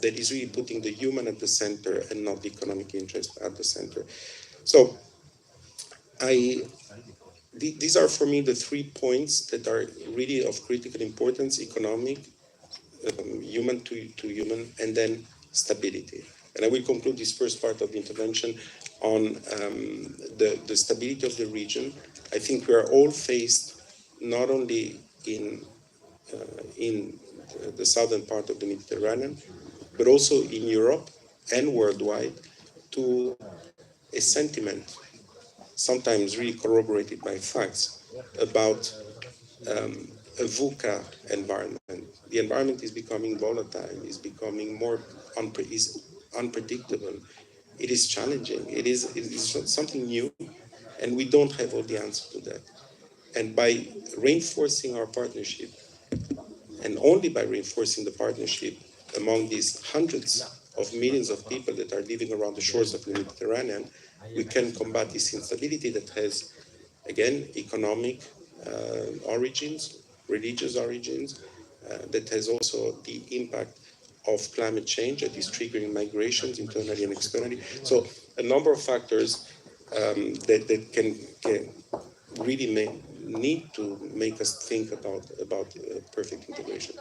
that is really putting the human at the center and not the economic interest at the center. So these are for me the 3 points that are really of critical importance: economic, human to human, and then stability. And I will conclude this first part of the intervention on the stability of the region. I think we are all faced, not only in the southern part of the Mediterranean, but also in Europe and worldwide, to a sentiment, sometimes really corroborated by facts, about a VUCA environment. The environment is becoming volatile, is becoming more unpredictable. It is challenging. It is something new, and we don't have all the answers to that. And by reinforcing our partnership, and only by reinforcing the partnership among these hundreds of millions of people that are living around the shores of the Mediterranean, we can combat this instability that has, again, economic origins, religious origins, that has also the impact of climate change that is triggering migrations internally and externally. So a number of factors that can really need to make us think about perfect integration.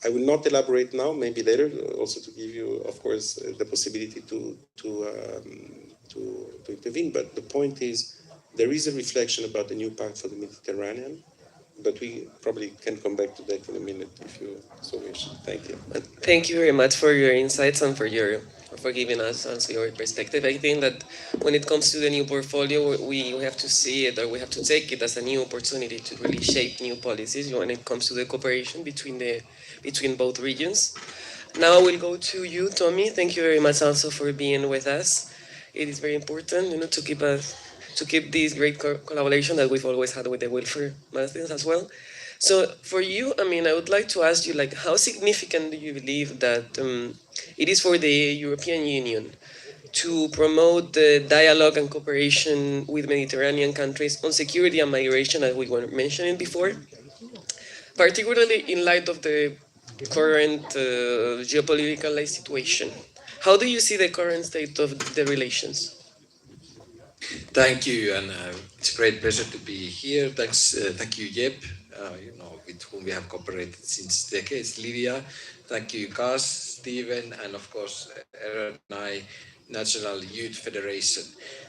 I will not elaborate now, maybe later, also to give you, of course, the possibility to intervene. But the point is, there is a reflection about the new pact for the Mediterranean, but we probably can come back to that in a minute if you so wish. Thank you. Thank you very much for your insights and for giving us also your perspective. I think that when it comes to the new portfolio, we have to see it, or we have to take it as a new opportunity to really shape new policies when it comes to the cooperation between both regions. Now we'll go to you, Tommy. Thank you very much also for being with us. It is very important, to keep this great collaboration that we've always had with the welfare marathons as well. So for you, I would like to ask you, how significant do you believe that it is for the European Union to promote the dialogue and cooperation with Mediterranean countries on security and migration, as we were mentioning before, particularly in light of the current geopolitical situation? How do you see the current state of the relations? Thank you, and it's a great pleasure to be here. Thank you, YEPP, with whom we have cooperated since decades. Lydia, thank you, Gus, Stephen, and of course, RNI, National Youth Federation.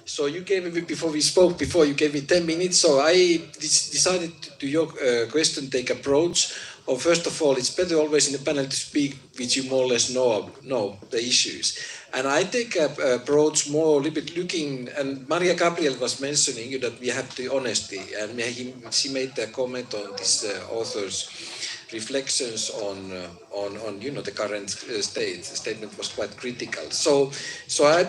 So you gave me, before we spoke, you gave me 10 minutes, so I decided to your question take approach. First of all, it's better always in the panel to speak which you more or less know the issues. And I take an approach more a little bit looking, and Maria Gabriel was mentioning that we have the honesty, and she made a comment on this author's reflections on the current statement was quite critical. So I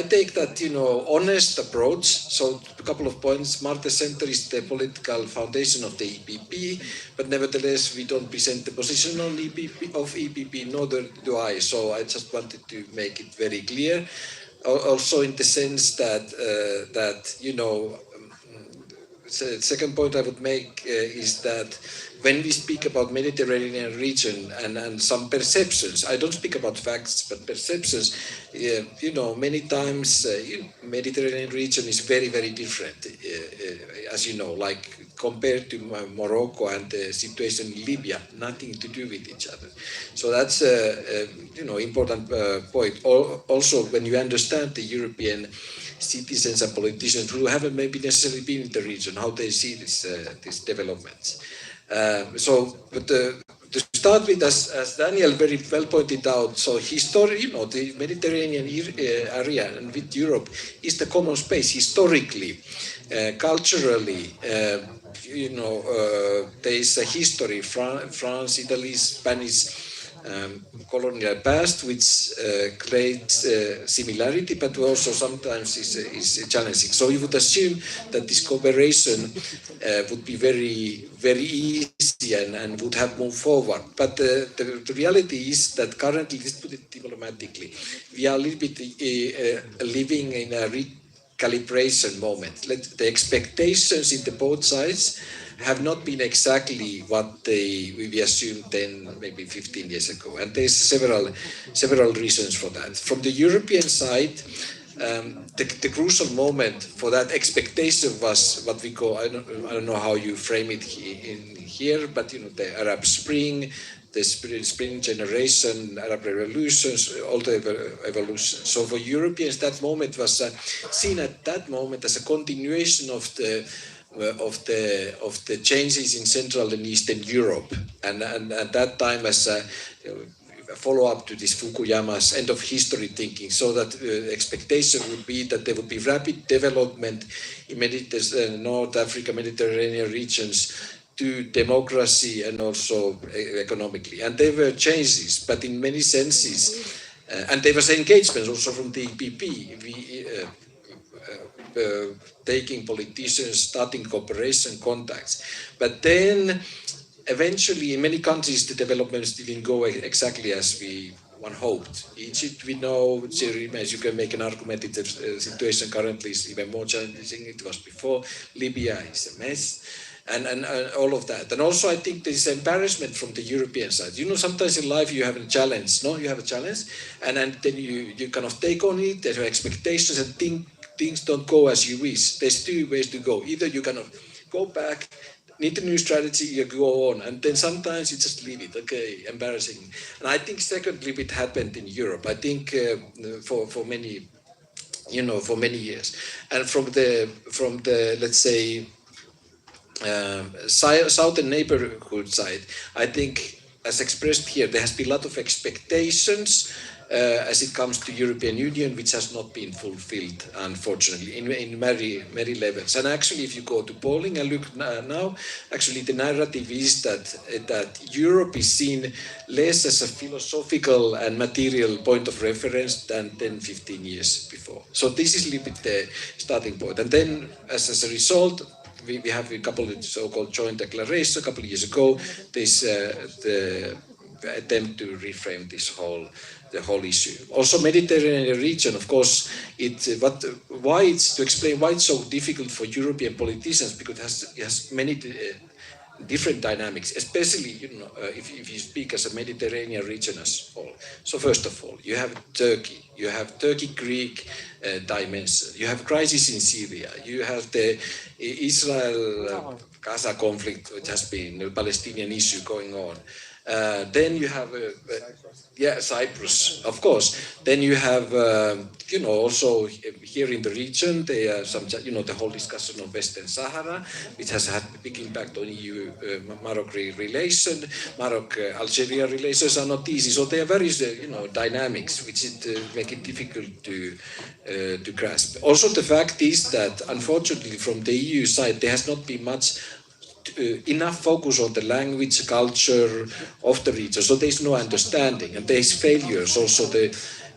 take that honest approach. So a couple of points. Marte Center is the political foundation of the EPP, but nevertheless we don't present the position on EPP, neither do I. So I just wanted to make it very clear. Also in the sense that the second point I would make is that when we speak about Mediterranean region and some perceptions, I don't speak about facts, but perceptions, many times Mediterranean region is very, very different, as you know, like compared to Morocco and the situation in Libya, nothing to do with each other. So that's important point. Also, when you understand the European citizens and politicians who haven't maybe necessarily been in the region, how they see these developments. To start with, as Daniel very well pointed out, so the Mediterranean area and with Europe is the common space historically, culturally. There is a history, France, Italy, Spanish colonial past, which creates similarity, but also sometimes is challenging. So you would assume that this cooperation would be very, very easy and would have moved forward. But the reality is that currently, let's put it diplomatically, we are a little bit living in a recalibration moment. The expectations in the both sides have not been exactly what we assumed 10, maybe 15 years ago. And there's several reasons for that. From the European side, the crucial moment for that expectation was what we call, I don't know how you frame it in here, but the Arab Spring, the spring generation, Arab revolutions, all the evolutions. So for Europeans, that moment was seen at that moment as a continuation of the changes in Central and Eastern Europe, and at that time as a follow-up to this Fukuyama's end of history thinking, so that the expectation would be that there would be rapid development in North Africa, Mediterranean regions to democracy and also economically. And there were changes, but in many senses, and there was engagement also from the EPP, taking politicians, starting cooperation contacts. But then eventually in many countries the developments didn't go exactly as one hoped. Egypt, we know, as you can make an argument, the situation currently is even more challenging than it was before. Libya is a mess. And all of that. And also I think there is embarrassment from the European side. You know, sometimes in life you have a challenge, no? You have a challenge, and then you kind of take on it, there are expectations, and things don't go as you wish. There's two ways to go. Either you kind of go back, need a new strategy, you go on, and then sometimes you just leave it. Okay, embarrassing. And I think secondly it happened in Europe. I think for many, for many years. And from the let's say, southern neighborhood side, I think, as expressed here, there has been a lot of expectations as it comes to European Union, which has not been fulfilled, unfortunately, in many levels. And actually, if you go to polling and look now, actually the narrative is that Europe is seen less as a philosophical and material point of reference than 10, 15 years before. So this is a little bit the starting point. And then, as a result, we have a couple of so-called joint declarations a couple of years ago. There's the attempt to reframe the whole issue. Also, Mediterranean region, of course, why it's so difficult for European politicians, because it has many different dynamics, especially if you speak as a Mediterranean region as a whole. So first of all, you have Turkey-Greek dimension, you have crisis in Syria, you have the Israel-Gaza conflict, which has been a Palestinian issue going on. Then you have Cyprus, of course. Then you have also here in the region there are some the whole discussion of Western Sahara, which has had a big impact on EU Morocco relation. Morocco-Algeria relations are not easy, so there are various dynamics which make it difficult to grasp. Also, the fact is that unfortunately from the EU side there has not been much enough focus on the language, culture of the region. So there is no understanding, and there is failures. Also, the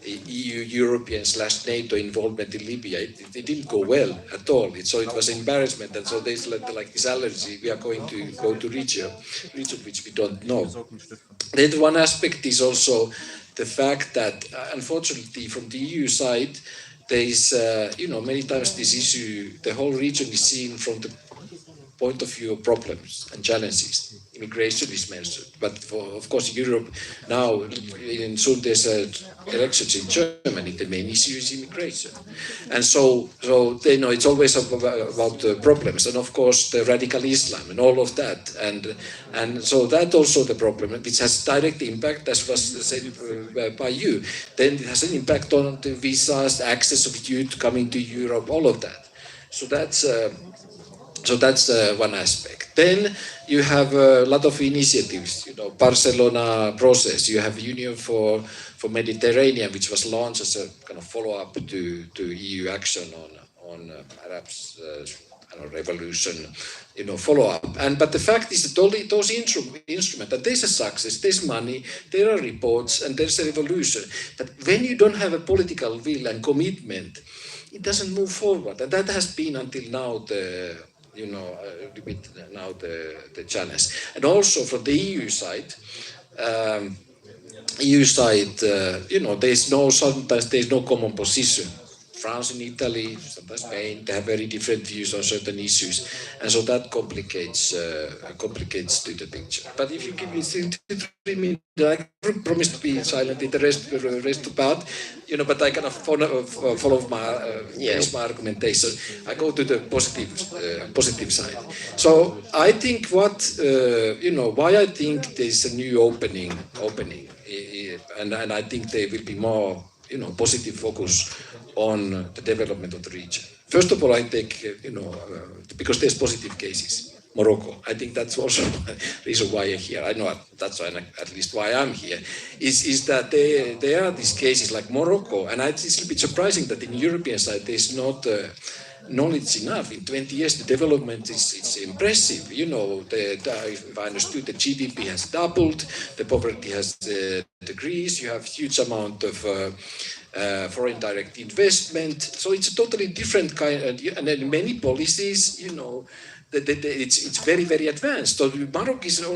EU-European/NATO involvement in Libya, it didn't go well at all. So it was embarrassment, and so there's like this allergy. We are going to go to region which we don't know. Then one aspect is also the fact that, unfortunately, from the EU side, there is, many times this issue, the whole region is seen from the point of view of problems and challenges. Immigration is mentioned, but of course Europe now, soon there's elections in Germany, the main issue is immigration. And so it's always about problems, and of course the radical Islam and all of that. And so that also the problem, which has direct impact, as was said by you. Then it has an impact on the visas, access of youth coming to Europe, all of that. So that's one aspect. Then you have a lot of initiatives, Barcelona process. You have Union for Mediterranean, which was launched as a kind of follow-up to EU action on Arabs revolution, follow-up. But the fact is that all those instruments, that there's a success, there's money, there are reports, and there's a revolution. But when you don't have a political will and commitment, it doesn't move forward. And that has been until now the challenge. And also from the EU side, sometimes there's no common position France and Italy, sometimes Spain, they have very different views on certain issues, and so that complicates to the picture. But if you give me 3 minutes, I promise to be silent in the rest part, but I kind of follow my argumentation. I go to the positive side. So I think why I think there's a new opening, and I think there will be more, positive focus on the development of the region. First of all, I think, because there's positive cases. Morocco, I think that's also the reason why I'm here. I know that's at least why I'm here, is that there are these cases like Morocco, and it's a little bit surprising that in the European side there's not knowledge enough. In 20 years, the development is impressive. If I understood, the GDP has doubled, the poverty has decreased, you have huge amount of foreign direct investment. So it's a totally different kind, and then many policies, it's very, very advanced. So Morocco is, a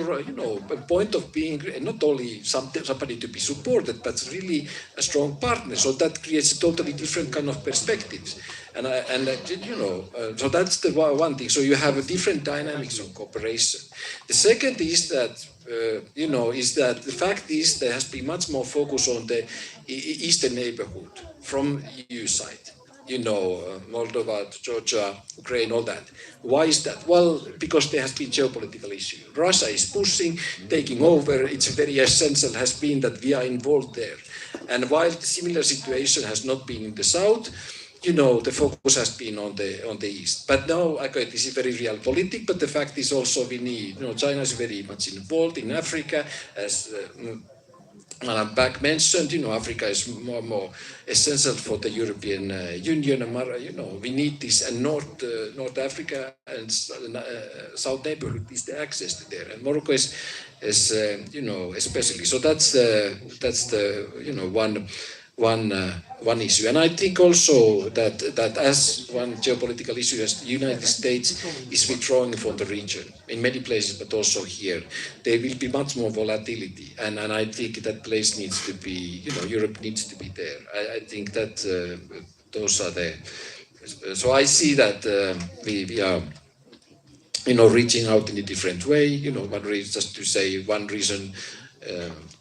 point of being not only somebody to be supported, but really a strong partner. So that creates a totally different kind of perspectives. So that's the one thing. So you have a different dynamics of cooperation. The second is that, the fact is there has been much more focus on the eastern neighborhood from EU side. Moldova, Georgia, Ukraine, all that. Why is that? Well, because there has been geopolitical issue. Russia is pushing, taking over. It's very essential has been that we are involved there. And while the similar situation has not been in the south, the focus has been on the east. But now, this is very realpolitik, but the fact is also we need, China is very much involved in Africa, as Madam Back mentioned, Africa is more and more essential for the European Union. And, we need this, and North Africa and South neighborhood is the access to there. And Morocco is especially. So that's the one issue. And I think also that as one geopolitical issue, as the United States is withdrawing from the region in many places, but also here, there will be much more volatility. And I think that place needs to be, Europe needs to be there. I think that those are the... So I see that we are, reaching out in a different way. One reason, just to say one reason,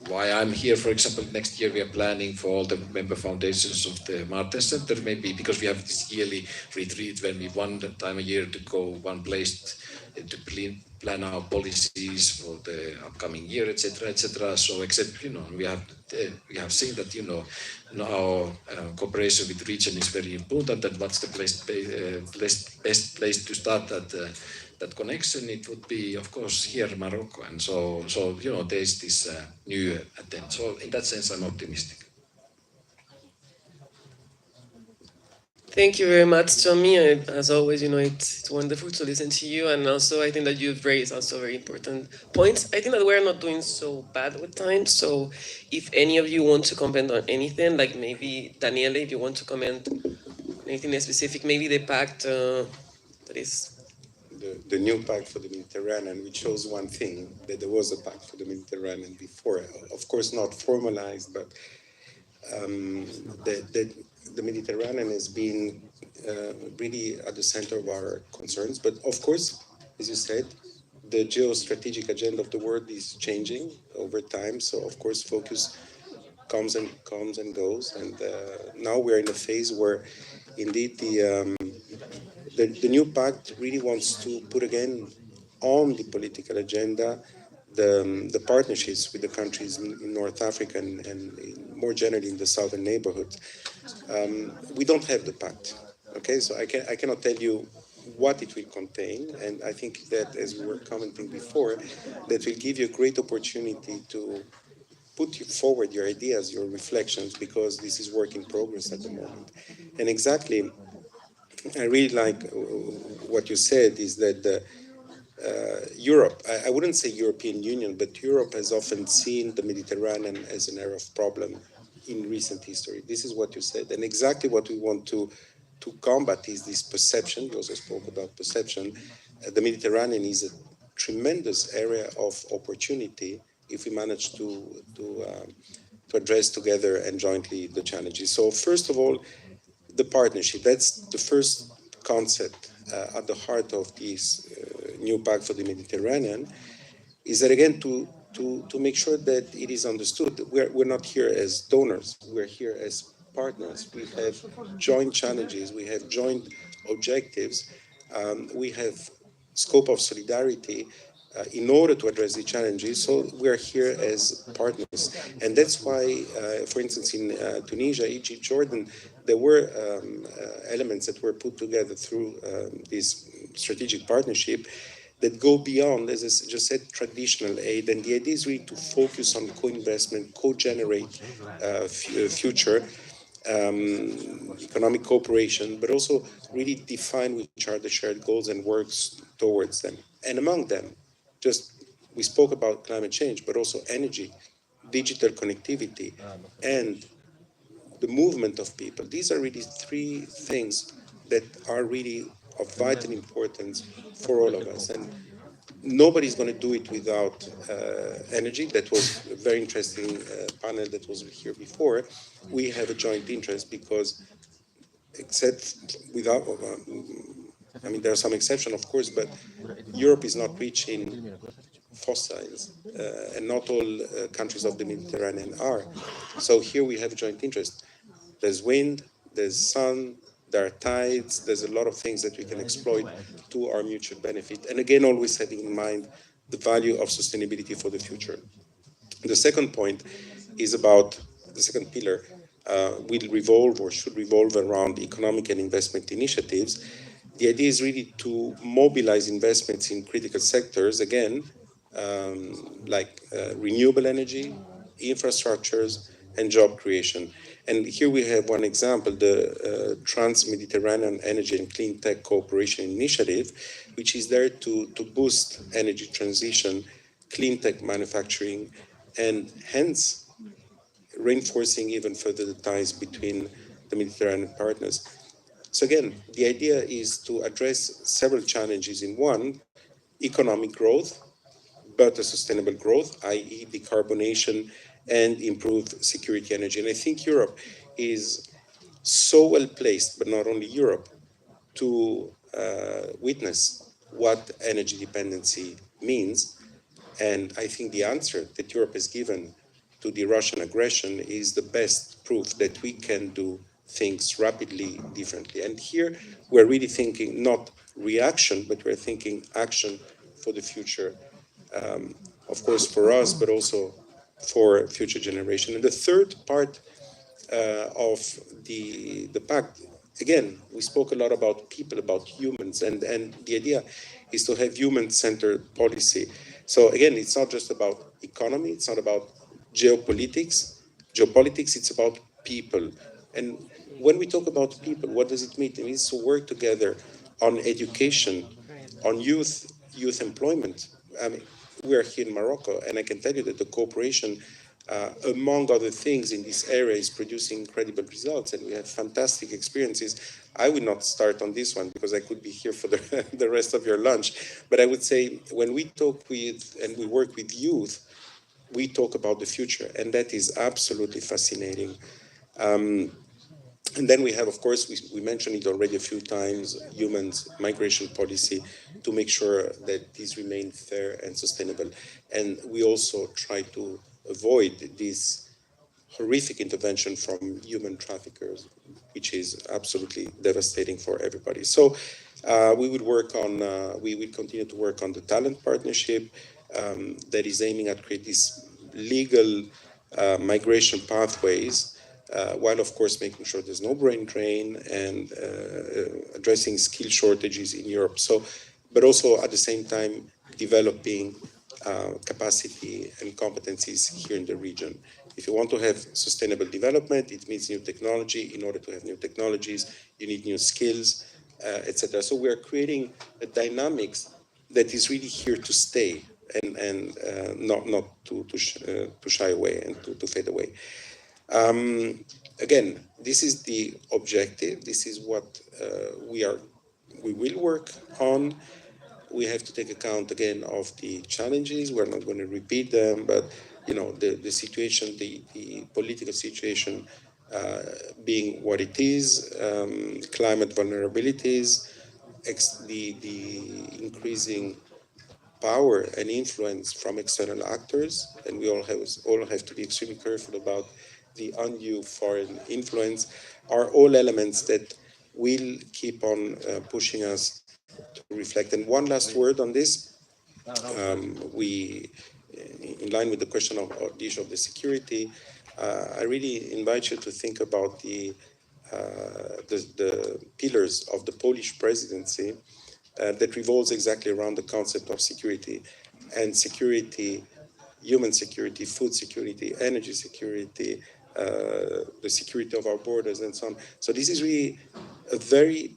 why I'm here, for example, next year we are planning for all the member foundations of the Martin Center, maybe because we have this yearly retreat when we one time a year to go one place to plan our policies for the upcoming year, etc., etc. So, except we have seen that our cooperation with the region is very important, and what's the best place to start that connection, it would be, of course, here in Morocco. And so there is this new attempt. So in that sense, I'm optimistic. Thank you very much, Tommy. As always, it's wonderful to listen to you. And also, I think that you've raised also very important points. I think that we're not doing so bad with time. So if any of you want to comment on anything, like maybe Daniele, if you want to comment on anything specific, maybe the pact that is... The new pact for the Mediterranean, which shows one thing, that there was a pact for the Mediterranean before, of course not formalized, but the Mediterranean has been really at the center of our concerns. But of course, as you said, the geostrategic agenda of the world is changing over time. So of course, focus comes and goes. And now we're in a phase where indeed the new pact really wants to put again on the political agenda the partnerships with the countries in North Africa and more generally in the southern neighborhood. We don't have the pact, okay? So I cannot tell you what it will contain, and I think that, as we were commenting before, that will give you a great opportunity to put forward your ideas, your reflections, because this is work in progress at the moment. And exactly, I really like what you said, is that Europe, I wouldn't say European Union, but Europe has often seen the Mediterranean as an area of problem in recent history. This is what you said. And exactly what we want to combat is this perception. You also spoke about perception. The Mediterranean is a tremendous area of opportunity if we manage to address together and jointly the challenges. So first of all, the partnership, that's the first concept at the heart of this new pact for the Mediterranean, is that again to make sure that it is understood that we're not here as donors, we're here as partners. We have joint challenges, we have joint objectives, we have scope of solidarity in order to address the challenges. So we're here as partners. And that's why, for instance, in Tunisia, Egypt, Jordan, there were elements that were put together through this strategic partnership that go beyond, as I just said, traditional aid. And the idea is really to focus on co-investment, co-generate future economic cooperation, but also really define which are the shared goals and works towards them. And among them, we spoke about climate change, but also energy, digital connectivity, and the movement of people. These are really three things that are really of vital importance for all of us. And nobody's going to do it without energy. That was a very interesting panel that was here before. We have a joint interest because, except without, I mean, there are some exceptions, of course, but Europe is not rich in fossils, and not all countries of the Mediterranean are. So here we have a joint interest. There's wind, there's sun, there are tides, there's a lot of things that we can exploit to our mutual benefit. And again, always having in mind the value of sustainability for the future. The second point is about, the second pillar will revolve or should revolve around economic and investment initiatives. The idea is really to mobilize investments in critical sectors, again, like renewable energy, infrastructures, and job creation. And here we have one example, the Trans-Mediterranean Energy and Clean Tech Cooperation Initiative, which is there to boost energy transition, clean tech manufacturing, and hence reinforcing even further the ties between the Mediterranean partners. So again, the idea is to address several challenges in one: economic growth, but a sustainable growth, i.e. decarbonation and improved security energy. And I think Europe is so well placed, but not only Europe, to witness what energy dependency means. And I think the answer that Europe has given to the Russian aggression is the best proof that we can do things rapidly, differently. And here we're really thinking not reaction, but we're thinking action for the future. Of course, for us, but also for future generation. And the third part of the pact, again, we spoke a lot about people, about humans, and the idea is to have human-centered policy. So again, it's not just about economy, it's not about geopolitics, it's about people. And when we talk about people, what does it mean? It means to work together on education, on youth employment. I mean, we are here in Morocco, and I can tell you that the cooperation, among other things in this area, is producing incredible results, and we have fantastic experiences. I will not start on this one because I could be here for the rest of your lunch, but I would say when we talk with and we work with youth, we talk about the future, and that is absolutely fascinating. And then we have, of course, we mentioned it already a few times, humans, migration policy, to make sure that these remain fair and sustainable. And we also try to avoid this horrific intervention from human traffickers, which is absolutely devastating for everybody. So we will continue to work on the talent partnership that is aiming at create these legal migration pathways, while of course making sure there's no brain drain and addressing skill shortages in Europe. So, but also at the same time developing capacity and competencies here in the region. If you want to have sustainable development, it means new technology. In order to have new technologies, you need new skills, etc. So we are creating a dynamics that is really here to stay and not to shy away and to fade away. Again, this is the objective. This is what we will work on. We have to take account again of the challenges. We're not going to repeat them, but you know the situation, the political situation being what it is, climate vulnerabilities, the increasing power and influence from external actors, and we all have to be extremely careful about the undue foreign influence, are all elements that will keep on pushing us to reflect. And one last word on this, in line with the question of the issue of the security, I really invite you to think about the pillars of the Polish presidency that revolves exactly around the concept of security. And security, human security, food security, energy security, the security of our borders, and so on. So this is really a very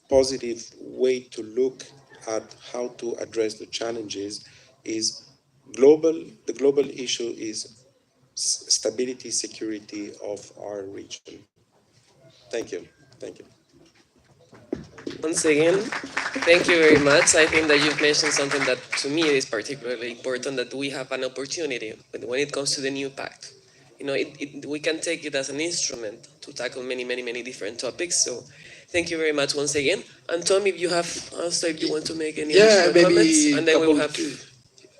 positive way to look at how to address the challenges. Is the global issue is stability, security of our region. Thank you. Thank you. Once again, thank you very much. I think that you've mentioned something that to me is particularly important, that we have an opportunity when it comes to the new pact. We can take it as an instrument to tackle many, many, many different topics. So thank you very much once again. And Tom, if you have also, if you want to make any additional comments, and then we will have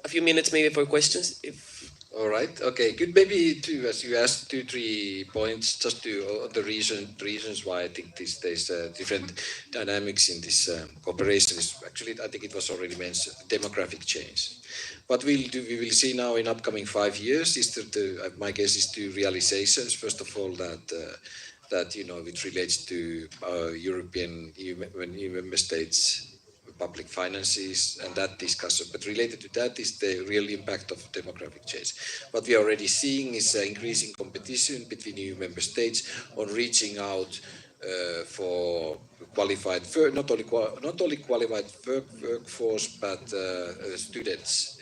a few minutes maybe for questions. All right. Okay. Good. Maybe as you asked, 2-3 points just to the reasons why I think there's different dynamics in this cooperation. Is actually, I think it was already mentioned, demographic change. What we will see now in upcoming 5 years is that my guess is 2 realizations. First of all, that it relates to European EU member states public finances and that discussion, but related to that is the real impact of demographic change. What we are already seeing is increasing competition between EU member states on reaching out for qualified, not only qualified workforce, but students,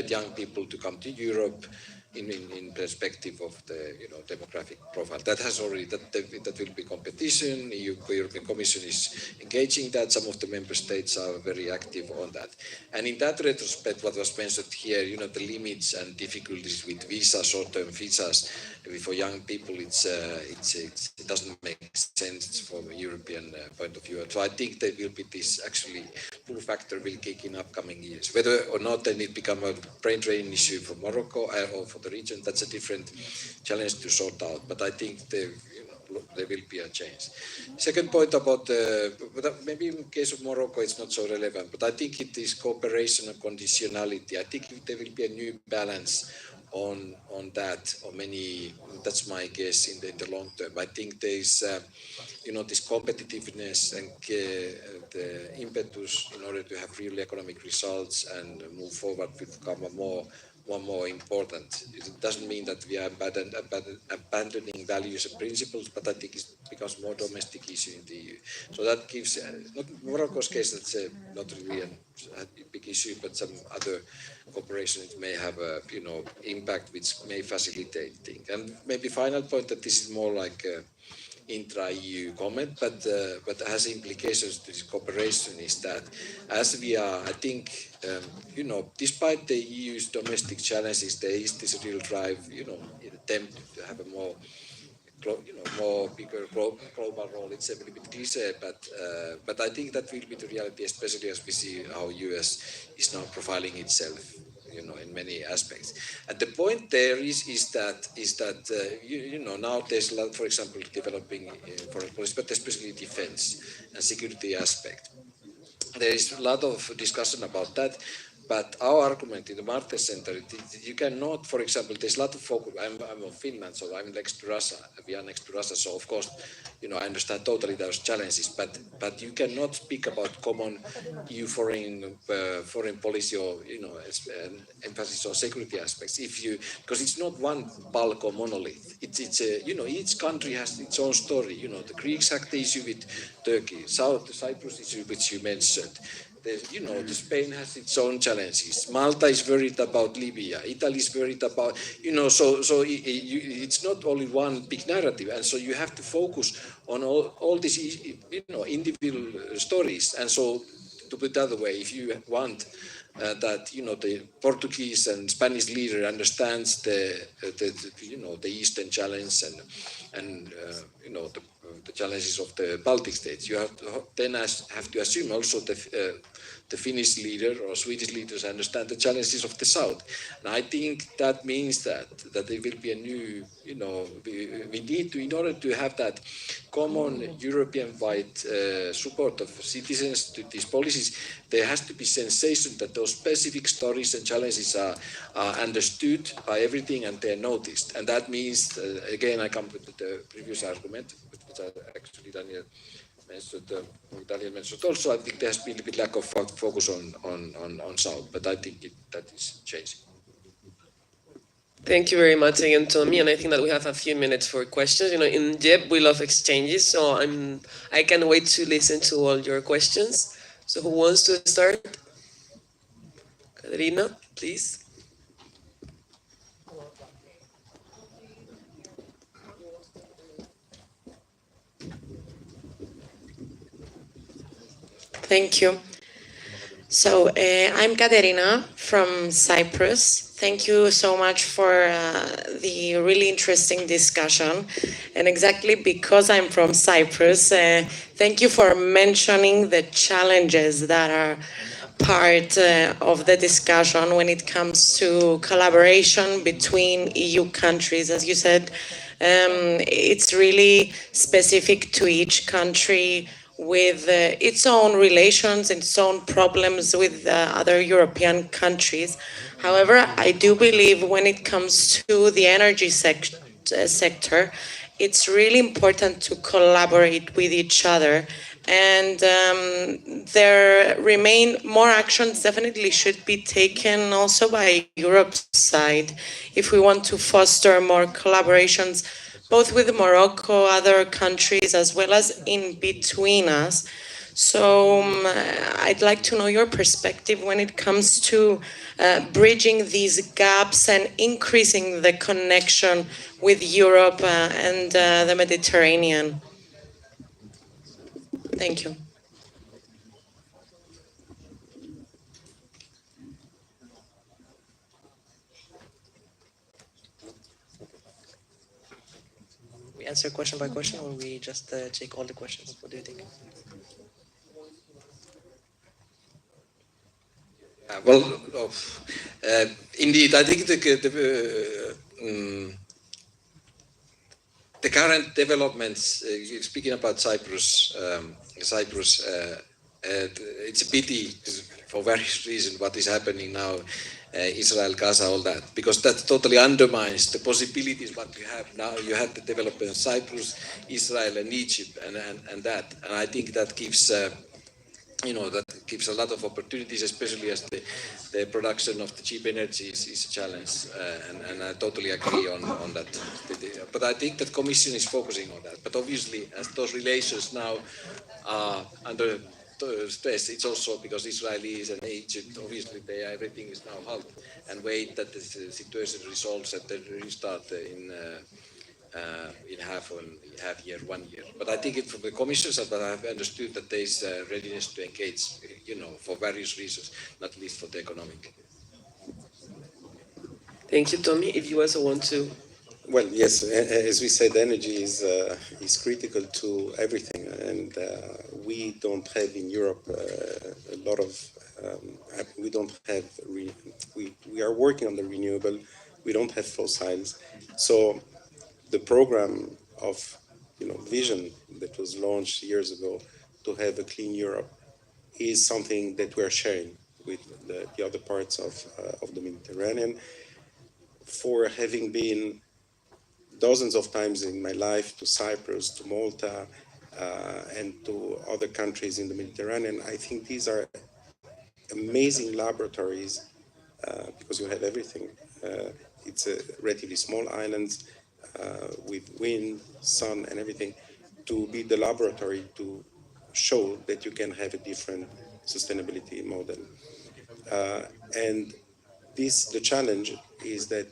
young people to come to Europe in perspective of the demographic profile. That has already that will be competition. European Commission is engaging that. Some of the member states are very active on that. And in that retrospect, what was mentioned here, the limits and difficulties with visas, short-term visas for young people, it doesn't make sense from a European point of view. So I think there will be this actually pull factor will kick in upcoming years. Whether or not then it become a brain drain issue for Morocco or for the region, that's a different challenge to sort out. But I think there will be a change. Second point about maybe in case of Morocco it's not so relevant, but I think it is cooperation and conditionality. I think there will be a new balance on that, or many. That's my guess in the long term. I think there is this competitiveness and the impetus in order to have real economic results and move forward will become more important. It doesn't mean that we are abandoning values and principles, but I think it becomes more domestic issue in the EU. So that gives, not Morocco's case, that's not really a big issue, but some other cooperation it may have a impact which may facilitate things. And maybe final point that this is more like intra-EU comment, but has implications to this cooperation is that as we are, I think, despite the EU's domestic challenges, there is this real drive, attempt to have a more bigger global role. It's a little bit cliche, but I think that will be the reality, especially as we see how US is now profiling itself, in many aspects. And the point there is that now there's a lot, for example, developing foreign policy, but especially defense and security aspect. There is a lot of discussion about that. But our argument in the Martes Center, you cannot, for example, there's a lot of focus. I'm of Finland, so I'm next to Russia. We are next to Russia, so of course, I understand totally those challenges. But you cannot speak about common EU foreign policy or emphasis on security aspects because it's not one bulk or monolith. It's each country has its own story. The Greeks had the issue with Turkey, the Cyprus issue which you mentioned. The Spain has its own challenges. Malta is worried about Libya. Italy is worried about, so it's not only one big narrative. And so you have to focus on all these, individual stories. And so to put it the other way, if you want that the Portuguese and Spanish leader understands the Eastern challenge and the challenges of the Baltic states. You have to assume also the Finnish leader or Swedish leaders understand the challenges of the South. And I think that means that there will be a new, we need to, in order to have that common European-wide support of citizens to these policies, there has to be sensation that those specific stories and challenges are understood by everything and they're noticed. And that means, again, I come with the previous argument, which actually Daniel mentioned also. I think there has been a bit lack of focus on South, but I think that is changing. Thank you very much again, Tommy. And I think that we have a few minutes for questions. In YEPP, we love exchanges, so I can't wait to listen to all your questions. So who wants to start? Katerina, please. Thank you. So I'm Katerina from Cyprus. Thank you so much for the really interesting discussion. And exactly because I'm from Cyprus, thank you for mentioning the challenges that are part of the discussion when it comes to collaboration between EU countries. As you said, it's really specific to each country with its own relations and its own problems with other European countries. However, I do believe when it comes to the energy sector, it's really important to collaborate with each other. And there remain more actions definitely should be taken also by Europe's side if we want to foster more collaborations both with Morocco, other countries, as well as in between us. So I'd like to know your perspective when it comes to bridging these gaps and increasing the connection with Europe and the Mediterranean. Thank you. We answer question by question, or we just take all the questions? What do you think? Indeed, I think the current developments, speaking about Cyprus, it's a pity for various reasons what is happening now, Israel, Gaza, all that, because that totally undermines the possibilities what you have now. You have the development of Cyprus, Israel, and Egypt, and that, and I think that gives. That gives a lot of opportunities, especially as the production of the cheap energy is a challenge, and I totally agree on that. But I think that Commission is focusing on that. But obviously, as those relations now are under stress, it's also because Israelis and Egypt, obviously, everything is now halt and wait that the situation resolves and then restart in half year, 1 year. But I think from the Commission side, I have understood that there is readiness to engage, for various reasons, not least for the economic. Thank you, Tommy. If you also want to. Well, yes, as we said, energy is critical to everything, and we don't have in Europe a lot of. We don't have. We are working on the renewable. We don't have fossils, so the program of vision that was launched years ago to have a clean Europe is something that we're sharing with the other parts of the Mediterranean. For having been dozens of times in my life to Cyprus, to Malta, and to other countries in the Mediterranean, I think these are amazing laboratories because you have everything. It's a relatively small islands with wind, sun, and everything, to be the laboratory to show that you can have a different sustainability model. And the challenge is that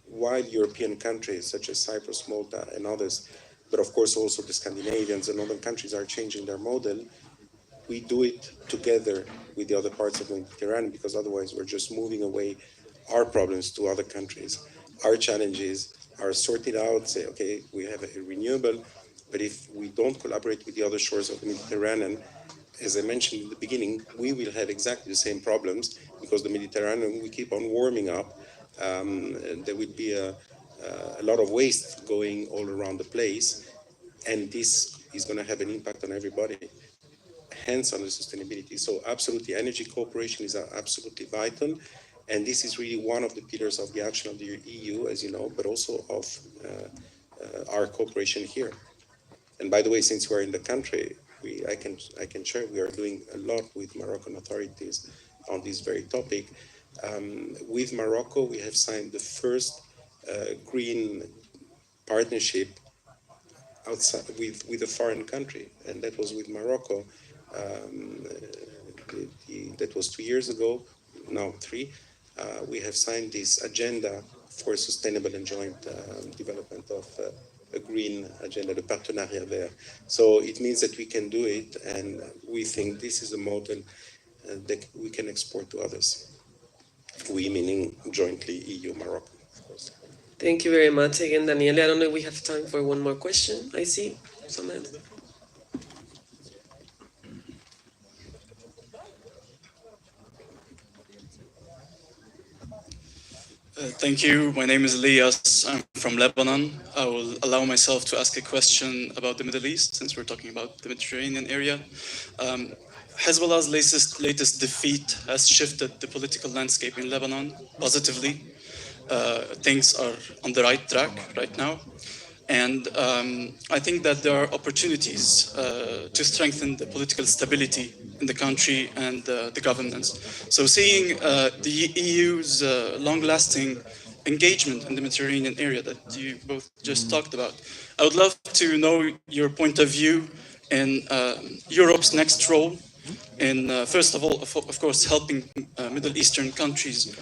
while European countries such as Cyprus, Malta, and others, but of course also the Scandinavians and other countries are changing their model, we do it together with the other parts of the Mediterranean, because otherwise we're just moving away our problems to other countries. Our challenges are sorted out, say, okay, we have a renewable, but if we don't collaborate with the other shores of the Mediterranean, as I mentioned in the beginning, we will have exactly the same problems, because the Mediterranean, we keep on warming up. There will be a lot of waste going all around the place, and this is going to have an impact on everybody, hence on the sustainability. So absolutely, energy cooperation is absolutely vital, and this is really one of the pillars of the action of the EU, as you know, but also of our cooperation here. And by the way, since we're in the country, I can share we are doing a lot with Moroccan authorities on this very topic. With Morocco, we have signed the first green partnership outside with a foreign country, and that was with Morocco. That was 2 years ago, now 3. We have signed this agenda for sustainable and joint development of a green agenda, the partenariat vert. So it means that we can do it, and we think this is a model that we can export to others. We meaning jointly EU, Morocco, of course. Thank you very much again, Daniele. I don't know if we have time for one more question. I see some hands. Thank you. My name is Elias. I'm from Lebanon. I will allow myself to ask a question about the Middle East, since we're talking about the Mediterranean area. Hezbollah's latest defeat has shifted the political landscape in Lebanon positively. Things are on the right track right now. And I think that there are opportunities to strengthen the political stability in the country and the governance. So seeing the EU's long-lasting engagement in the Mediterranean area that you both just talked about, I would love to know your point of view in Europe's next role in, first of all, of course, helping Middle Eastern countries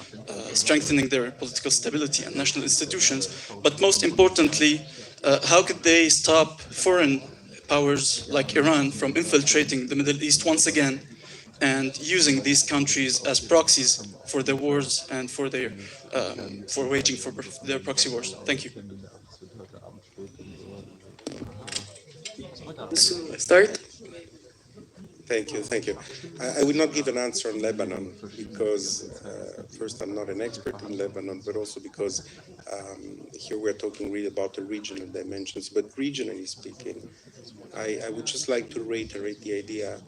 strengthening their political stability and national institutions, but most importantly, how could they stop foreign powers like Iran from infiltrating the Middle East once again and using these countries as proxies for their wars and for their waging for their proxy wars? Thank you. Start. Thank you. I will not give an answer on Lebanon because, first, I'm not an expert in Lebanon, but also because here we're talking really about the regional dimensions. But regionally speaking, I would just like to reiterate the idea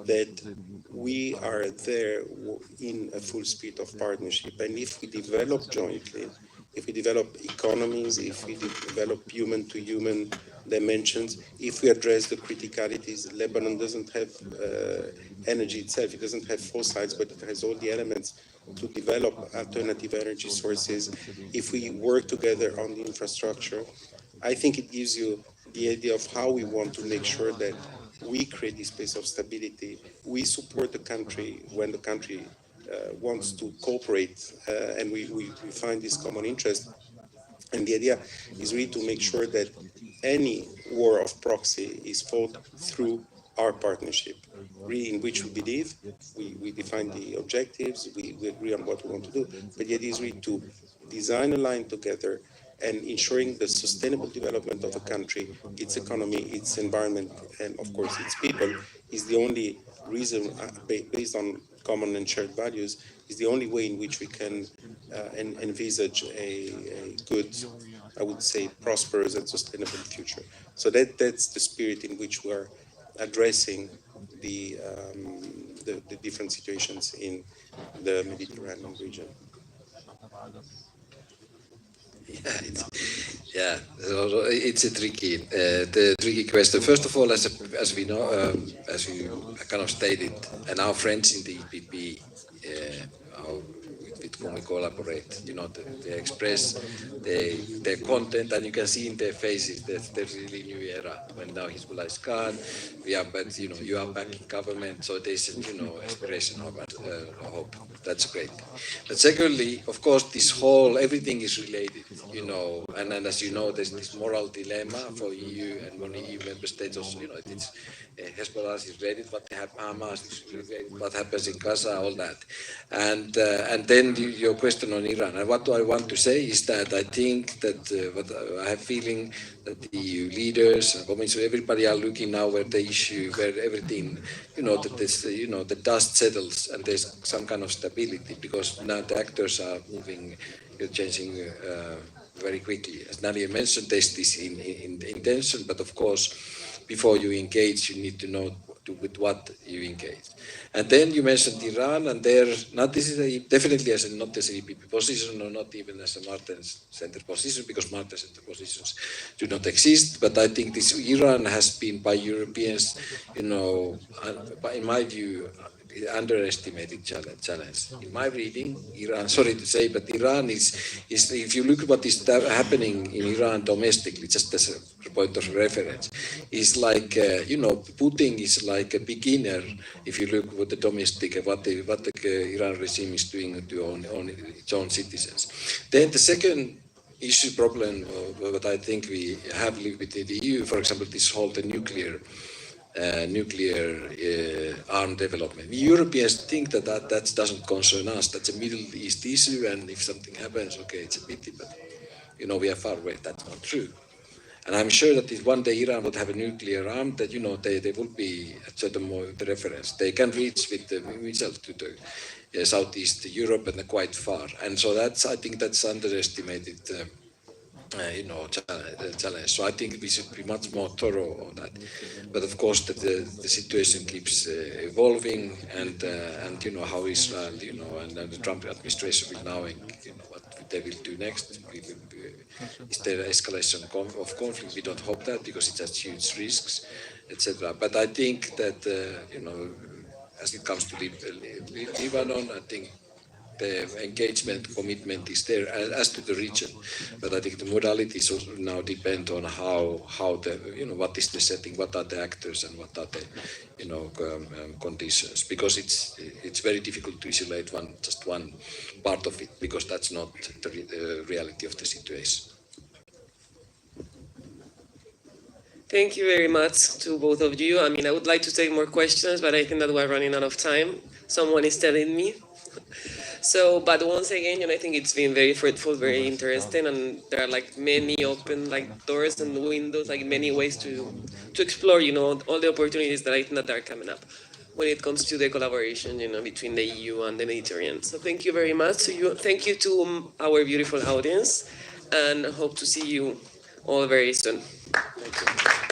that we are there in a full spirit of partnership. And if we develop jointly, if we develop economies, if we develop human-to-human dimensions, if we address the criticalities, Lebanon doesn't have energy itself, it doesn't have fossils, but it has all the elements to develop alternative energy sources. If we work together on the infrastructure, I think it gives you the idea of how we want to make sure that we create this space of stability. We support the country when the country wants to cooperate, and we find this common interest. And the idea is really to make sure that any war of proxy is fought through our partnership, really in which we believe. We define the objectives, we agree on what we want to do, but the idea is really to design a line together and ensuring the sustainable development of a country, its economy, its environment, and of course its people is the only reason, based on common and shared values, is the only way in which we can envisage a good, I would say, prosperous and sustainable future. So that's the spirit in which we are addressing the different situations in the Mediterranean region. It's a tricky question. First of all, as we know, as you kind of stated, and our friends in the EPP, with whom we collaborate, they express their content, and you can see in their faces that there's a really new era. When now Hezbollah is gone, we are back. You are back in government, so there's aspiration of hope. That's great. But secondly, of course, everything is related, and as you know, there's this moral dilemma for EU and many EU member states also, Hezbollah is ready, what Hamas is ready, what happens in Gaza, all that. And then your question on Iran. And what I want to say is that I think that what I have feeling that the EU leaders and Commission, everybody are looking now where the issue, where everything, that this, the dust settles and there's some kind of stability, because now the actors are moving, changing very quickly. As Nadia mentioned, there's this intention, but of course, before you engage, you need to know with what you engage. And then you mentioned Iran, and this is definitely as not as an EPP position, or not even as a Martin Center position, because Martin Center positions do not exist. But I think this Iran has been by Europeans, in my view, underestimated challenge. In my reading, Iran, sorry to say, but Iran is if you look at what is happening in Iran domestically, just as a point of reference, is like, Putin is like a beginner if you look at the domestic, what the Iran regime is doing to its own citizens. Then the second issue problem, what I think we have within the EU, for example, this whole the nuclear arm development. We Europeans think that doesn't concern us. That's a Middle East issue, and if something happens, okay, it's a pity, but we are far away. That's not true. And I'm sure that if one day Iran would have a nuclear arm, that they will be at certain more the reference. They can reach with the missiles to the Southeast Europe and quite far. And so I think that's underestimated. Challenge. So I think we should be much more thorough on that. But of course, that the situation keeps evolving, and how Israel, and the Trump administration will now, what they will do next. Is there escalation of conflict? We don't hope that, because it has huge risks, etc. But I think that as it comes to Lebanon, I think the engagement commitment is there as to the region, but I think the modalities also now depend on how the what is the setting, what are the actors, and what are the conditions, because it's very difficult to isolate just one part of it, because that's not the reality of the situation. Thank you very much to both of you. I mean, I would like to take more questions, but I think that we're running out of time. Someone is telling me. So, but once again, I think it's been very fruitful, very interesting, and there are many open doors and windows, many ways to explore, all the opportunities that I think that are coming up when it comes to the collaboration, between the EU and the Mediterranean. So thank you very much. Thank you to our beautiful audience, and hope to see you all very soon. Thank you.